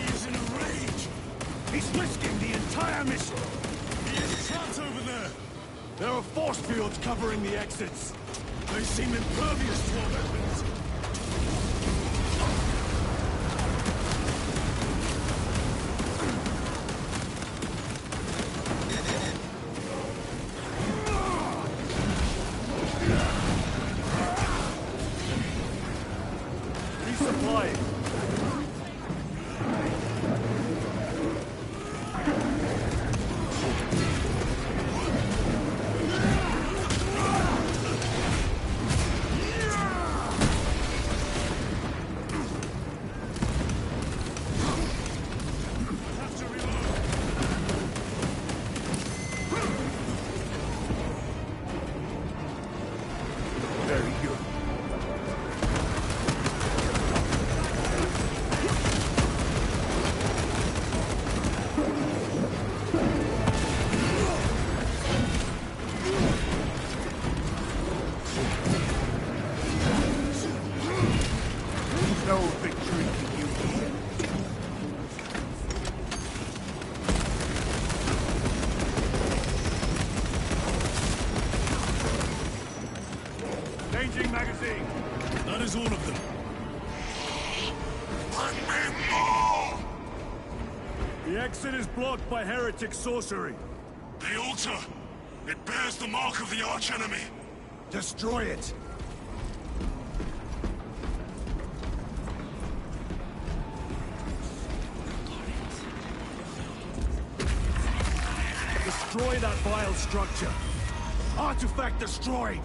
He is in a rage. He's risking the entire mission. He is trapped over there. There are force fields covering the exits. They seem impervious to our weapons. All of them. Bring me more! The exit is blocked by heretic sorcery. The altar! It bears the mark of the archenemy. Destroy it! Destroy that vile structure. Artifact destroyed!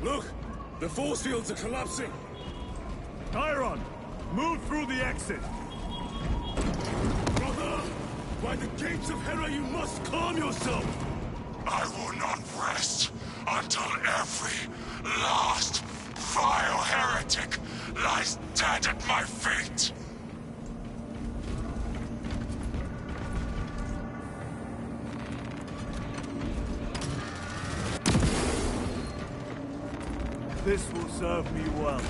Look! The force fields are collapsing! Tyron, move through the exit. Brother, by the gates of Hera, you must calm yourself. I will not rest until every last vile heretic lies dead at my feet. This will serve me well.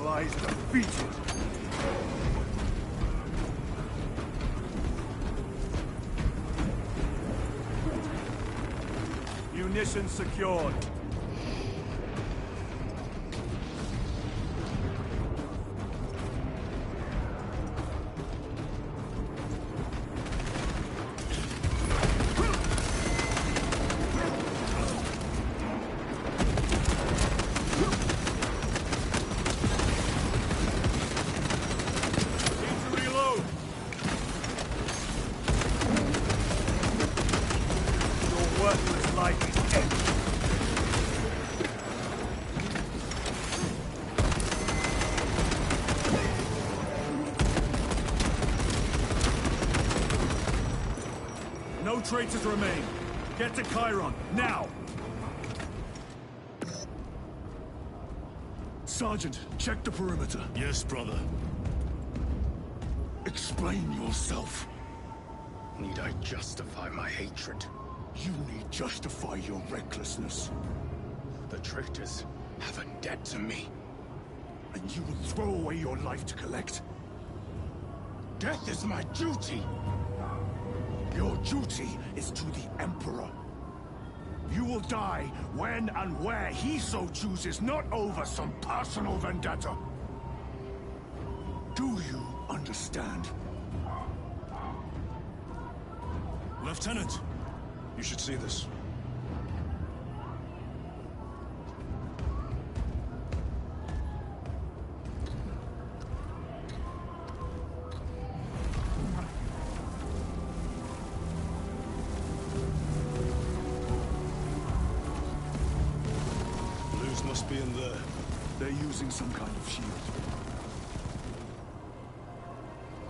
lies defeated. Munitions secured. No traitors remain. Get to Chiron, now! Sergeant, check the perimeter.
Yes, brother.
Explain yourself.
Need I justify my hatred?
You need justify your recklessness.
The traitors have a debt to me.
And you will throw away your life to collect?
Death is my duty!
Your duty is to the Emperor. You will die when and where he so chooses, not over some personal vendetta. Do you understand?
Lieutenant, you should see this. Must be in there.
They're using some kind of shield.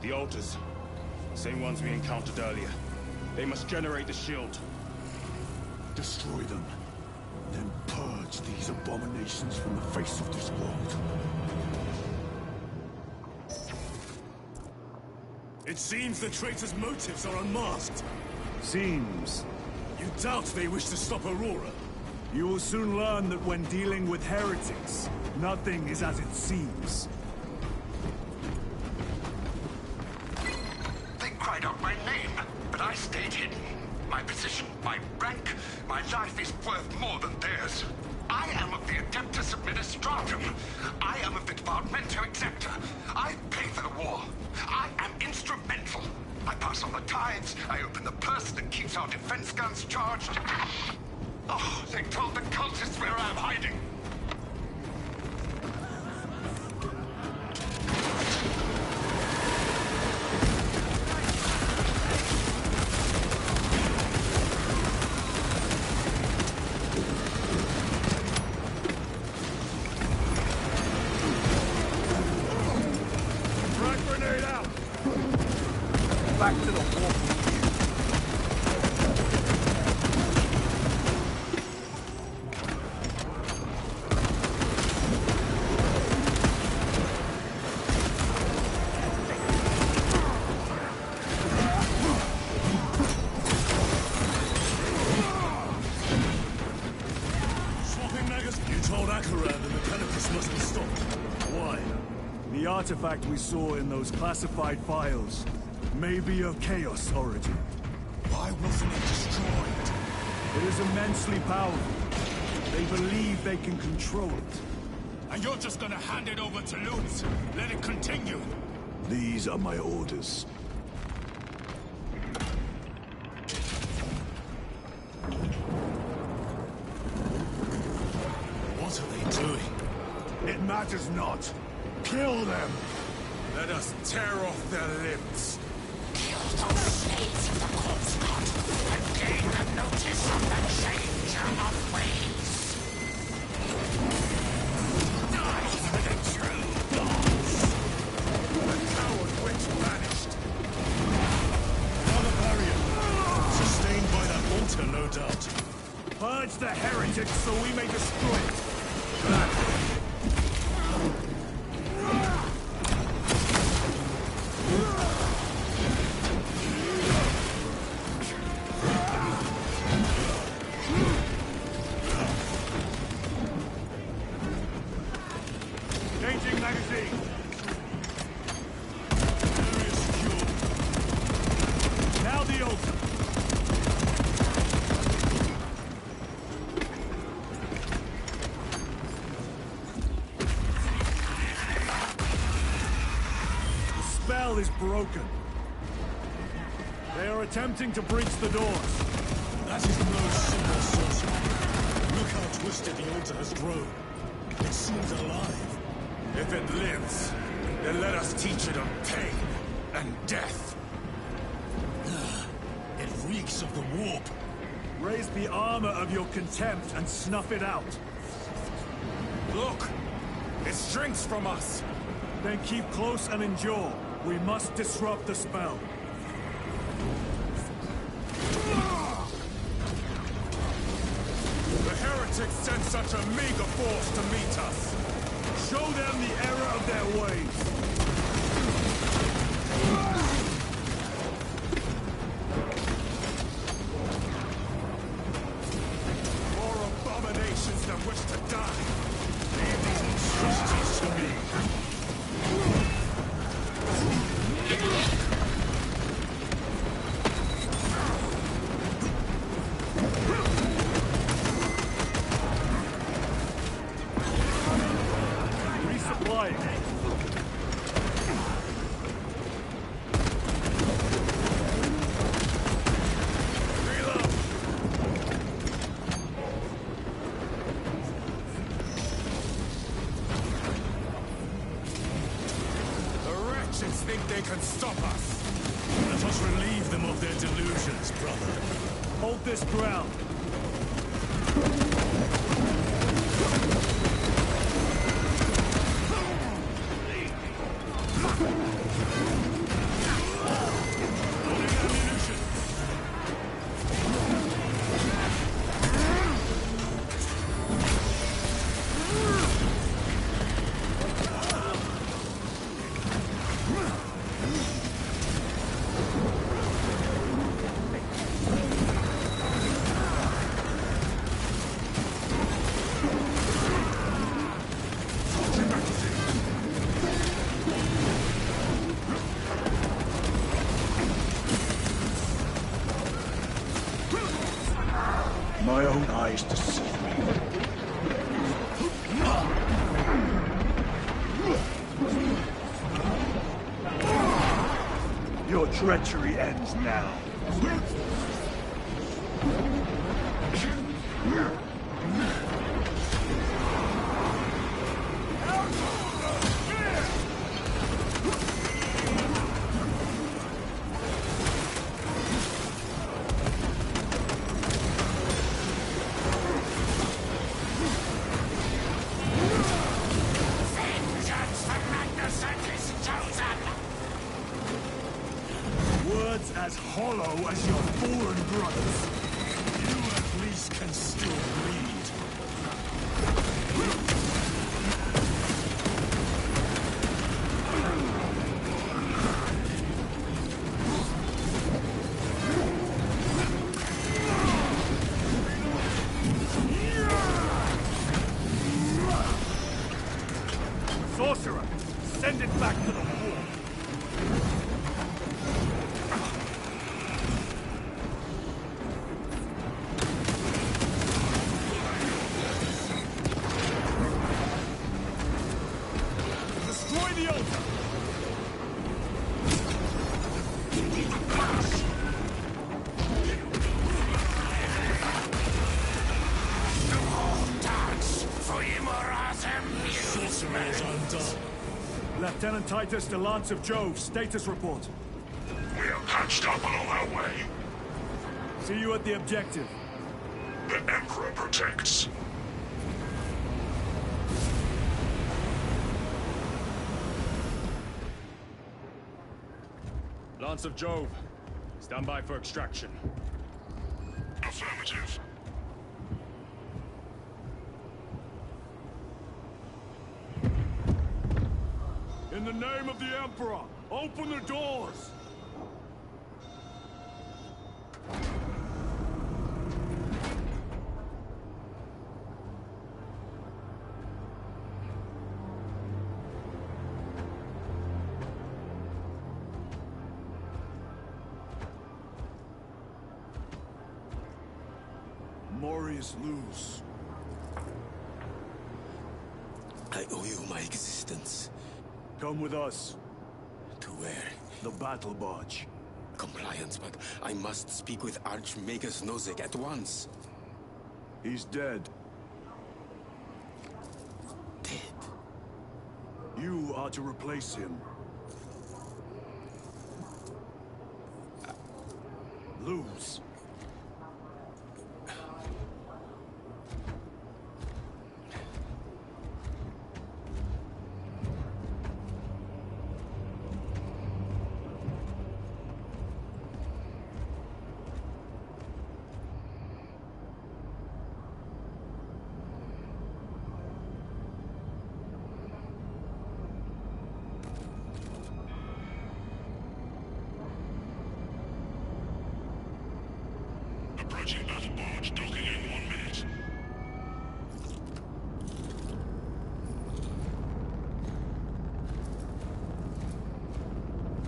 The altars. Same ones we encountered earlier. They must generate the shield.
Destroy them. Then purge these abominations from the face of this world.
It seems the traitors' motives are unmasked.
Seems.
You doubt they wish to stop Aurora?
You will soon learn that when dealing with heretics, nothing is as it seems.
They cried out my name, but I stayed hidden. My position, my rank, my life is worth more than theirs. I am of the Adeptus Administratum. I am of the Departamento Exceptor. I pay for the war. I am instrumental. I pass on the tithes. I open the purse that keeps our defense guns charged. Oh, they told the cultists where I'm hiding.
Frag grenade out! Back to the war. The artifact we saw in those classified files may be of Chaos origin.
Why wasn't it destroyed?
It is immensely powerful. They believe they can control it.
And you're just gonna hand it over to loons? Let it continue?
These are my orders.
What are they doing?
It matters not. Kill them!
Let us tear off their limbs.
Kill those slaves of the corpse god and gain the notice of the changer of ways. Die for the true gods.
The coward witch vanished. Another barrier. Sustained by that altar, no doubt.
Purge the heretics so we may destroy it. Gladly. Changing magazine. is broken. They are attempting to breach the doors.
That is no simple sorcery. Look how twisted the altar has grown. It seems alive.
If it lives, then let us teach it of pain and death.
It reeks of the warp.
Raise the armor of your contempt and snuff it out.
Look! It shrinks from us!
Then keep close and endure. We must disrupt the spell.
The heretics sent such a meager force to meet us.
Show them the error of their ways.
More abominations that wish to die. Leave these monstrosities to me. Think they can stop us?
Let us relieve them of their delusions, brother.
Hold this ground.
My own eyes deceive me. Your treachery ends now.
Words as hollow as your fallen brothers.
You at least can still bleed.
Sorcerer, send it back to the wall. Destroy the altar!
Sorcerer is undone.
Lieutenant Titus to Lance of Jove, status report.
We are patched up along our way.
See you at the objective.
The Emperor protects.
Lance of Jove, stand by for extraction.
Affirmative.
In the name of the Emperor, open the doors! Mori is loose.
I owe you my existence.
Come with us.
To Where?
The battle barge.
Compliance, but I must speak with Archmagus Nozick at once.
He's dead.
Dead?
You are to replace him. Lose.
Approaching battle barge, docking in 1 minute.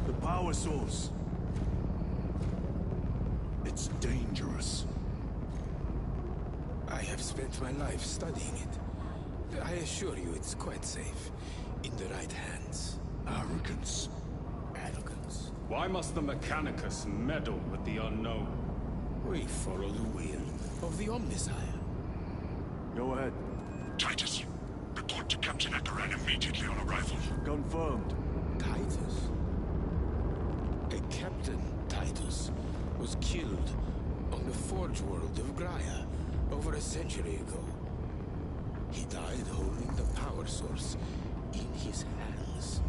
The power source. It's dangerous.
I have spent my life studying it. I assure you it's quite safe. In the right hands.
Arrogance.
Arrogance.
Why must the Mechanicus meddle with the unknown?
We follow the will of the Omnisire.
Go ahead.
Titus, report to Captain Akaran immediately on arrival.
Confirmed.
Titus? A Captain Titus was killed on the Forge world of Graia over a century ago. He died holding the power source in his hands.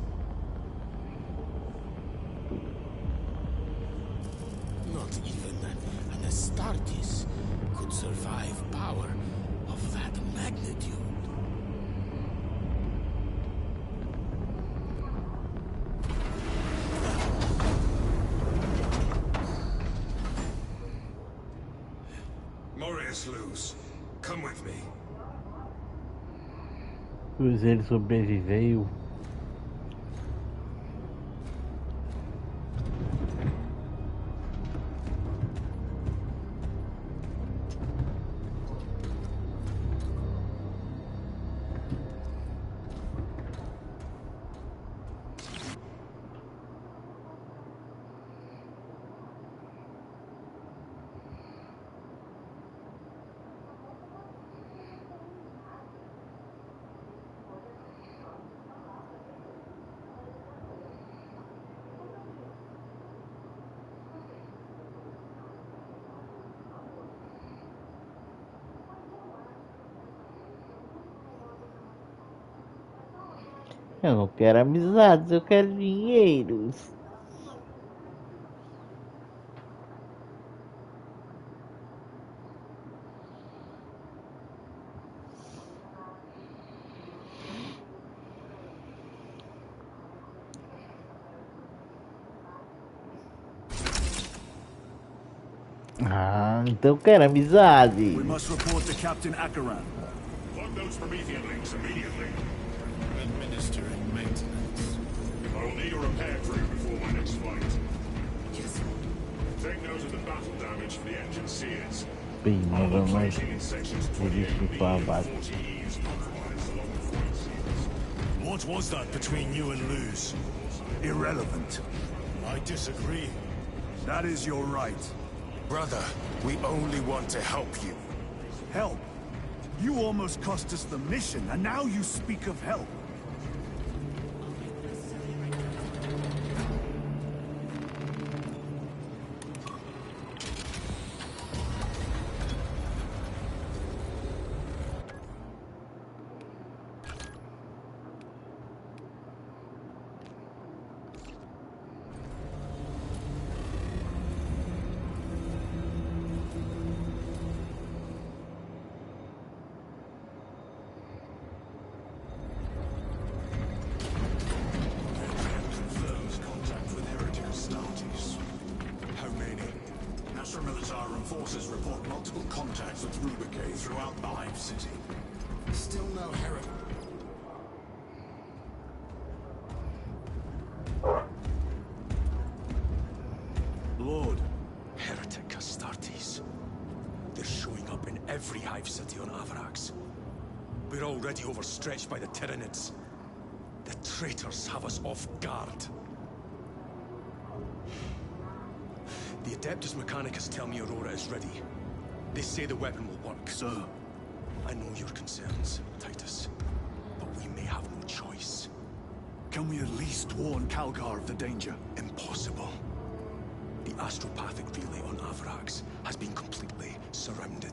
Not even an Astartes could survive power of that magnitude.
Morius Luz, come with me.
Pois ele sobreviveu. Eu não quero amizades, eu quero dinheiros. Ah, então eu quero amizade.
We must report to Captain Akaran.
Plug those Promethean links immediately.
Administering maintenance.
I will need a repair crew before my next flight.
Yes.
Take note of the battle damage for the engine sears.
Bem, nada mais
Operating in sections 28B
dirigir para
and
baixo.
40E is compromised along the flight sears.
What was that between you and Luz?
Irrelevant.
I disagree.
That is your right.
Brother, we only want to help you.
Help? You almost cost us the mission, and now you speak of help.
Forces report multiple contacts with Rubicae throughout the Hive City. Still no heretic.
Lord.
Heretic Astartes. They're showing up in every Hive City on Avarax. We're already overstretched by the Tyranids. The traitors have us off guard.
Adeptus Mechanicus tell me Aurora is ready. They say the weapon will work.
Sir,
I know your concerns, Titus, but we may have no choice.
can we at least warn Calgar of the danger?
Impossible. The astropathic relay on Avrax has been completely surrounded.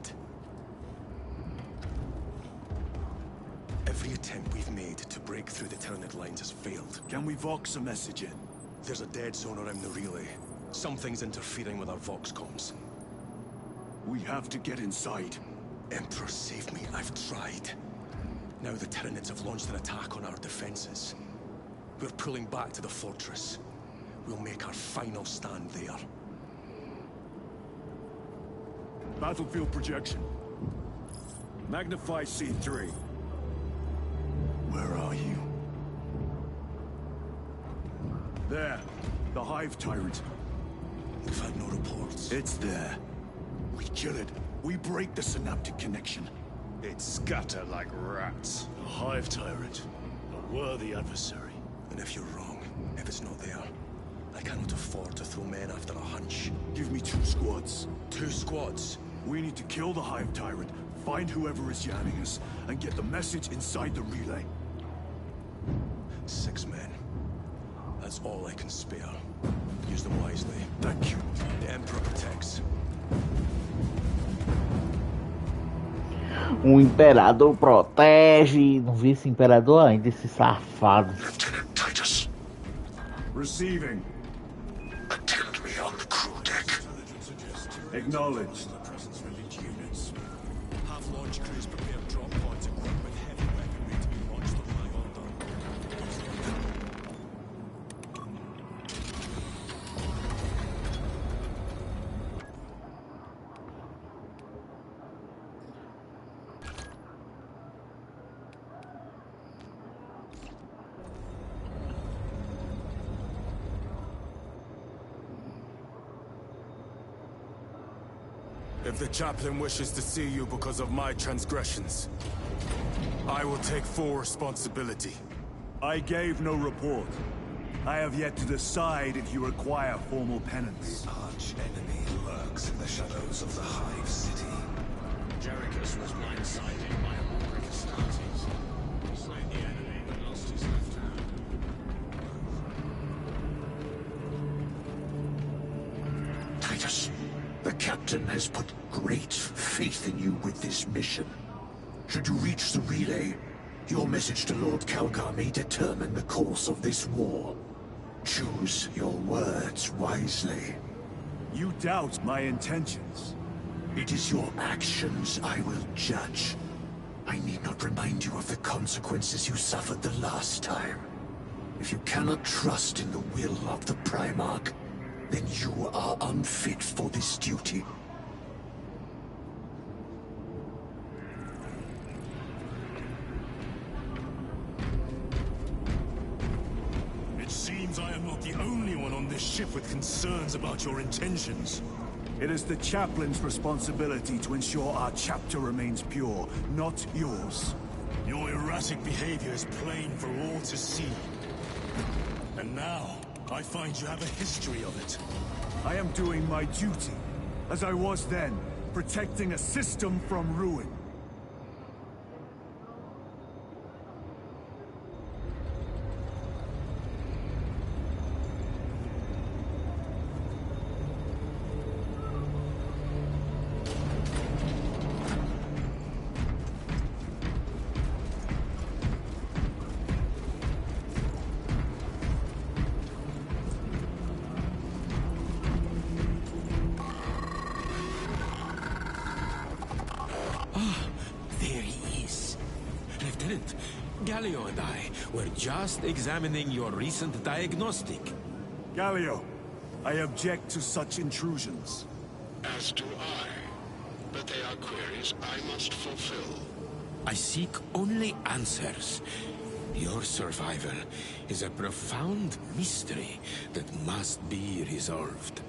Every attempt we've made to break through the Tyranid lines has failed.
Can we Vox a message in?
There's a dead zone around the relay. Something's interfering with our Vox comms.
We have to get inside.
Emperor, save me. I've tried. Now the Tyranids have launched an attack on our defenses. We're pulling back to the fortress. We'll make our final stand there.
Battlefield projection. Magnify C3. Where are you? There. The Hive Tyrant.
We've had no reports.
It's there. We kill it. We break the synaptic connection.
It scatter like rats. A Hive Tyrant. A worthy adversary.
And if you're wrong, if it's not there, I cannot afford to throw men after a hunch.
Give me 2 squads.
2 squads?
We need to kill the Hive Tyrant, find whoever is jamming us, and get the message inside the relay.
6 men. That's all I can spare. Use them wisely.
Thank you.
The Emperor protects.
O Imperador protege. Não vi esse Imperador ainda, esse safado.
Lieutenant Titus.
Receiving.
Attend me on the crew deck.
Acknowledged.
Have launch crews prepare drop pods equipped with heavy weaponry to be launched on my order. If the chaplain wishes to see you because of my transgressions, I will take full responsibility.
I gave no report. I have yet to decide if you require formal penance.
Arch enemy lurks in the shadows of the Hive City.
Jerichus was blindsided by Auric Astartes. He slayed the enemy but lost his left hand.
Titus, the captain has put great faith in you with this mission. Should you reach the relay, your message to Lord Calgar may determine the course of this war. Choose your words wisely.
You doubt my intentions.
It is your actions I will judge. I need not remind you of the consequences you suffered the last time. If you cannot trust in the will of the Primarch, then you are unfit for this duty.
It seems I am not the only one on this ship with concerns about your intentions.
It is the chaplain's responsibility to ensure our chapter remains pure, not yours.
Your erratic behavior is plain for all to see. And now, I find you have a history of it.
I am doing my duty, as I was then, protecting a system from ruin.
Gallio and I were just examining your recent diagnostic.
Gallio, I object to such intrusions.
As do I. But they are queries I must fulfill.
I seek only answers. Your survival is a profound mystery that must be resolved.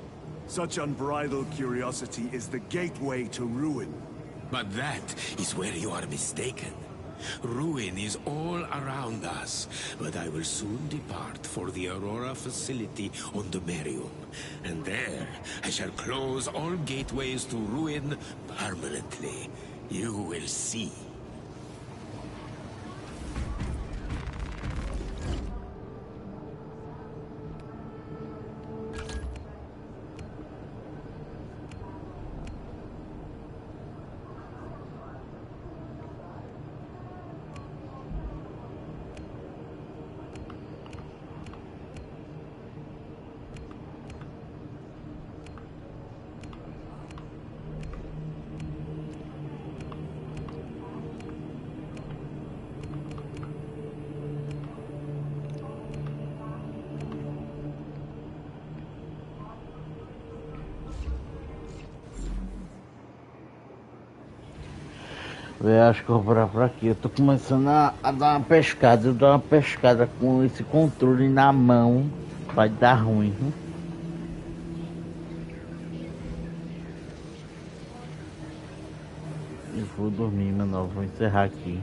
Such unbridled curiosity is the gateway to ruin.
But that is where you are mistaken. Ruin is all around us, but I will soon depart for the Aurora facility on the Merium. And there, I shall close all gateways to ruin permanently. You will see.
Eu acho que eu vou parar por aqui. Eu tô começando a dar uma pescada. Eu dou uma pescada com esse controle na mão. Vai dar ruim, viu? Eu vou dormir, mano. Vou encerrar aqui.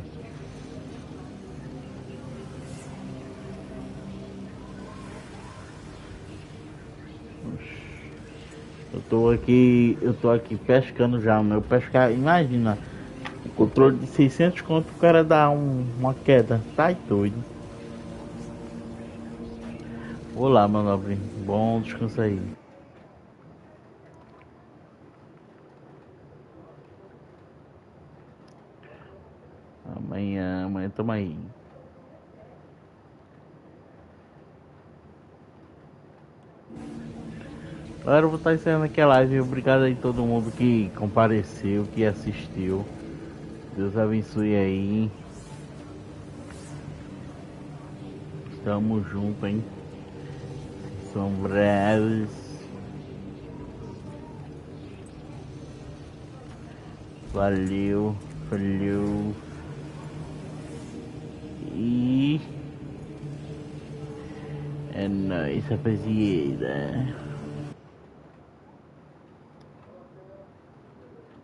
Eu tô aqui pescando já. O meu pescar, imagina. Controle de 600 conto, o cara dá uma queda. Tá doido. Vou lá, meu nobre. Bom descanso aí. Amanhã tamo aí. Galera, eu vou estar encerrando aqui a live. Obrigado aí a todo mundo que compareceu, que assistiu. Deus abençoe aí. Tamo junto, hein? São breves. Valeu. E é nóis, rapaziada.